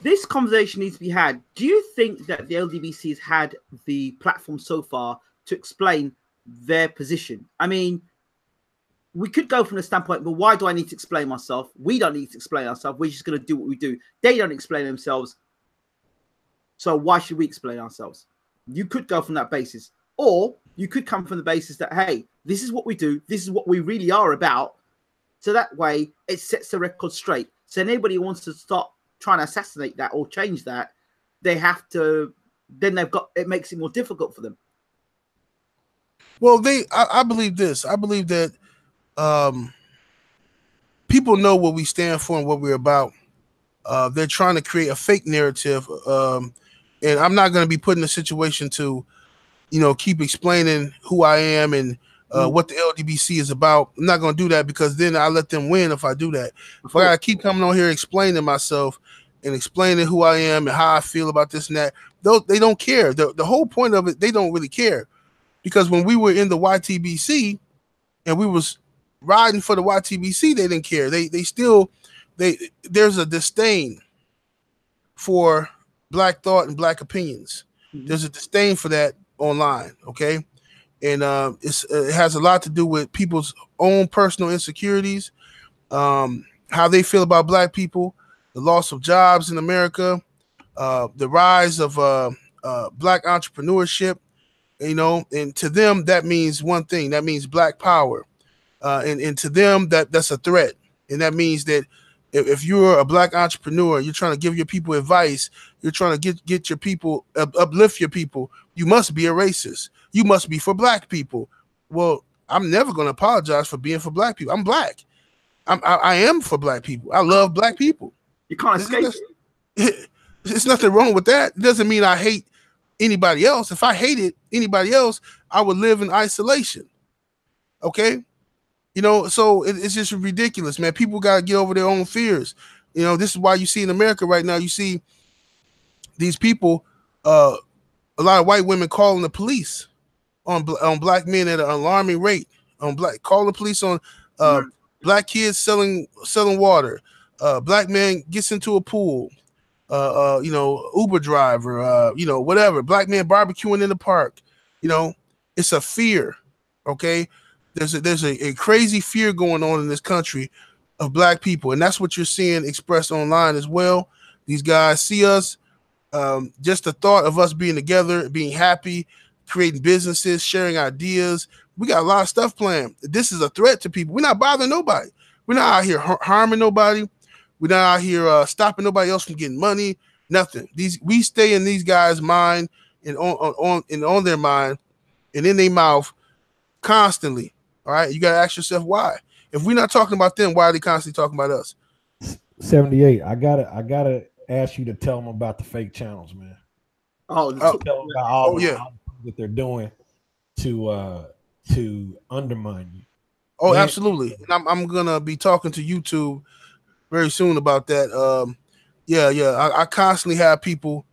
A: this conversation needs to be had. Do you think that the LDBC has had the platform so far to explain their position? I mean, we could go from the standpoint, but why do I need to explain myself? We don't need to explain ourselves. We're just going to do what we do. They don't explain themselves. So why should we explain ourselves? You could go from that basis. Or you could come from the basis that, hey, this is what we do. This is what we really are about. So that way it sets the record straight. So anybody who wants to start trying to assassinate that or change that, they have to, then it makes it more difficult for them.
C: Well, I believe this. I believe that people know what we stand for and what we're about. They're trying to create a fake narrative. And I'm not going to be put in a situation to, keep explaining who I am and what the LDBC is about. I'm not going to do that because then I let them win if I do that. If I got to keep coming on here explaining myself and explaining who I am and how I feel about this and that, they don't care. The whole point of it, they don't really care. Because when we were in the YTBC and we was riding for the YTBC, they didn't care. There's a disdain for black thought and black opinions. There's a disdain for that online, okay? And it has a lot to do with people's own personal insecurities, how they feel about black people, the loss of jobs in America, the rise of black entrepreneurship, and to them that means one thing. That means black power, and to them that's a threat. And that means that if you're a black entrepreneur, you're trying to give your people advice, you're trying to get your people, uplift your people, you must be a racist. You must be for black people. Well, I'm never going to apologize for being for black people. I'm black. I am for black people. I love black people.
A: You can't escape
C: it. There's nothing wrong with that. It doesn't mean I hate anybody else. If I hated anybody else, I would live in isolation. Okay? So it's just ridiculous, man. People got to get over their own fears. This is why you see in America right now, you see these people, a lot of white women calling the police on black men at an alarming rate. Calling the police on black kids selling water. Black man gets into a pool. Uber driver, whatever. Black man barbecuing in the park. It's a fear. Okay. There's a crazy fear going on in this country of black people. And that's what you're seeing expressed online as well. These guys see us, just the thought of us being together, being happy, creating businesses, sharing ideas. We got a lot of stuff planned. This is a threat to people. We're not bothering nobody. We're not out here harming nobody. We're not out here stopping nobody else from getting money. Nothing. We stay in these guys' mind and on their mind and in their mouth constantly. All right, you gotta ask yourself why. If we're not talking about them, why are they constantly talking about us?
B: 78. I gotta ask you to tell them about the fake channels, man. Tell them about all that they're doing to undermine you.
C: Oh, man. Absolutely. And I'm gonna be talking to YouTube very soon about that. I constantly have people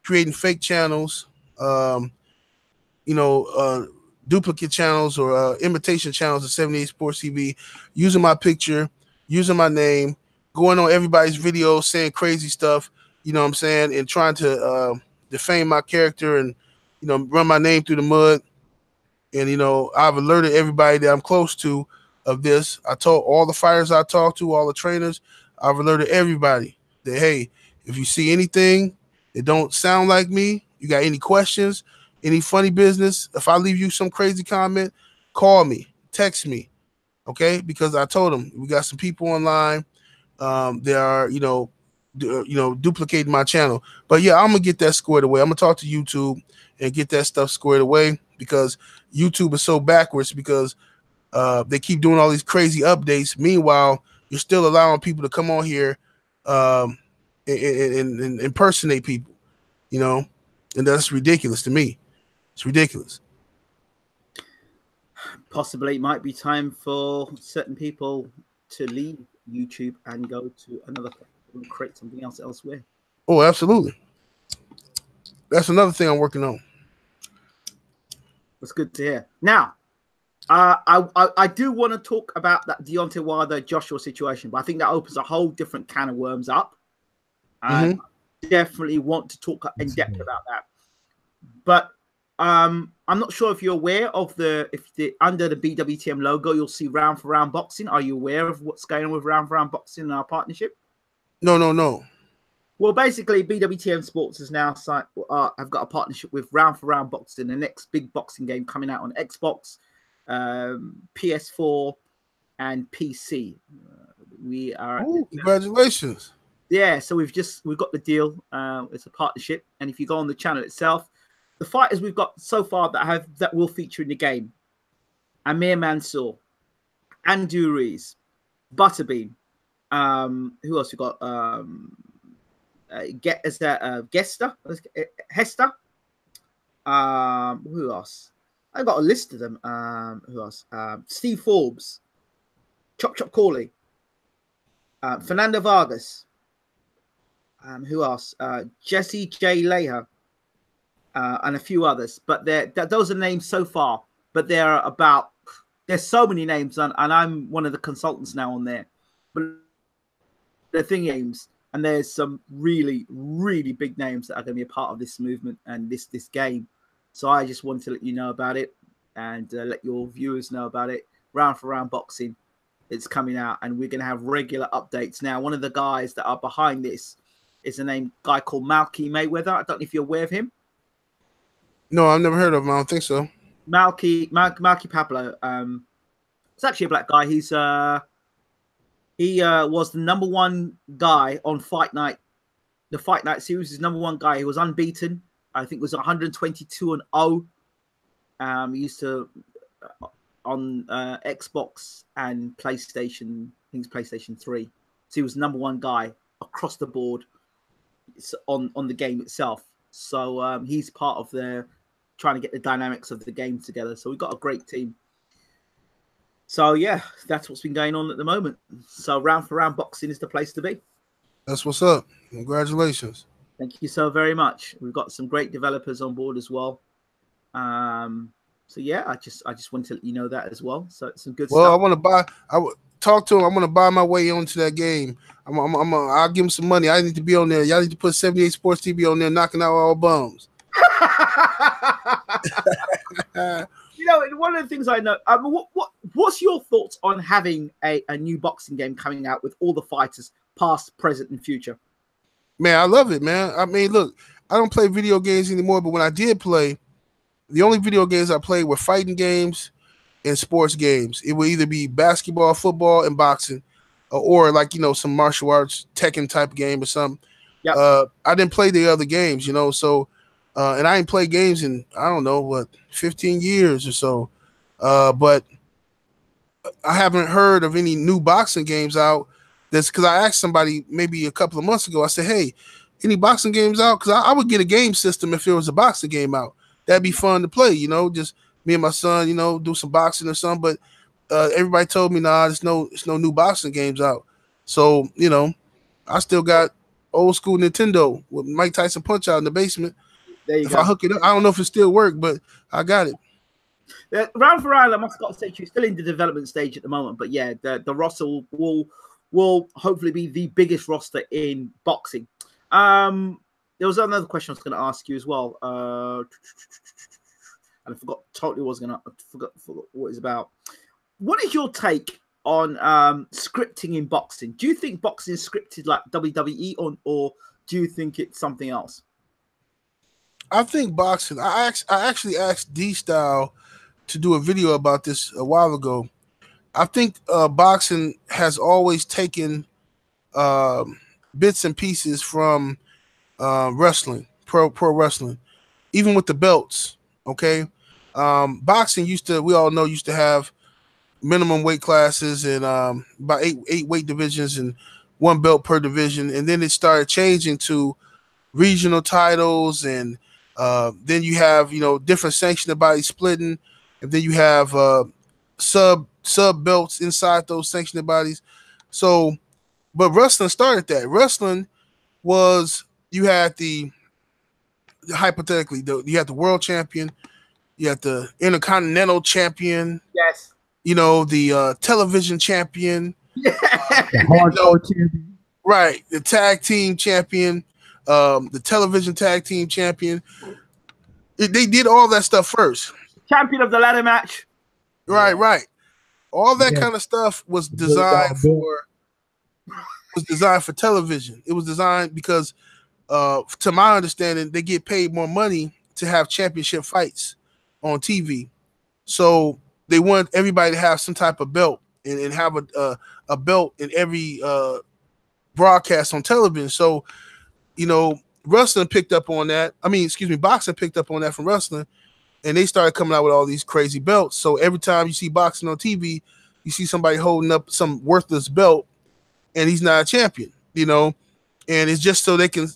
C: creating fake channels, duplicate channels or imitation channels of 78 Sports TV, using my picture, using my name, going on everybody's videos, saying crazy stuff, you know what I'm saying, and trying to defame my character and, run my name through the mud. And, I've alerted everybody that I'm close to of this. I told all the fighters I talked to, all the trainers, I've alerted everybody that, hey, if you see anything that don't sound like me, you got any questions, any funny business, if I leave you some crazy comment, call me, text me, okay? Because I told them we got some people online. They are, duplicating my channel. But yeah, I'm gonna get that squared away. I'm gonna talk to YouTube and get that stuff squared away because YouTube is so backwards because they keep doing all these crazy updates. Meanwhile, you're still allowing people to come on here and impersonate people, and that's ridiculous to me. It's ridiculous.
A: Possibly it might be time for certain people to leave YouTube and go to another platform and create something else elsewhere.
C: Oh, absolutely. That's another thing I'm working on.
A: That's good to hear. Now, I do want to talk about that Deontay Wilder Joshua situation, but I think that opens a whole different can of worms up. I definitely want to talk in depth about that. But I'm not sure if you're aware of under the BWTM logo, you'll see round for round boxing. Are you aware of what's going on with round for round boxing in our partnership?
C: No.
A: Well, basically, BWTM Sports has now have got a partnership with Round for Round Boxing, the next big boxing game coming out on Xbox, PS4, and PC. We are.
C: Congratulations!
A: Yeah, so we've got the deal. It's a partnership, and if you go on the channel itself, the fighters we've got so far that will feature in the game: Amir Mansour, Andrew Ruiz, Butterbean. Who else we got? Hester. Who else? I've got a list of them. Who else? Steve Forbes, Chop Corley, Fernando Vargas. Who else? Jesse J. Leha, and a few others. But those are names so far. But there's so many names, and I'm one of the consultants now on there. But the thing is, and there's some really, really big names that are going to be a part of this movement and this game. So I just wanted to let you know about it and let your viewers know about it. Round for Round Boxing, it's coming out, and we're going to have regular updates. Now, one of the guys that are behind this is a guy called Floyd Mayweather. I don't know if you're aware of him.
C: No, I've never heard of him. I don't think so.
A: Floyd Pablo. It's actually a black guy. He was the #1 guy on Fight Night. The Fight Night series is #1 guy. He was unbeaten. I think it was 122-0. He used to on Xbox and PlayStation. I think it's PlayStation 3. So he was #1 guy across the board on the game itself. So he's part of trying to get the dynamics of the game together. So we've got a great team. So, yeah, that's what's been going on at the moment. So, Round for Round Boxing is the place to be.
C: That's what's up. Congratulations.
A: Thank you so very much. We've got some great developers on board as well. So, yeah, I just wanted to let you know that as well. So, it's some good stuff.
C: Well, I would talk to him. I'm going to buy my way onto that game. I'll give him some money. I need to be on there. Y'all need to put 78 Sports TV on there, knocking out all bums.
A: One of the things I know, what's your thoughts on having a new boxing game coming out with all the fighters, past, present, and future?
C: Man, I love it, man. I mean, look, I don't play video games anymore, but when I did play, the only video games I played were fighting games and sports games. It would either be basketball, football, and boxing, or like, some martial arts Tekken type game or something. Yep. I didn't play the other games, so and I ain't played games in, I don't know, 15 years or so. But I haven't heard of any new boxing games out. That's because I asked somebody maybe a couple of months ago. I said, hey, any boxing games out? Because I would get a game system if there was a boxing game out. That'd be fun to play, just me and my son, do some boxing or something. But everybody told me, nah, there's no new boxing games out. So, I still got old school Nintendo with Mike Tyson Punch Out in the basement. If I hook it up, I don't know if it still works, but I got it.
A: Round for Round, I must got to say, you're still in the development stage at the moment, but yeah, the roster will hopefully be the biggest roster in boxing. There was another question I was going to ask you as well, and I forgot totally what I was going to forgot what it's about. What is your take on scripting in boxing? Do you think boxing is scripted like WWE, or do you think it's something else?
C: I think boxing. I actually asked D-Style to do a video about this a while ago. I think boxing has always taken bits and pieces from wrestling, pro wrestling, even with the belts. Okay, boxing we all know used to have minimum weight classes and about eight weight divisions and one belt per division, and then it started changing to regional titles, and then you have different sanctioning bodies splitting, and then you have sub belts inside those sanctioning bodies. So, but wrestling started that. Wrestling was, you had hypothetically, you had the world champion, You had the Intercontinental Champion.
A: Yes.
C: You know, the television champion.
A: Yeah.
B: The hardcore champion.
C: Right. The tag team champion. The television tag team champion. They did all that stuff first.
A: Champion of the ladder match.
C: Right. All that kind of stuff was designed for television. It was designed because, to my understanding, they get paid more money to have championship fights on TV. So they want everybody to have some type of belt and have a belt in every broadcast on television. So, you know, wrestling picked up on that. Boxing picked up on that from wrestling, and they started coming out with all these crazy belts. So every time you see boxing on TV, you see somebody holding up some worthless belt, and he's not a champion, you know, and it's just so they can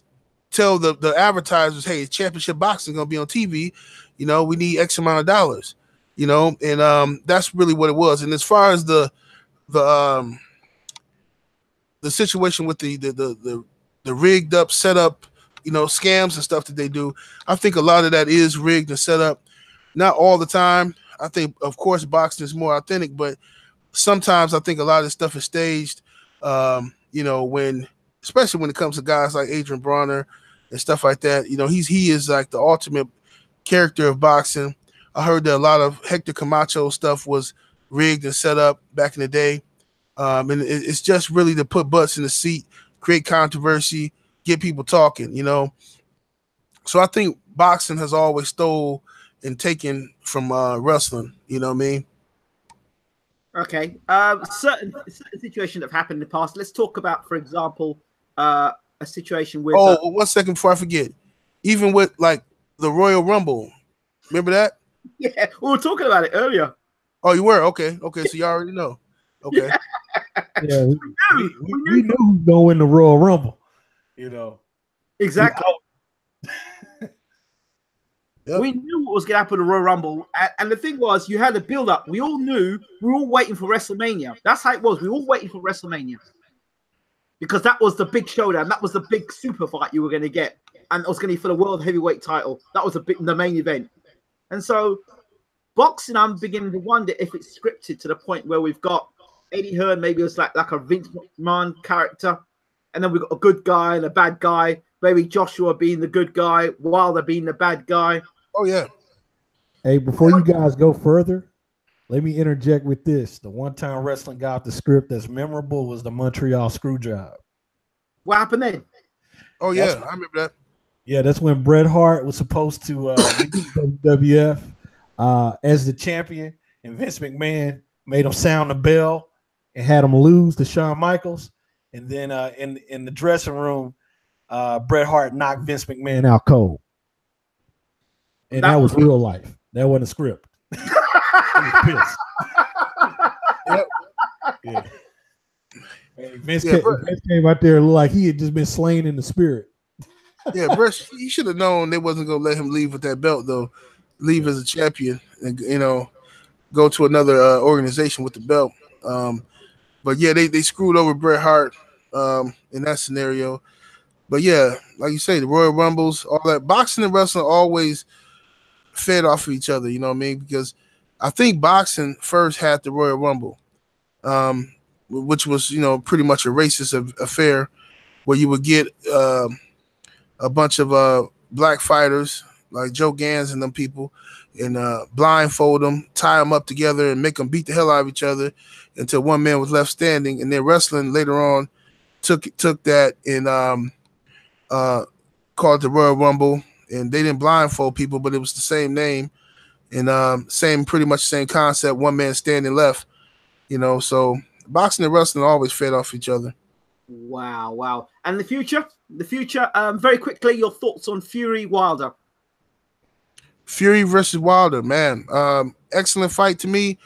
C: tell the advertisers, hey, championship boxing going to be on TV. You know, we need X amount of dollars, you know, and that's really what it was. And as far as the situation with the rigged up setup, you know, scams and stuff that they do, I think a lot of that is rigged and set up. Not all the time. I think, of course, boxing is more authentic, but sometimes I think a lot of this stuff is staged. You know, especially when it comes to guys like Adrian Bronner and stuff like that. You know, he is like the ultimate character of boxing. I heard that a lot of Hector Camacho stuff was rigged and set up back in the day. And it's just really to put butts in the seat, create controversy, get people talking, you know. So I think boxing has always stole and taken from wrestling, you know what I mean?
A: Okay. Certain situations that have happened in the past. Let's talk about, for example, a situation with.
C: 1 second before I forget. Even with like the Royal Rumble, remember that?
A: Yeah, we were talking about it earlier.
C: Oh, you were? Okay. So you already know. Okay.
B: Yeah, we knew who's going to win the Royal Rumble. You know.
A: Exactly. Yep. We knew what was going to happen in the Royal Rumble. And the thing was, you had a build-up. We all knew. We were all waiting for WrestleMania. That's how it was. We were all waiting for WrestleMania. Because that was the big showdown. That was the big super fight you were going to get. And it was going to be for the World Heavyweight title. That was the main event. And so, boxing, I'm beginning to wonder if it's scripted to the point where we've got Eddie Hearn, maybe it's like a Vince McMahon character. And then we've got a good guy and a bad guy. Maybe Joshua being the good guy, Wilder being the bad guy.
C: Oh, yeah.
B: Hey, before you guys go further, let me interject with this. The one-time wrestling guy with the script that's memorable was the Montreal Screwjob.
A: What happened then?
C: Oh, yeah, I remember that.
B: Yeah, that's when Bret Hart was supposed to WWF as the champion, and Vince McMahon made him sound the bell and had him lose to Shawn Michaels. And then in the dressing room, Bret Hart knocked Vince McMahon out cold. And that was real life. That wasn't a script. He was pissed.
C: Yep.
B: Yeah. Hey, Vince came out there like he had just been slain in the spirit.
C: Yeah, Bret, he should have known they wasn't going to let him leave with that belt, though. Leave as a champion and, you know, go to another organization with the belt. But, yeah, they screwed over Bret Hart in that scenario. But, yeah, like you say, the Royal Rumbles, all that. Boxing and wrestling always fed off of each other, you know what I mean? Because I think boxing first had the Royal Rumble, which was, you know, pretty much a racist affair where you would get a bunch of black fighters like Joe Gans and them people and blindfold them, tie them up together and make them beat the hell out of each other until one man was left standing. And then wrestling later on took that and called it the Royal Rumble. And they didn't blindfold people, but it was the same name and pretty much the same concept, one man standing left, you know. So boxing and wrestling always fed off each other.
A: Wow. And the future, very quickly, your thoughts on Fury Wilder.
C: Fury versus Wilder, man. Excellent fight to me.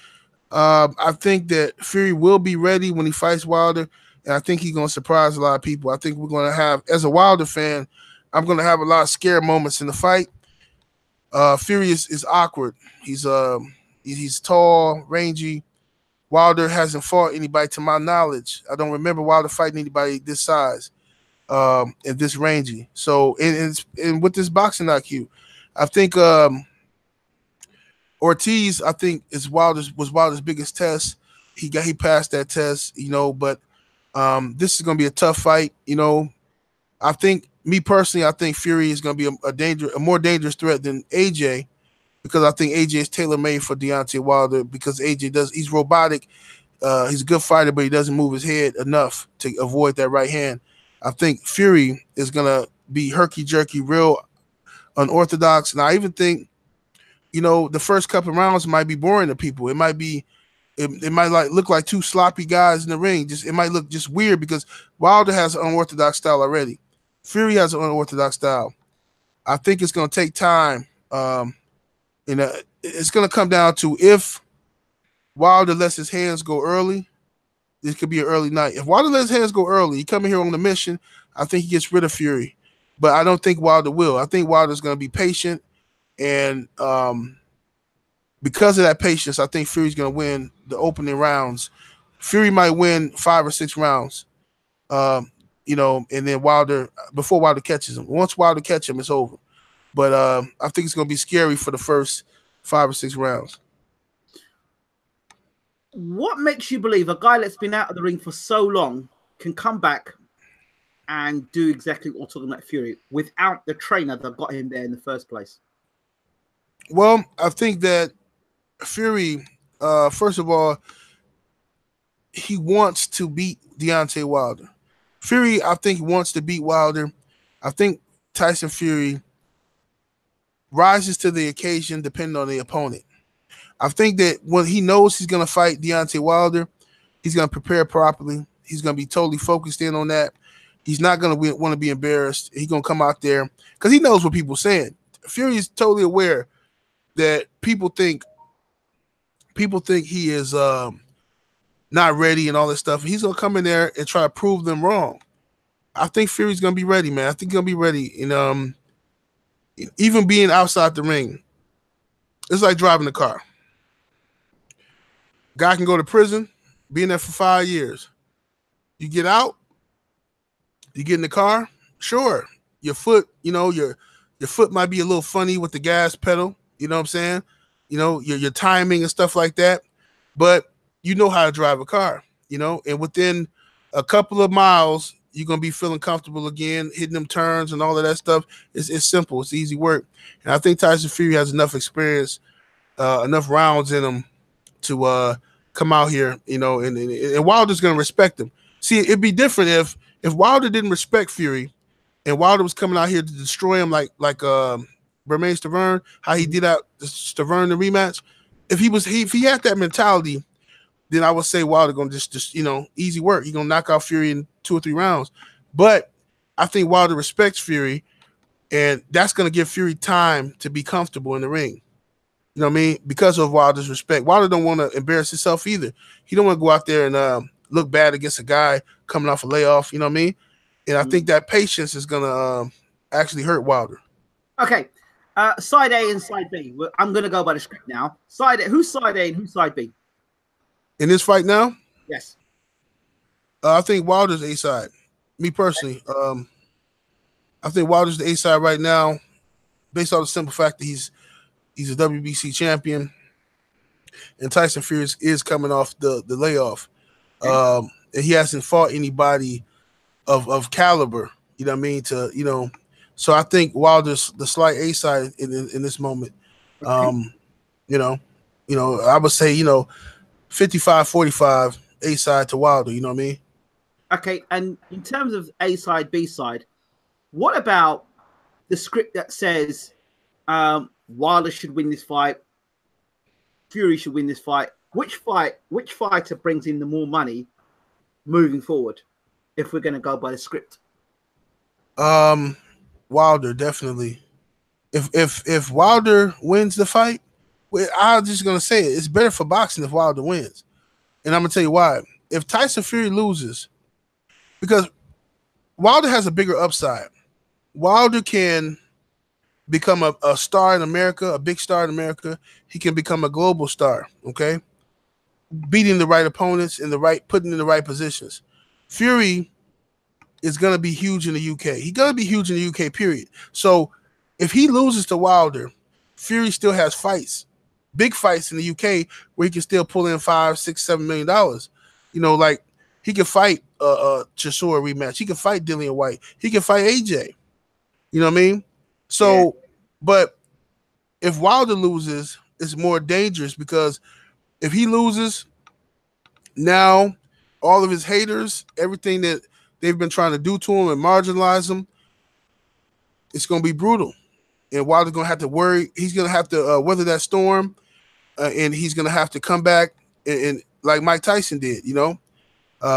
C: I think that Fury will be ready when he fights Wilder, and I think he's going to surprise a lot of people. I think we're going to have, as a Wilder fan, I'm going to have a lot of scare moments in the fight. Fury is awkward. He's tall, rangy. Wilder hasn't fought anybody to my knowledge. I don't remember Wilder fighting anybody this size and this rangy. So, and with this boxing IQ, I think Ortiz, I think, was Wilder's biggest test. He passed that test, but this is going to be a tough fight. I think, me personally, I think Fury is going to be a more dangerous threat than AJ, because I think AJ is tailor-made for Deontay Wilder, because he's robotic. He's a good fighter, but he doesn't move his head enough to avoid that right hand. I think Fury is going to be herky-jerky, real unorthodox. And I even think, the first couple of rounds might be boring to people. It might be, it might look like two sloppy guys in the ring. It might look just weird, because Wilder has an unorthodox style already. Fury has an unorthodox style. I think it's going to take time. It's going to come down to, if Wilder lets his hands go early, this could be an early night. If Wilder lets his hands go early, he coming here on the mission, I think he gets rid of Fury. But I don't think Wilder will. I think Wilder's going to be patient, and because of that patience, I think Fury's going to win the opening rounds. Fury might win 5 or 6 rounds, and then before Wilder catches him. Once Wilder catches him, it's over. But I think it's going to be scary for the first 5 or 6 rounds.
A: What makes you believe a guy that's been out of the ring for so long can come back and do exactly what we're talking about Fury without the trainer that got him there in the first place?
C: Well, I think that Fury, first of all, he wants to beat Deontay Wilder. Fury, I think, wants to beat Wilder. I think Tyson Fury rises to the occasion depending on the opponent. I think that when he knows he's going to fight Deontay Wilder, he's going to prepare properly. He's going to be totally focused in on that. He's not going to want to be embarrassed. He's going to come out there because he knows what people are saying. Fury is totally aware that people think he is not ready and all this stuff. He's going to come in there and try to prove them wrong. I think Fury's going to be ready, man. I think he'll be ready. And even being outside the ring, it's like driving a car. Guy can go to prison, be in there for 5 years. You get out, you get in the car, sure. Your foot, your foot might be a little funny with the gas pedal, you know what I'm saying? Your timing and stuff like that. But you know how to drive a car, and within a couple of miles, you're going to be feeling comfortable again, hitting them turns and all of that stuff. It's simple. It's easy work. And I think Tyson Fury has enough experience, enough rounds in him to come out here, and Wilder's going to respect him. See, it'd be different if Wilder didn't respect Fury and Wilder was coming out here to destroy him like Bermane Stiverne, how he did out Stiverne the rematch. If he had that mentality, then I would say Wilder going to just easy work. He's going to knock out Fury in 2 or 3 rounds. But I think Wilder respects Fury, and that's going to give Fury time to be comfortable in the ring. You know what I mean? Because of Wilder's respect. Wilder don't want to embarrass himself either. He don't want to go out there and look bad against a guy coming off a layoff. You know what I mean? And I think that patience is going to actually hurt Wilder.
A: Okay. Side A and side B. I'm going to go by the script now. Who's side A and who's side B?
C: In this fight now?
A: Yes.
C: I think Wilder's A side. Me personally. I think Wilder's the A side right now, based on the simple fact that he's a WBC champion, and Tyson Fury is coming off the layoff. And he hasn't fought anybody of caliber, you know what I mean? So I think Wilder's the slight A side in this moment. I would say, 55-45 A side to Wilder, you know what I mean?
A: Okay, and in terms of A side, B side, what about the script that says Wilder should win this fight, Fury should win this fight? Which fighter brings in the more money moving forward, if we're going to go by the script?
C: Wilder, definitely. If Wilder wins the fight, I'm just going to say it's better for boxing if Wilder wins. And I'm going to tell you why. If Tyson Fury loses, because Wilder has a bigger upside. Wilder can become a star in America, a big star in America. He can become a global star, okay? Beating the right opponents putting in the right positions. Fury is going to be huge in the UK. He's going to be huge in the UK, period. So if he loses to Wilder, Fury still has fights big fights in the UK where he can still pull in $5, $6, $7 million. You know, like he can fight Chisora rematch. He can fight Dillian White. He can fight AJ. You know what I mean? So, but if Wilder loses, it's more dangerous because if he loses, now all of his haters, everything that they've been trying to do to him and marginalize him, it's going to be brutal. And Wilder's going to have to worry. He's going to have to weather that storm, and he's going to have to come back and like Mike Tyson did, you know.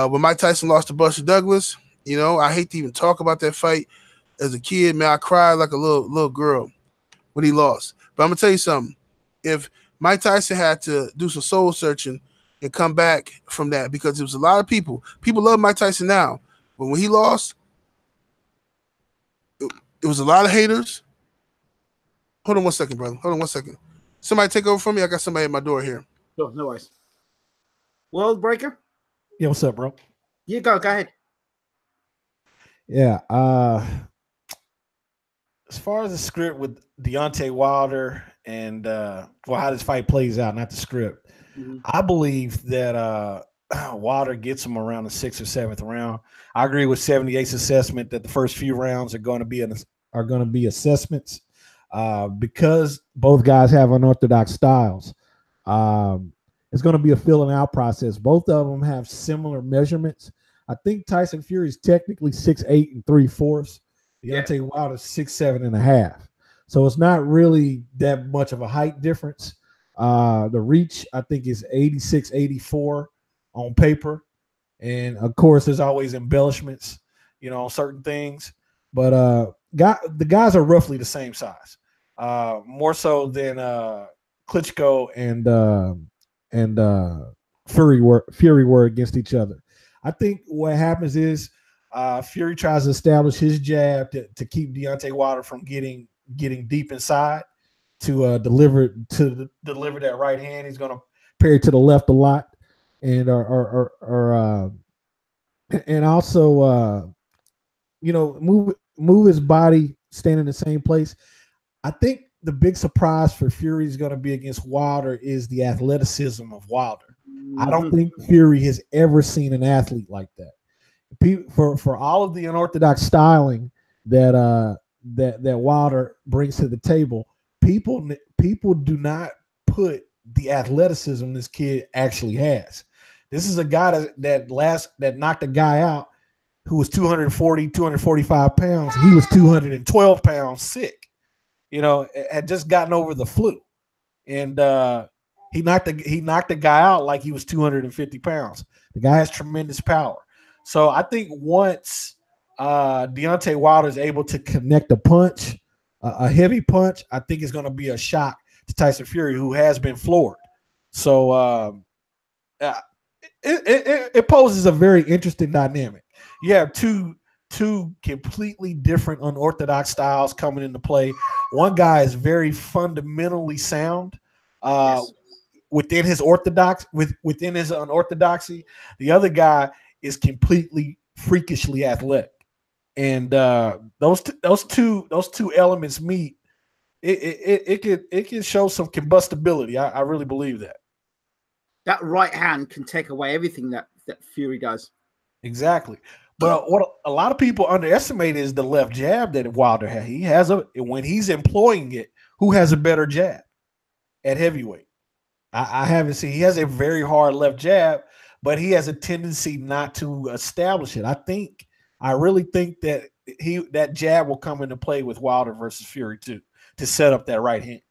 C: When Mike Tyson lost to Buster Douglas, you know, I hate to even talk about that fight. As a kid, man, I cried like a little girl when he lost. But I'm going to tell you something. If Mike Tyson had to do some soul searching and come back from that, because there was a lot of people love Mike Tyson now, but when he lost, it was a lot of haters. Hold on 1 second, brother. Hold on 1 second. Somebody take over for me. I got somebody at my door here.
A: No worries. World Breaker?
B: Yeah, what's up, bro?
A: You go ahead.
B: Yeah. As far as the script with Deontay Wilder and how this fight plays out, not the script, I believe that Wilder gets him around the 6th or 7th round. I agree with 78's assessment that the first few rounds are going to be assessments because both guys have unorthodox styles. It's going to be a filling out process. Both of them have similar measurements. I think Tyson Fury is technically 6'8" and 3/4. Deontay Wilder's 6'7" and 1/2. So it's not really that much of a height difference. The reach, I think, is 86, 84 on paper. And of course, there's always embellishments, you know, on certain things. But the guys are roughly the same size. More so than Klitschko and Fury were against each other. I think what happens is Fury tries to establish his jab to keep Deontay Wilder from getting deep inside to deliver that right hand. He's going to parry to the left a lot, and and also you know, move his body, stand in the same place. I think the big surprise for Fury is going to be against Wilder is the athleticism of Wilder. I don't think Fury has ever seen an athlete like that. For all of the unorthodox styling that Wilder brings to the table, people do not put the athleticism this kid actually has. This is a guy that knocked a guy out who was 240, 245 pounds. He was 212 pounds sick. You know, had just gotten over the flu, and he knocked the guy out like he was 250 pounds. The guy has tremendous power. So I think once Deontay Wilder is able to connect a punch, a heavy punch, I think it's going to be a shock to Tyson Fury, who has been floored. So it poses a very interesting dynamic. You have two completely different unorthodox styles coming into play. One guy is very fundamentally sound within his unorthodoxy. The other guy is completely freakishly athletic, and those two elements meet. It can show some combustibility. I really believe that.
A: That right hand can take away everything that Fury does.
B: Exactly. But what a lot of people underestimate is the left jab that Wilder has. He has when he's employing it, who has a better jab at heavyweight? I haven't seen. He has a very hard left jab, but he has a tendency not to establish it. I really think that that jab will come into play with Wilder versus Fury too, to set up that right hand.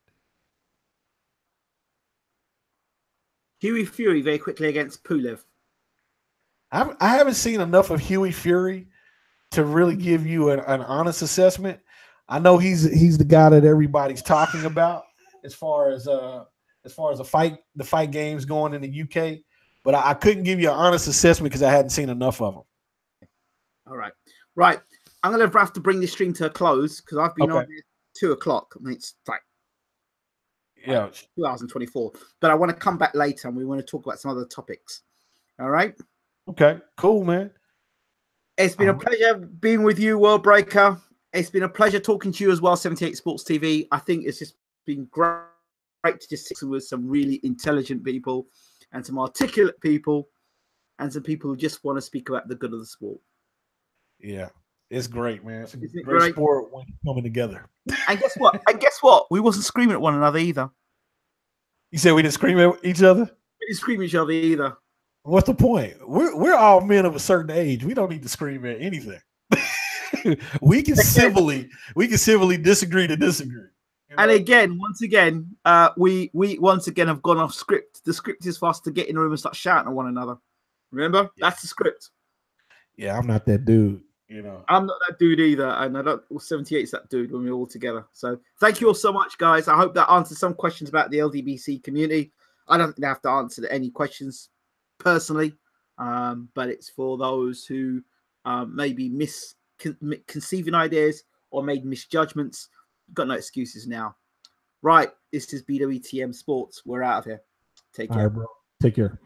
A: Huey Fury very quickly against Pulev.
B: I haven't seen enough of Huey Fury to really give you an honest assessment. I know he's the guy that everybody's talking about as far as the fight games going in the UK, but I couldn't give you an honest assessment because I hadn't seen enough of them.
A: All right. I'm going to have to bring this stream to a close because I've been on here 2 o'clock. I mean, it's like 2 hours and 24. But I want to come back later and we want to talk about some other topics. All right.
B: Okay, cool, man.
A: It's been a pleasure being with you, World Breaker. It's been a pleasure talking to you as well, 78 Sports TV. I think it's just been great great to just sit with some really intelligent people and some articulate people and some people who just want to speak about the good of the sport.
B: Yeah, it's great, man. It's a
A: Isn't it
B: great sport when coming together.
A: And guess what? We wasn't screaming at one another either.
B: You said we didn't scream at each other?
A: We didn't scream at each other either.
B: What's the point? We're all men of a certain age. We don't need to scream at anything. we can civilly disagree to disagree. You know?
A: And again, once again, we once again have gone off script. The script is for us to get in a room and start shouting at one another. Remember? Yeah. That's the script.
B: Yeah, I'm not that dude. You know,
A: I'm not that dude either, and I don't. 78's that dude when we're all together. So thank you all so much, guys. I hope that answers some questions about the LDBC community. I don't think they have to answer any questions personally, but it's for those who maybe misconceiving ideas or made misjudgments. Got no excuses now. Right, this is BWTM Sports. We're out of here. Take care.
B: All right, bro. Take care.